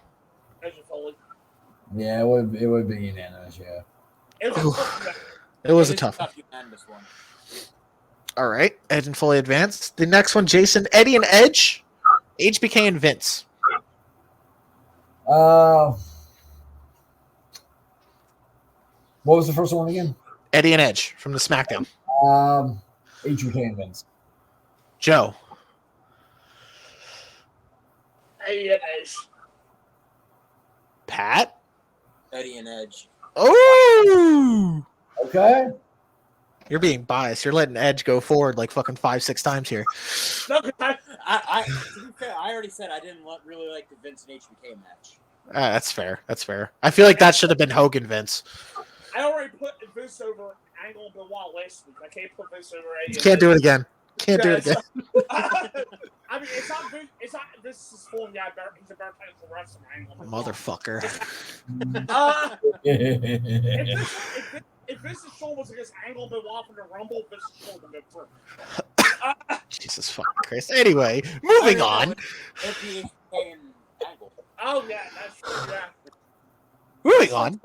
Edge and Foley. Yeah, it would be unanimous. Yeah. It was a tough match. It was a is tough one. unanimous one. All right. Edge and Foley advanced. The next one, Jason, Eddie and Edge, HBK and Vince. What was the first one again? Eddie and Edge from the SmackDown. HBK and Vince. Joe. Eddie and Edge. Pat. Eddie and Edge. Oh, Okay. you're being biased. You're letting Edge go forward like fucking 5-6 times here. No, 'cause To be fair, I already said I didn't really like the Vince and HBK match. That's fair. That's fair. I feel like that should have been Hogan Vince. I already put Vince over Angle and Benoit last week. I can't put Vince over Eddie. You can't do it again. Can't do it again. I mean, it's not Vince's fault. Yeah, he's a better technical wrestler. Angle. and Benoit. Motherfucker. If Vince's show was against Angle and Benoit from the Rumble, Vince's show would have been through. Jesus fucking Christ. Anyway, moving on. It'd be HBK and Angle. Oh yeah, that's true. Yeah. Moving on.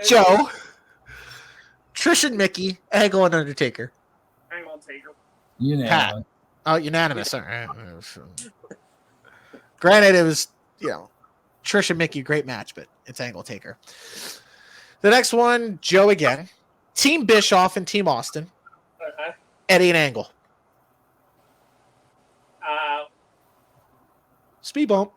Joe. Trish and Mickey, Angle and Undertaker. Angle and Taker. Unanimous. Oh, unanimous. All right. Granted, it was, Trish and Mickey, great match, but it's Angle Taker. The next one, Joe again. Team Bischoff and Team Austin. Okay. Eddie and Angle. Speed bump.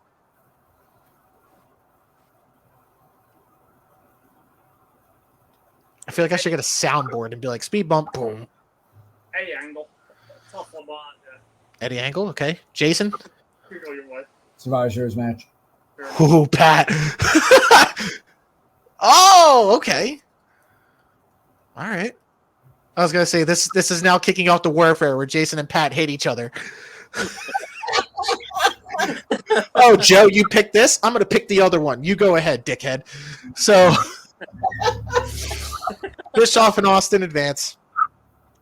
I feel like I should get a soundboard and be like, speed bump, boom. Eddie Angle. Tough one, yeah. Eddie Angle, okay. Jason? You go your way. Survivor Series match. Ooh, Pat. Oh, okay. All right. I was gonna say this is now kicking off the warfare where Jason and Pat hate each other. Oh, Joe, you pick this. I'm gonna pick the other one. You go ahead, dickhead. So, Bischoff and Austin advance.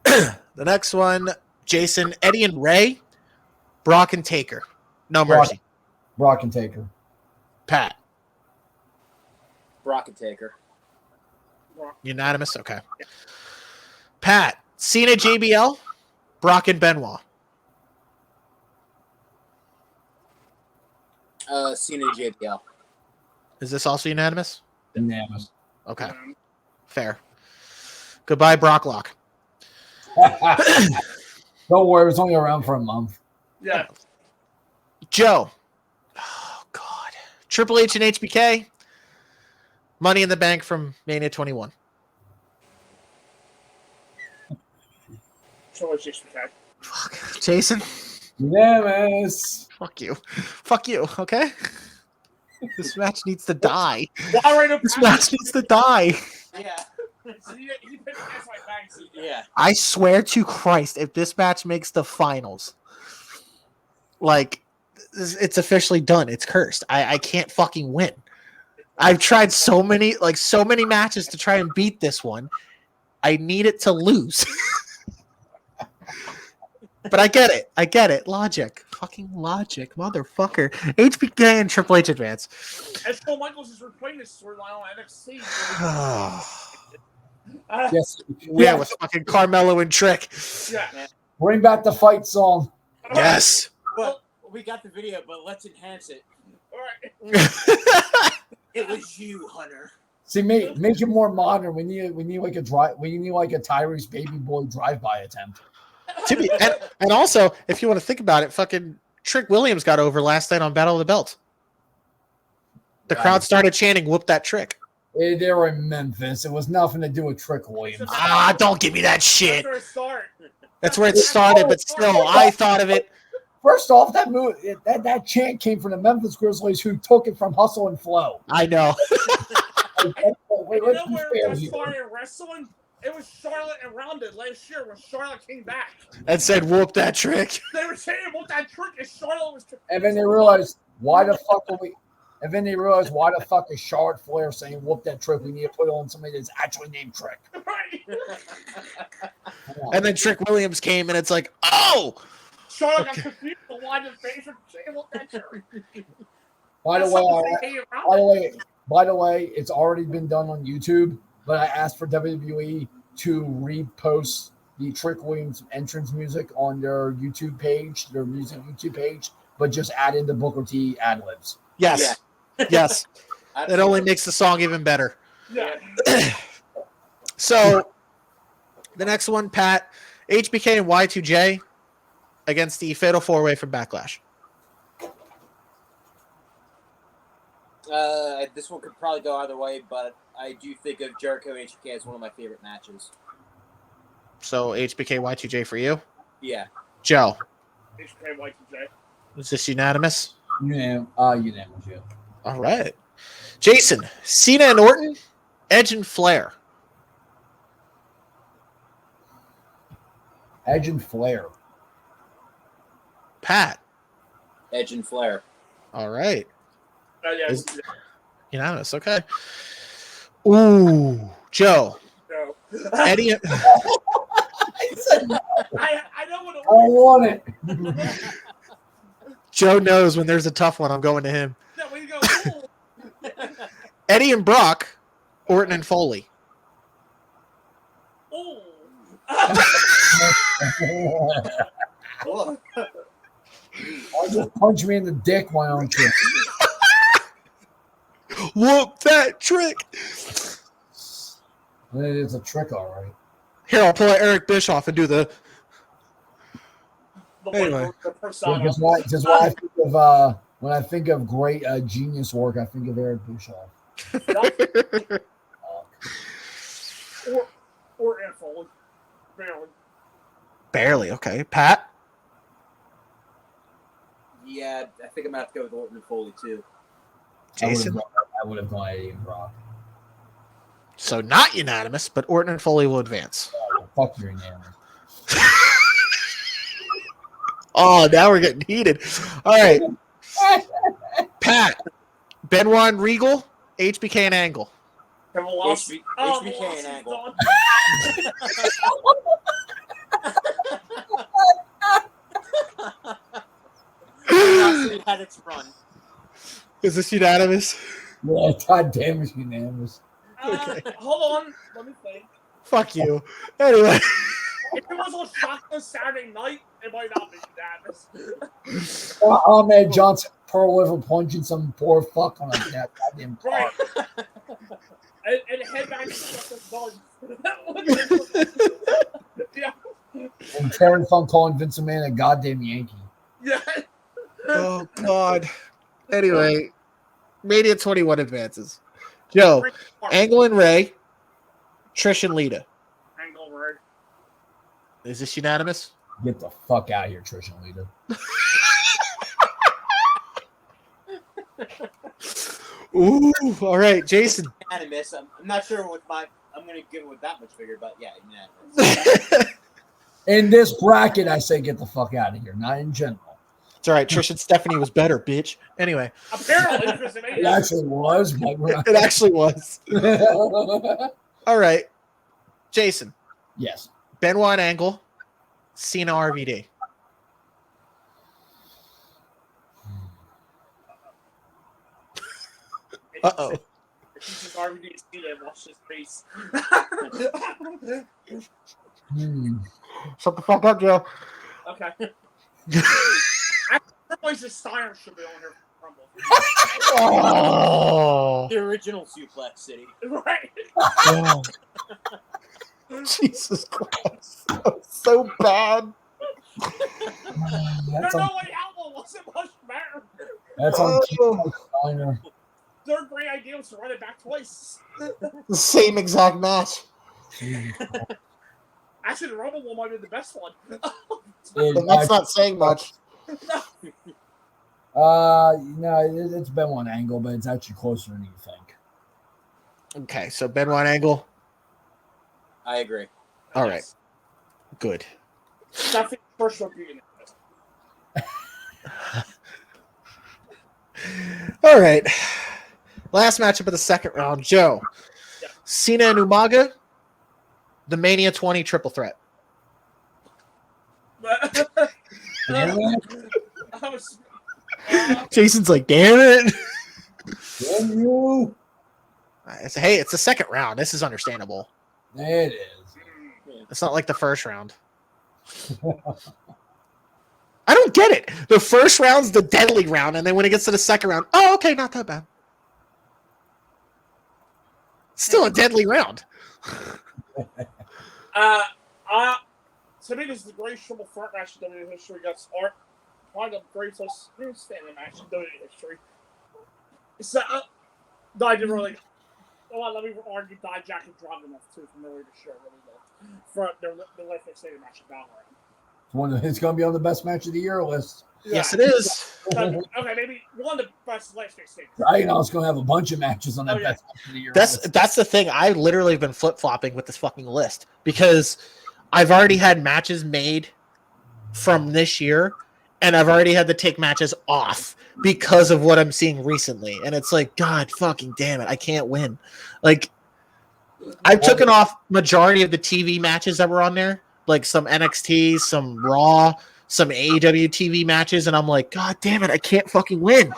The next one, Jason, Eddie and Ray, Brock and Taker. No mercy. Brock and Taker. Pat. Brock and Taker. Unanimous? Okay. Pat, Cena, JBL, Brock and Benoit. Cena and JBL. Is this also unanimous? Unanimous. Okay. Fair. Goodbye, Brocklock. Don't worry, it's only around for a month. Yeah. Joe. Oh, God. Triple H and HBK. Money in the Bank from Mania 21. So it's just okay. Fuck. Jason. Unanimous. Fuck you. Fuck you, okay? This match needs to die. Why right up? This match needs to die. Yeah. So he picked against my banks. Yeah. I swear to Christ, if this match makes the finals, like, it's officially done. It's cursed. I can't fucking win. I've tried so many matches to try and beat this one. I need it to lose. But I get it. Logic. fucking logic, motherfucker. HBK and Triple H advance. And Shawn Michaels is replaying this storyline on NXT. Yes. Yeah, with fucking Carmelo and Trick. Yeah. Bring back the fight song. Yes. But we got the video, but let's enhance it. All right. It was you, Hunter. See, make it more modern. We need like a Tyrese Baby Boy drive-by attempt. And also, if you want to think about it, fucking Trick Williams got over last night on Battle of the Belt. The crowd started chanting, "Whoop that Trick." They were in Memphis. It was nothing to do with Trick Williams. Don't give me that shit. That's where it started. That's where it started, but still, I thought of it. First off, that chant came from the Memphis Grizzlies, who took it from Hustle and Flow. I know. Wait, You let's know be where fair it here. started in wrestling? It was Charlotte and Ronda last year when Charlotte came back. And said, "Whoop that Trick." They were saying what that trick is. Charlotte was. And then they realized why the fuck are we? And then they realized why the fuck is Charlotte Flair saying "Whoop that Trick"? We need to put it on somebody that's actually named Trick. Right. And then Trick Williams came, and it's like, oh. Charlotte got confused the line of face and saying "Whoop that trick." By the way, it's already been done on YouTube. But I asked for WWE to repost the Trick Williams entrance music on their YouTube page, their music YouTube page, but just add in the Booker T ad libs. Yes. Yes. It only makes the song even better. Yeah. So, the next one, Pat, HBK and Y2J against the Fatal 4-Way from Backlash. This one could probably go either way, but I do think of Jericho and HBK as one of my favorite matches. So, HBK, Y2J for you? Yeah. Joe, HK Y2J. is this unanimous? Unanimous, yeah. All right. Jason, Cena and Orton, Edge and Flair. Edge and Flair. Pat. Edge and Flair. All right. Yeah. Unanimous. Okay. Ooh, Joe. No. Eddie. I know what I want it. Joe knows when there's a tough one, I'm going to him. No, we go. Eddie and Brock, Orton and Foley. Ooh. Cool. Or just punch me in the dick, why don't you? Whoop that Trick. It is a trick, all right. Here, I'll pull out Eric Bischoff and do the. Anyway. Just when I think of great genius work, I think of Eric Bischoff. or Foley. Barely. Barely. Okay. Pat. Yeah, I think I'm going to have to go with Orton and Foley, too. Jason. I would have gone Eddie and Brock. So not unanimous, but Orton and Foley will advance. Fuck your unanimous. Oh, now we're getting heated. All right. Pat. Benoit and Regal, HBK and Angle. HBK and Angle. It had its run. Is this unanimous? Yeah, God damn it's unanimous. Okay. Hold on. Let me think. Fuck you. Anyway. If it was on Shotgun Saturday night, it might not be unanimous. Ahmed Johnson pearl liver punching some poor fuck on a goddamn car. Right. and headbanging the Yeah. And Terry Funk calling Vince McMahon a goddamn Yankee. Yeah. Oh, God. Anyway, Mania 21 advances. Joe, Angle and Ray, Trish and Lita. Angle and Ray. Is this unanimous? Get the fuck out of here, Trish and Lita. Ooh, all right, Jason. Unanimous. I'm not sure what I'm going to give it with that much bigger, but yeah, unanimous. In this bracket, I say get the fuck out of here, not in general. It's all right. Trish and Stephanie was better, bitch. Anyway. Apparently, it actually was. But it actually was. All right. Jason. Yes. Benoit and Angle, Cena RVD. Uh-oh. He's just RVD and watch his face. Shut the fuck up, Joe. Okay. Actually, Steiner should be on here for Rumble. Oh. The original Suplex City. Right. Oh. Jesus Christ. So bad. That's no on, way Alamo wasn't much better. that's on Steiner. Their great idea was to run it back twice. The same exact match. Actually, the Rumble one might be the best one. And that's not saying much. No, it's been one angle, but it's actually closer than you think. Okay, so Benoit Angle. I agree. All right. Good. Definitely first one being it. All right. Last matchup of the second round. Joe. Yeah. Cena and Umaga. The Mania 20 triple threat. I was, Jason's like, damn it. Damn you. Hey, it's the second round. This is understandable. It is. It's not like the first round. I don't get it. The first round's the deadly round, and then when it gets to the second round, oh, okay, not that bad. Still a deadly round. To me, this is the greatest triple threat match in WWE history. That's probably the greatest standing match in WWE history. So, no, I didn't really. Well, let me argue Jack and Dragunov too from earlier this year. Really well. For the last standing match in Battleground. It's going to be on the best match of the year list. Yeah. Yes, it is. Okay, maybe one of the best last standing. I know it's going to have a bunch of matches on that best match of the year list. That's the thing. I literally have been flip-flopping with this fucking list because I've already had matches made from this year, and I've already had to take matches off because of what I'm seeing recently. And it's like, God fucking damn it, I can't win. Like, I've taken off majority of the TV matches that were on there, like some NXT, some Raw, some AEW TV matches, and I'm like, God damn it, I can't fucking win.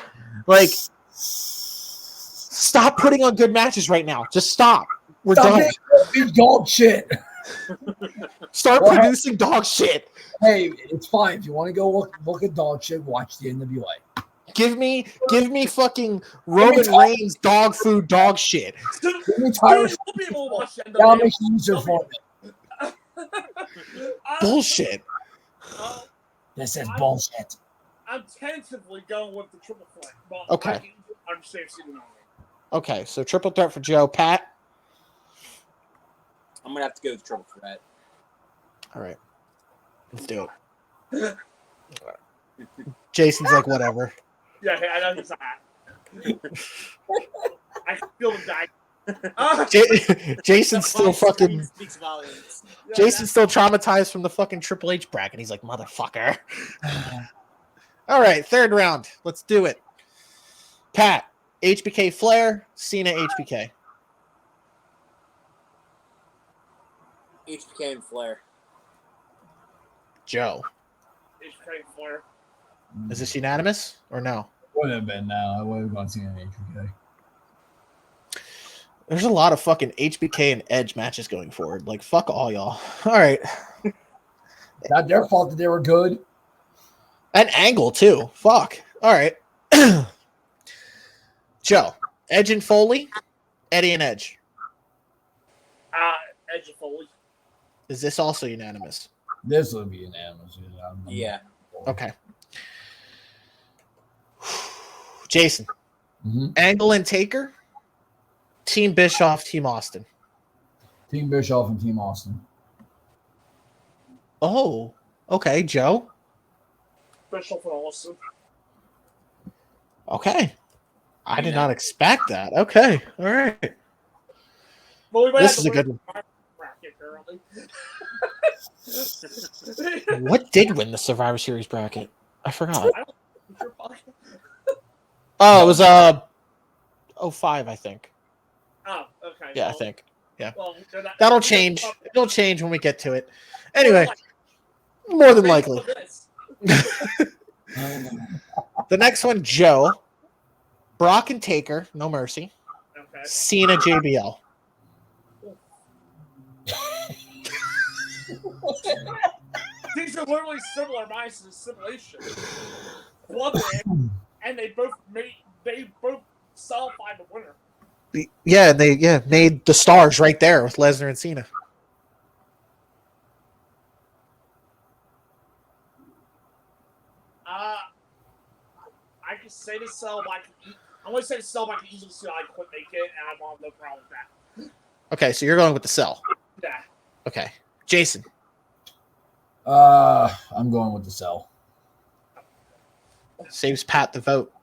Like, stop putting on good matches right now. Just stop. We're done. Big dog shit. Start producing dog shit. Hey, it's fine. If you want to go look at dog shit, watch the NWA. Give me fucking Roman Reigns dog food dog shit. Give me Tyler. That'll make it easier for me. Bullshit. This is bullshit. I'm tentatively going with the triple threat. But Okay. I'm safe sitting on it. Okay, so triple threat for Joe. Pat? I'm going to have to go with triple threat. All right. Let's do it. Jason's like, whatever. Yeah, I know he's that. I feel the die. Jason's still fucking... Speaks volumes. Jason's still traumatized from the fucking Triple H bracket. He's like, motherfucker. All right, third round. Let's do it. Pat, HBK Flair, Cena HBK. HBK and Flair. Joe. HBK Flair. Is this unanimous or no? Would have been now. I would have gone Cena and HBK. There's a lot of fucking HBK and Edge matches going forward. Like, fuck all y'all. All right. Not their fault that they were good. And Angle, too. Fuck. All right. Joe. Edge and Foley. Eddie and Edge. Edge and Foley. Is this also unanimous? This would be unanimous. Yeah. Okay. Jason. Mm-hmm. Angle and Taker. Team Bischoff, Team Austin. Team Bischoff and Team Austin. Oh, okay, Joe. Bischoff and Austin. Okay. I did not expect that. Okay, all right. Well, This is a good one. What did win the Survivor Series bracket? I forgot. Oh, it was 05, I think. Oh, okay. Yeah, I think. Yeah. Well, That'll change. It'll change when we get to it. Anyway, more than likely. The next one, Joe. Brock and Taker, no mercy. Okay. Cena, JBL. These are literally similar minus the simulation. One thing, and they both solidified the winner. Yeah, they made the stars right there with Lesnar and Cena. I can say to sell, but I'm going to say to sell, but I can easily see I quit make it, and I have no problem with that. Okay, so you're going with the sell. Yeah. Okay. Jason. I'm going with the sell. Saves Pat the vote.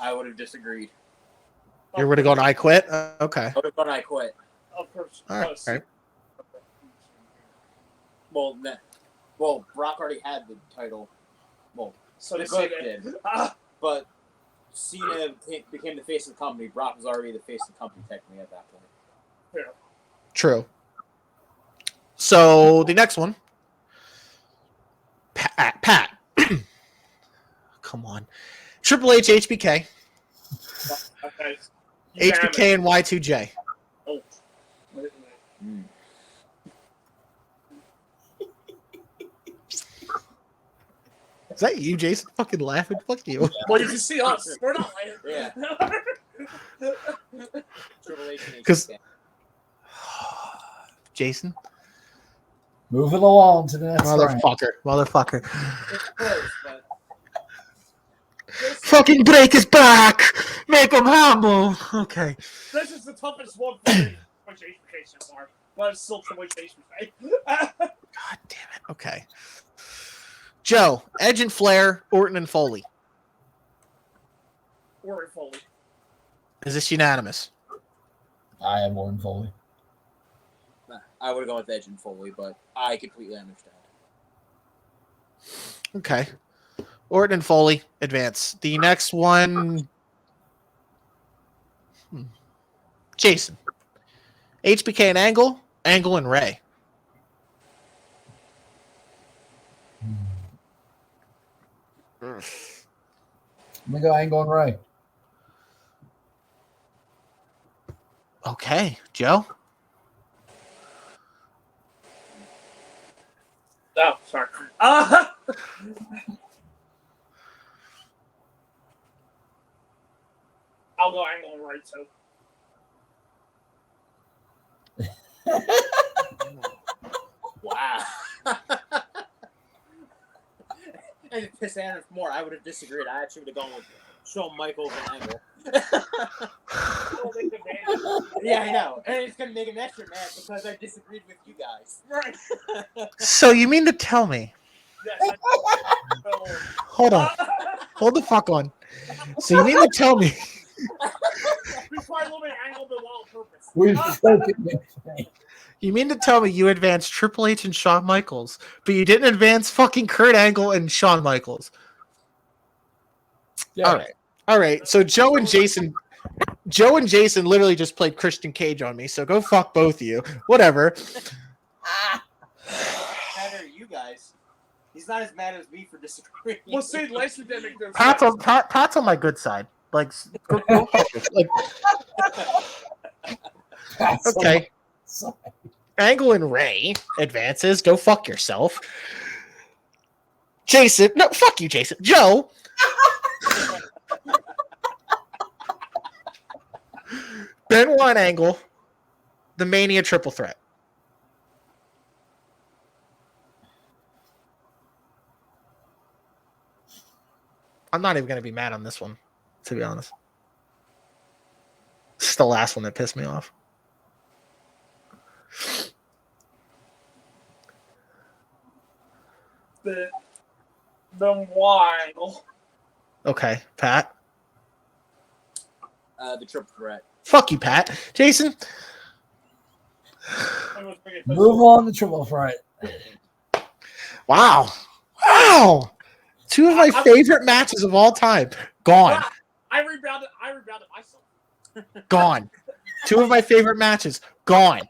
I would have disagreed. You would have gone I quit? Okay. I would have gone I quit. Of course. All right. Well, Brock already had the title. Well, So they they both say did. that. But Cena became the face of the company. Brock was already the face of the company technically at that point. Yeah. True. So the next one. Pat. Come on. Triple H, HBK. Okay. HBK and Y2J. Oh. Wait a minute. Is that you, Jason? Fucking laughing? Fuck you. Well, you can see us. We're not laughing. Yeah. Triple H and Because HBK. Jason? Moving along to the next round. Motherfucker. It's close, but Fucking break his back. Make him humble. Okay. This is the toughest one for me. Which HBK so far. But it's still Triple H HBK. God damn it. Okay. Joe, Edge and Flair, Orton and Foley. Orton Foley. Is this unanimous? I am Warren Foley. I would have gone with Edge and Foley, but I completely understand. Okay. Orton and Foley advance. The next one. Jason. HBK and Angle. Angle and Ray. I'm gonna go Angle and Ray. Okay. Joe? Oh, sorry. I'll go Angle and Ray too. Wow. And to piss Anna more, I would have disagreed. I actually would have gone with Shawn Michaels and Angle. Yeah, I know. And it's going to make him extra mad because I disagreed with you guys. Right. So you mean to tell me? Yes, Hold on. Hold the fuck on. So you mean to tell me? we tried a little bit of Angle but on purpose. We've spoken. You mean to tell me you advanced Triple H and Shawn Michaels, but you didn't advance fucking Kurt Angle and Shawn Michaels? Yeah. All right. So Joe and Jason literally just played Christian Cage on me. So go fuck both of you. Whatever. Better you guys. He's not as mad as me for disagreeing. Well, see, last week didn't make no sense. Pat's on my good side. Like, okay. Angle and Ray advances. Go fuck yourself. Jason. No, fuck you, Jason. Joe. Benoit and Angle. The Mania triple threat. I'm not even going to be mad on this one, to be honest. This is the last one that pissed me off. The Angle. Okay, Pat. The triple threat. Fuck you, Pat. Jason. Move on to triple threat. Wow. Two of my favorite matches of all time. Gone. I rebounded myself. Gone. Two of my favorite matches. Gone.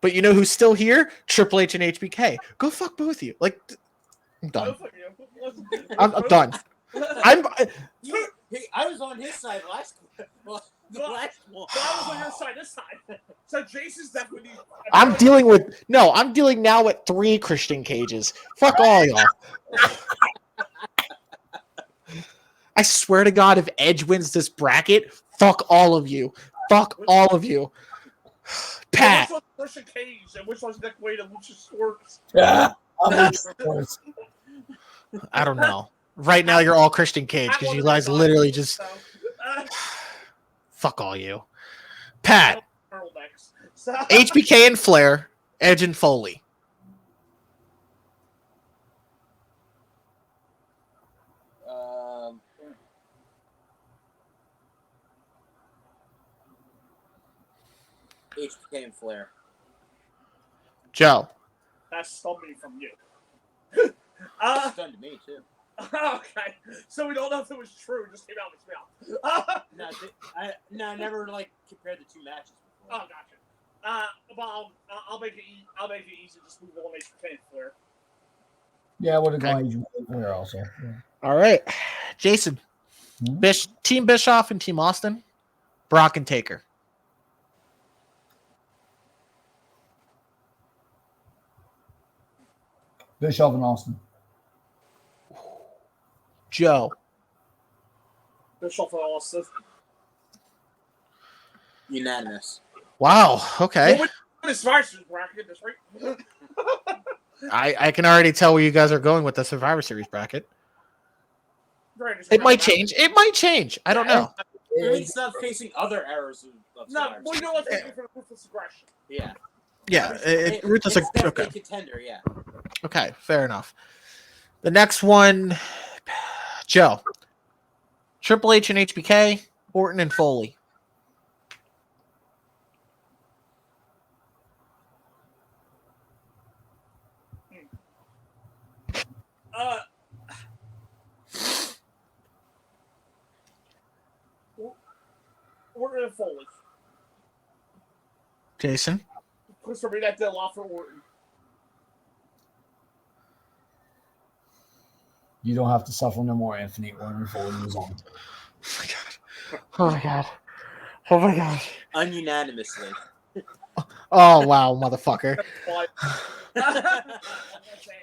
But you know who's still here? Triple H and HBK. Go fuck both of you. Like, I'm done. I'm done. I was on his side last one. But I was on your side this time. So Jason's definitely. I'm dealing now with 3 Christian Cages. Fuck all y'all. I swear to God, if Edge wins this bracket, fuck all of you. Fuck all of you. Pat. Which one's Christian Cage and which one's Nick Wade and Luchasaurus? Yeah. Luchasaurus. I don't know. Right now, you're all Christian Cage because you guys literally just fuck all you. Pat. HBK and Flair, Edge and Foley. HBK and Flair. Joe. That's stumbling from you. Stunned me too. Okay, so we don't know if it was true. It just came out of his mouth. I never compared the 2 matches before. Oh, gotcha. Well, I'll make it. I'll make it easy. Just move on HBK and Flair. Yeah, I would have gone HBK Flair also. Yeah. All right, Jason. Team Bischoff and Team Austin. Brock and Taker. Bischoff and Austin. Joe. Bischoff and Austin. Unanimous. Wow. Okay. Well, this Survivor bracket, that's right. I can already tell where you guys are going with the Survivor Series bracket. Right, It might change. It might change. I don't know. It means not facing other errors of No, well, you know what's looking for the Ruthless Aggression. Yeah. Yeah. Ruthless. Okay. Contender, yeah. Okay. Fair enough. The next one, Joe. Triple H and HBK, Orton and Foley. Orton and Foley. Jason. Because for me, that did a lot for Orton. You don't have to suffer no more, Anthony. Orton Foley moves on. Oh my god. Oh my god. Ununanimously. Oh wow, motherfucker.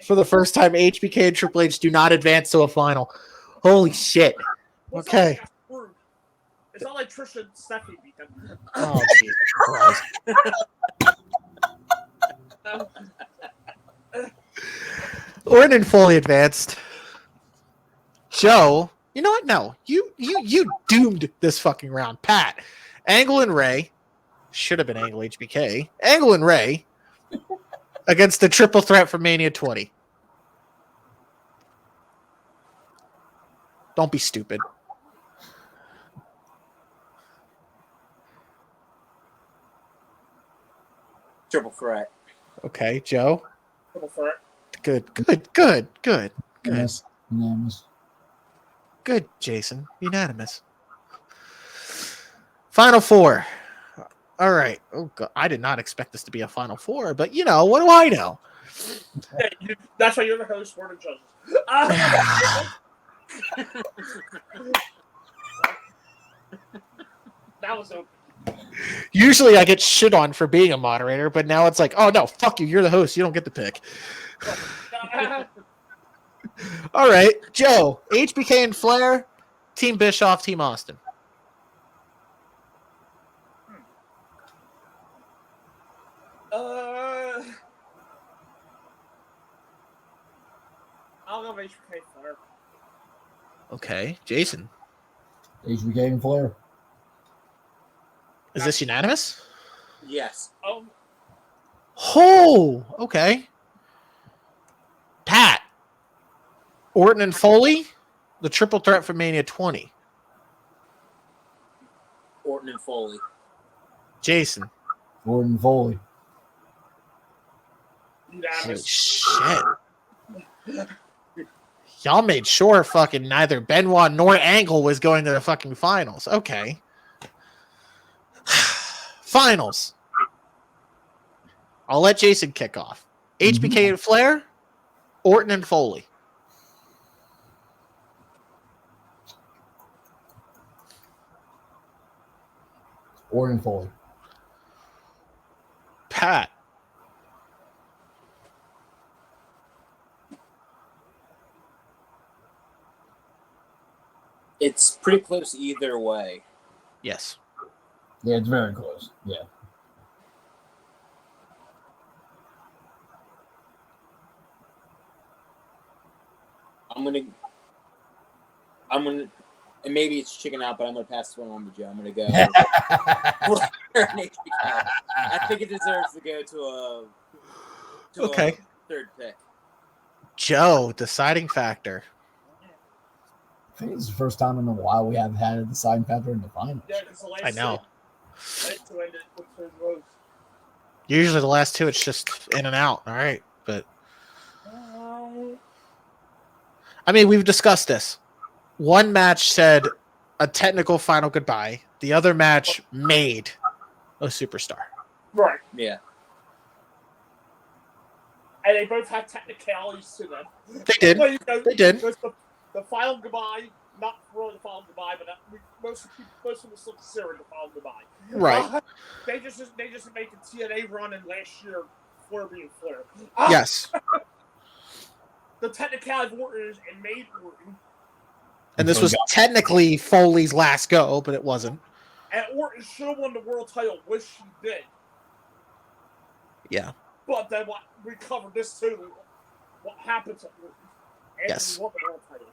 For the first time, HBK and Triple H do not advance to a final. Holy shit. Okay. It's not like Trish and Stephanie beat them. Oh, Jesus Christ. Orton and Foley advanced. Joe, you know what? No, you doomed this fucking round. Pat, Angle and Ray should have been Angle HBK. Angle and Ray against the triple threat for Mania 20. Don't be stupid. Triple threat. Okay, Joe. Triple threat. Good. Yes. Unanimous. Good, Jason. Unanimous. Final 4. All right. Oh God, I did not expect this to be a Final 4, but you know, what do I know? Hey, that's why you're the host. We're the judges. That was open. Usually I get shit on for being a moderator, but now it's like, oh no, fuck you. You're the host. You don't get the pick. All right, Joe. HBK and Flair. Team Bischoff. Team Austin. I'll go HBK Flair. Okay, Jason. HBK and Flair. Is this unanimous? Yes. Oh, okay. Pat. Orton and Foley. The triple threat for Mania 20. Orton and Foley. Jason. Orton Foley. Holy shit. Y'all made sure fucking neither Benoit nor Angle was going to the fucking finals. Okay. Finals. I'll let Jason kick off. HBK and Flair, Orton and Foley. Orton Foley. Pat. It's pretty close either way. Yes. Yeah, it's very close. Yeah. I'm gonna, and maybe it's chicken out, but I'm gonna pass this one on to Joe. I'm gonna go. I think it deserves to go to Okay. a third pick. Joe, deciding factor. I think it's the first time in a while we have had a deciding factor in the finals. Yeah, because the last I know. two ended with third rows. Usually the last two, it's just in and out. All right. But, I mean, we've discussed this. One match said a technical final goodbye. The other match made a superstar. Right. Yeah. And they both had technicalities to them. They did. Well, you know, They did. The final goodbye, not really the final goodbye, but most of them still consider it the final goodbye. Right. They just made the TNA run in last year, Flair being Flair. Yes. The technicality of Orton is and made Orton. And this was technically Foley's last go, but it wasn't. And Orton should have won the world title, which he did. Yeah. But then we covered this too. What happened to Orton? And Yes. he won the world title.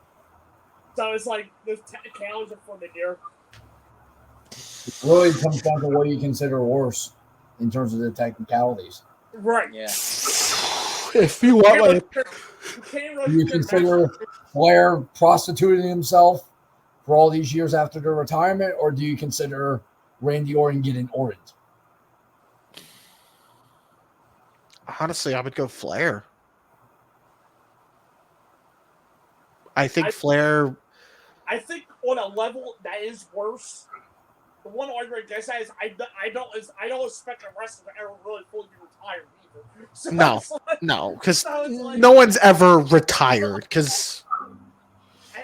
So it's like those technicalities are from the year. It really comes down to what you consider worse in terms of the technicalities. Right. Yeah. If you want, like, Do you consider Flair prostituting himself for all these years after their retirement, or do you consider Randy Orton getting Orton? honestly, I would go Flair. I think Flair. I think on a level that is worse. The one argument against that is I don't expect a wrestler to ever really fully be retired either. So No. it's like- No, because so it's like- no one's ever retired. Because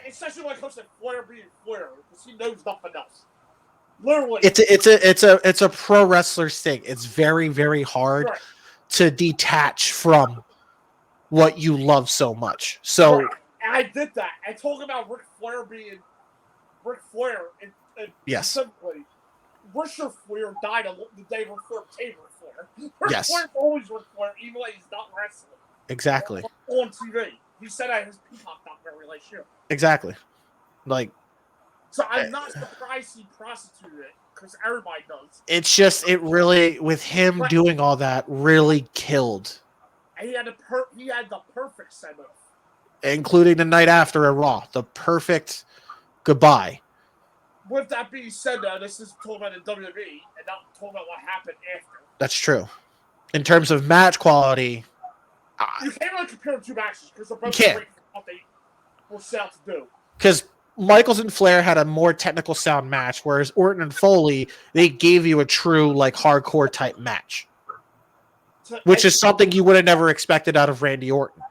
especially when it comes to Flair being Flair, because he knows nothing else. Literally, it's a pro wrestler's thing. It's very, very hard right. to detach from what you love so much. So Right. And I did that. I told about Ric Flair being Ric Flair, and Yes. specifically, Richard Flair died the day Ric Flair became Ric Flair. Ric Yes. Flair's always Ric Flair, even though he's not wrestling. exactly, On TV. He said that in his Peacock documentary last year. exactly. Like So I'm not surprised he prostituted it, because everybody does. it's just it really with him Right. doing all that really killed, And he had the perfect send-off. including the night after a Raw, the perfect goodbye. With that being said, though, this is talking about the WWE and not talking about what happened after. That's true. In terms of match quality, You can't really compare the two matches because they're both You can't. great for what they were set out to do. because Michaels and Flair had a more technical sound match, whereas Orton and Foley, they gave you a true like hardcore type match, which is something you would have never expected out of Randy Orton.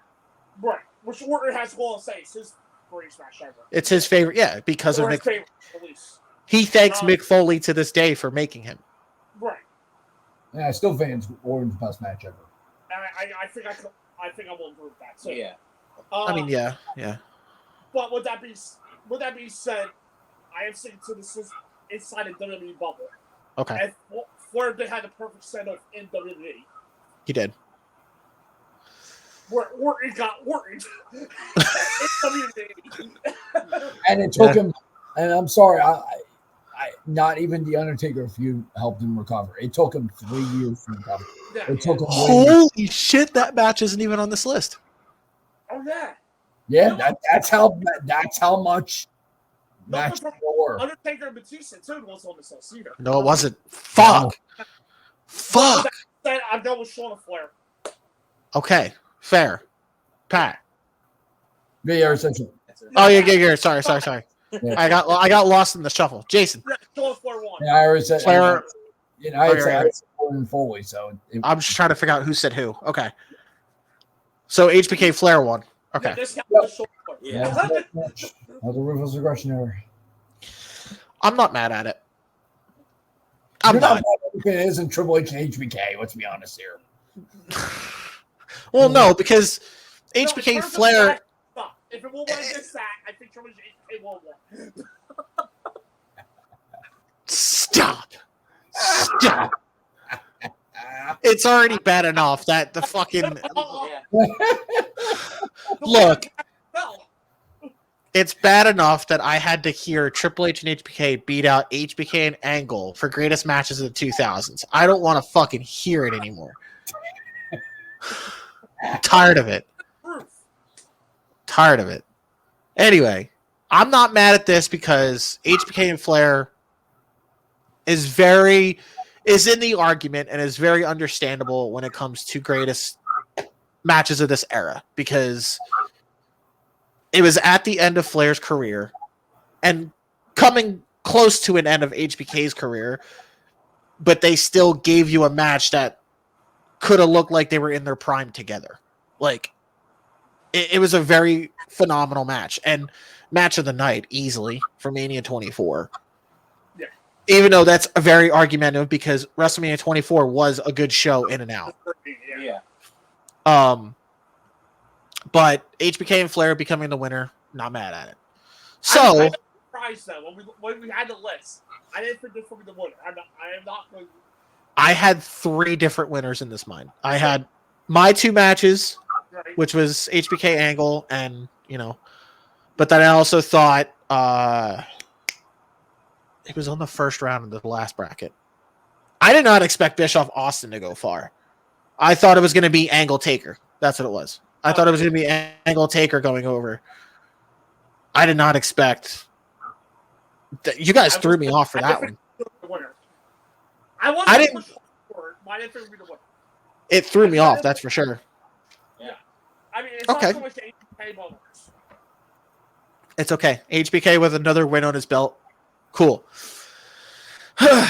Right. Which Orton has to go and say it's his greatest match ever. It's his favorite, yeah, because of Or his Mick. favorite, at least. He thanks Mick Foley to this day for making him. Right. Yeah, I still think it's Orton's best match ever. And I think I will agree with that too. Yeah. I mean, yeah. But with that being said, I am sticking to this is inside a WWE bubble. Okay, And Flair did have the perfect send-off in WWE. he did. Where Orton got Orton in WWE. And it took him, and I'm sorry, I not even the Undertaker feud helped him recover. It took him 3 years to recover. Yeah. It took him Holy shit, that match isn't even on this list. Oh yeah. Yeah, that's how much No, matches but there were. Undertaker and Batista too was on this list either. No, it wasn't. Fuck. Then I'm going with Shawn and Flair. Okay, fair. Pat. Yeah, essentially. Oh yeah. Sorry. Yeah. I got lost in the shuffle. Jason. Yeah, Shawn and Flair won. Yeah, I already said. Flair. I said Orton Foley, so I'm just trying to figure out who said who. Okay. So HBK Flair won. Okay. Yeah, this was Shawn and Flair. yeah, that was a Ruthless Aggression era. I'm not mad at it. I'm You're not. mad at it isn't Triple H and HBK. Let's be honest here. Well, no, because HBK in terms of Flair. black stuff, if it will win this sack, I think Triple H and HBK will win. Stop. It's already bad enough that the fucking look. It's bad enough that I had to hear Triple H and HBK beat out HBK and Angle for greatest matches of the 2000s. I don't want to fucking hear it anymore. Tired of it. Tired of it. Anyway, I'm not mad at this because HBK and Flair is in the argument and is very understandable when it comes to greatest matches of this era because it was at the end of Flair's career and coming close to an end of HBK's career, but they still gave you a match that could have looked like they were in their prime together. Like, it was a very phenomenal match and match of the night easily for Mania 24. Yeah. Even though that's a very argumentative because WrestleMania 24 was a good show in and out. Yeah. But HBK and Flair becoming the winner, not mad at it. I So, was surprised though when we had the list. I didn't think this would be the winner. I am not going. I had 3 different winners in this mind. I had my 2 matches, Right. which was HBK Angle, and but then I also thought it was on the first round of the last bracket. I did not expect Bischoff Austin to go far. I thought it was going to be Angle Taker. That's what it was. I thought it was going to be Angle Taker going over. I did not expect. You guys threw me off for that one. I didn't think it would be the winner. It threw me off, that's for sure. Yeah. I mean, it's Okay. not so much HBK bonus. It's okay. HBK with another win on his belt. Cool.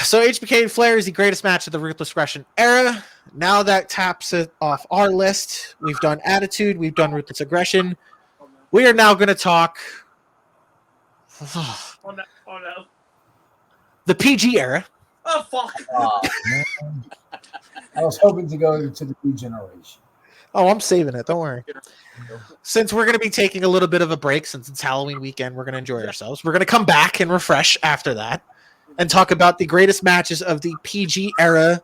So HBK and Flair is the greatest match of the Ruthless Aggression era. Now that taps it off our list. We've done Attitude. We've done Ruthless Aggression. We are now going to talk Oh no. the PG era. Oh fuck. Man. I was hoping to go to the new generation. Oh, I'm saving it. Don't worry. Since we're going to be taking a little bit of a break since it's Halloween weekend, we're going to enjoy ourselves. We're going to come back and refresh after that and talk about the greatest matches of the PG era,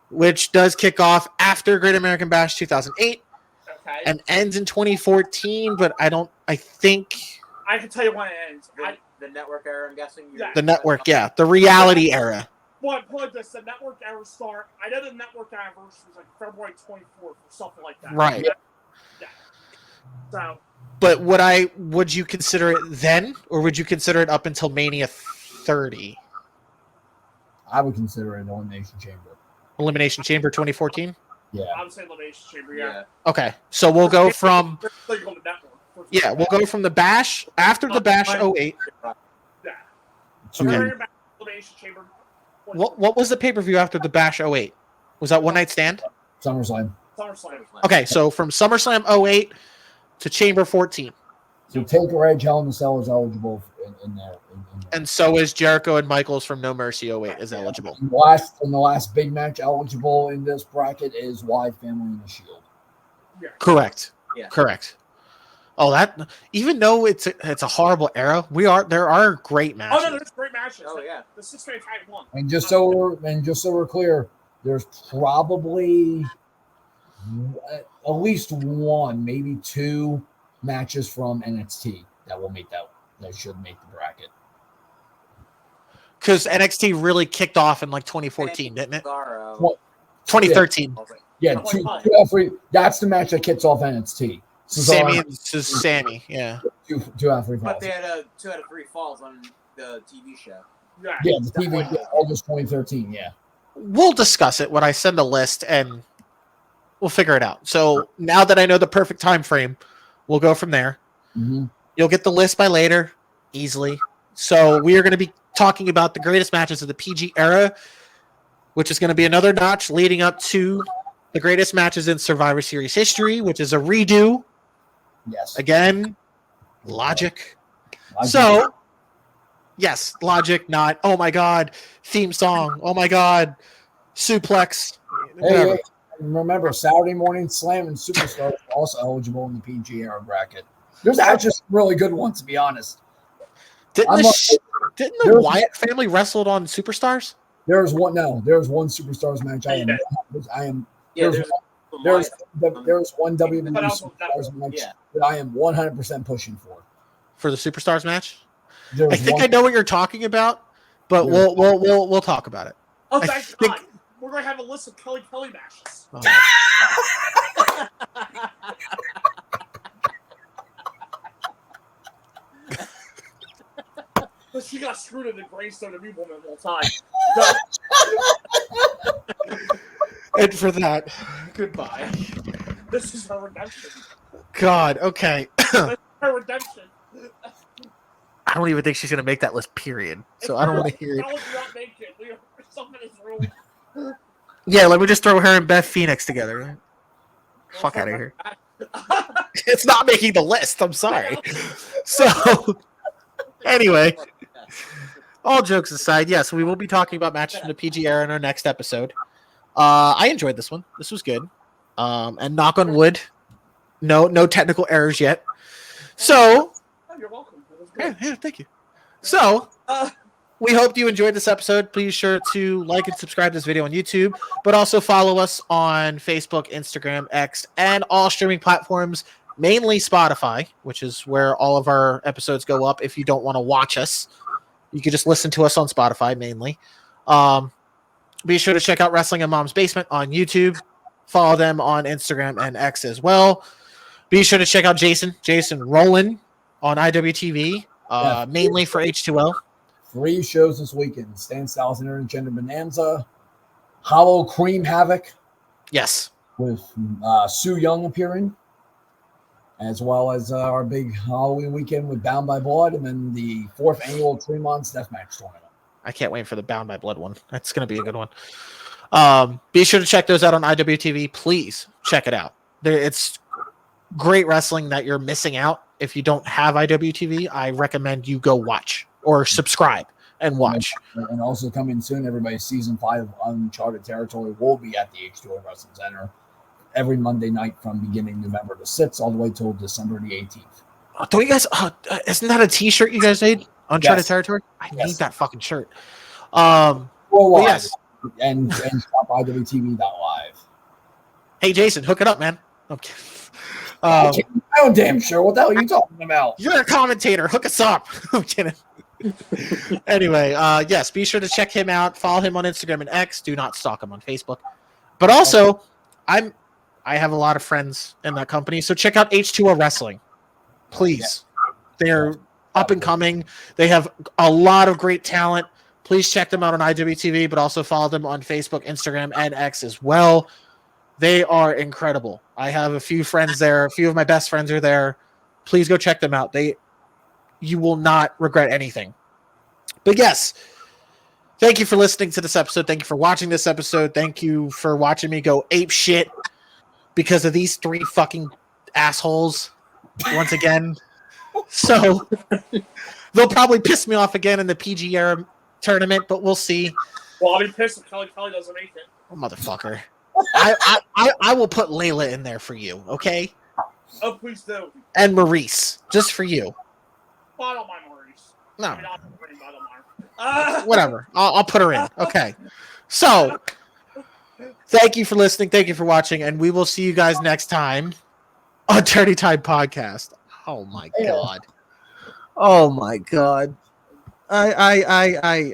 which does kick off after Great American Bash 2008 Okay. and ends in 2014, but I think I can tell you when it ends. The network era, I'm guessing. Yeah. the network, yeah, the reality era. Point this, the network era start. I know the network anniversary was like February 24th or something like that. Right. Yeah. So. But would you consider it then, or would you consider it up until Mania 30? I would consider it Elimination Chamber. Elimination Chamber 2014? Yeah. I would say Elimination Chamber, yeah. Okay, so we'll go from They're going to network. we'll go from the Bash after the Bash 08. Yeah. To- Okay. Elimination Chamber. What was the pay-per-view after the Bash 08? Was that One Night Stand? SummerSlam. SummerSlam. Okay, so from SummerSlam 08 to Chamber 14. So Taker, Edge, Hell in a Cell is eligible in there. And so is Jericho and Michaels from No Mercy 08 is eligible. And the last big match eligible in this bracket is Wyatt Family and the Shield. Yeah. Correct. Yeah. Correct. Oh, that even though it's a horrible era, there are great matches. Oh no, there's great matches. Oh yeah. The 6-man tag one. And just so we're clear, there's probably at least one, maybe 2 matches from NXT that should make the bracket. Because NXT really kicked off in like 2014, didn't it? Cesaro. Well, 2013. Yeah, that's the match that kicks off NXT. Sammy and Sammy, yeah. Two out of 3 But falls. they had 2 out of 3 falls on the TV show. Yeah. Yeah, the TV, August 2013, yeah. We'll discuss it when I send a list and we'll figure it out. So now that I know the perfect time frame, we'll go from there. Mm-hmm. You'll get the list by later, easily. So we are going to be talking about the greatest matches of the PG era, which is going to be another notch leading up to the greatest matches in Survivor Series history, which is a redo. Yes. Again, logic. So Yes, logic, not, oh my God, theme song, oh my God, suplex, whatever. Hey, remember, Saturday Morning Slam and Superstars are also eligible in the PG era bracket. There's actually some really good ones, to be honest. Didn't the Wyatt family wrestled on Superstars? There's one Superstars match. There's one WWE Superstars match that I am 100% pushing for the Superstars match. There's I think I know what you're talking about, but we'll talk about it. Oh, thank God. We're going to have a list of Kelly matches. Oh. But she got screwed in the gravestone of evil woman all time. And for that, goodbye. This is her redemption. God, okay. This is her redemption. I don't even think she's going to make that list, period. So I don't want to hear it. Something is wrong. Yeah, let me just throw her and Beth Phoenix together. Fuck out of here. It's not making the list. I'm sorry. So, anyway, all jokes aside, yes, we will be talking about matches from the PG era in our next episode. I enjoyed this one. This was good. And knock on wood, no technical errors yet. So, you're welcome. Yeah, thank you. So, we hope you enjoyed this episode. Please sure to like and subscribe to this video on YouTube, but also follow us on Facebook, Instagram, X, and all streaming platforms, mainly Spotify, which is where all of our episodes go up. If you don't want to watch us, you can just listen to us on Spotify mainly. Be sure to check out Wrestling in Mom's Basement on YouTube. Follow them on Instagram and X as well. Be sure to check out Jason Rowland on IWTV, mainly for H2O. 3 shows this weekend. Stan Styles Intergender Bonanza, Hollow Cream Havoc. Yes. With Sue Young appearing, as well as our big Halloween weekend with Bound by Blood, and then the 4th annual Tremon's Deathmatch Tournament. I can't wait for the Bound by Blood one. That's going to be a good one. Be sure to check those out on IWTV. Please check it out. It's great wrestling that you're missing out. If you don't have IWTV, I recommend you go watch or subscribe and watch. And also coming soon, everybody, season 5 of Uncharted Territory will be at the H2O Wrestling Center every Monday night from beginning November the 6th all the way till December the 18th. Don't you guys? Isn't that a T-shirt you guys made? Uncharted Territory. I need that fucking shirt. Yes. And shop IWTV.live. Hey Jason, hook it up, man. Okay. I'm damn sure. What the hell are you talking about? You're a commentator. Hook us up. I'm kidding. Anyway, yes, be sure to check him out. Follow him on Instagram and X. Do not stalk him on Facebook. But also, I have a lot of friends in that company, so check out H2O Wrestling. Please. They're up and coming. They have a lot of great talent. Please check them out on IWTV, but also follow them on Facebook, Instagram, and X as well. They are incredible. I have a few friends there. A few of my best friends are there. Please go check them out. You will not regret anything. But yes, thank you for listening to this episode. Thank you for watching this episode. Thank you for watching me go ape shit because of these 3 fucking assholes once again. So they'll probably piss me off again in the PG era tournament, but we'll see. Well, I'll be pissed if Kelly doesn't make it. Oh, motherfucker. I will put Layla in there for you, okay? Oh, please do. And Maurice, just for you. Well, I don't mind Maurice. No. I mean, I don't mind. Whatever. I'll put her in. Okay. So, thank you for listening. Thank you for watching, and we will see you guys next time on Dirty Time Podcast. Oh my God. Oh my God. I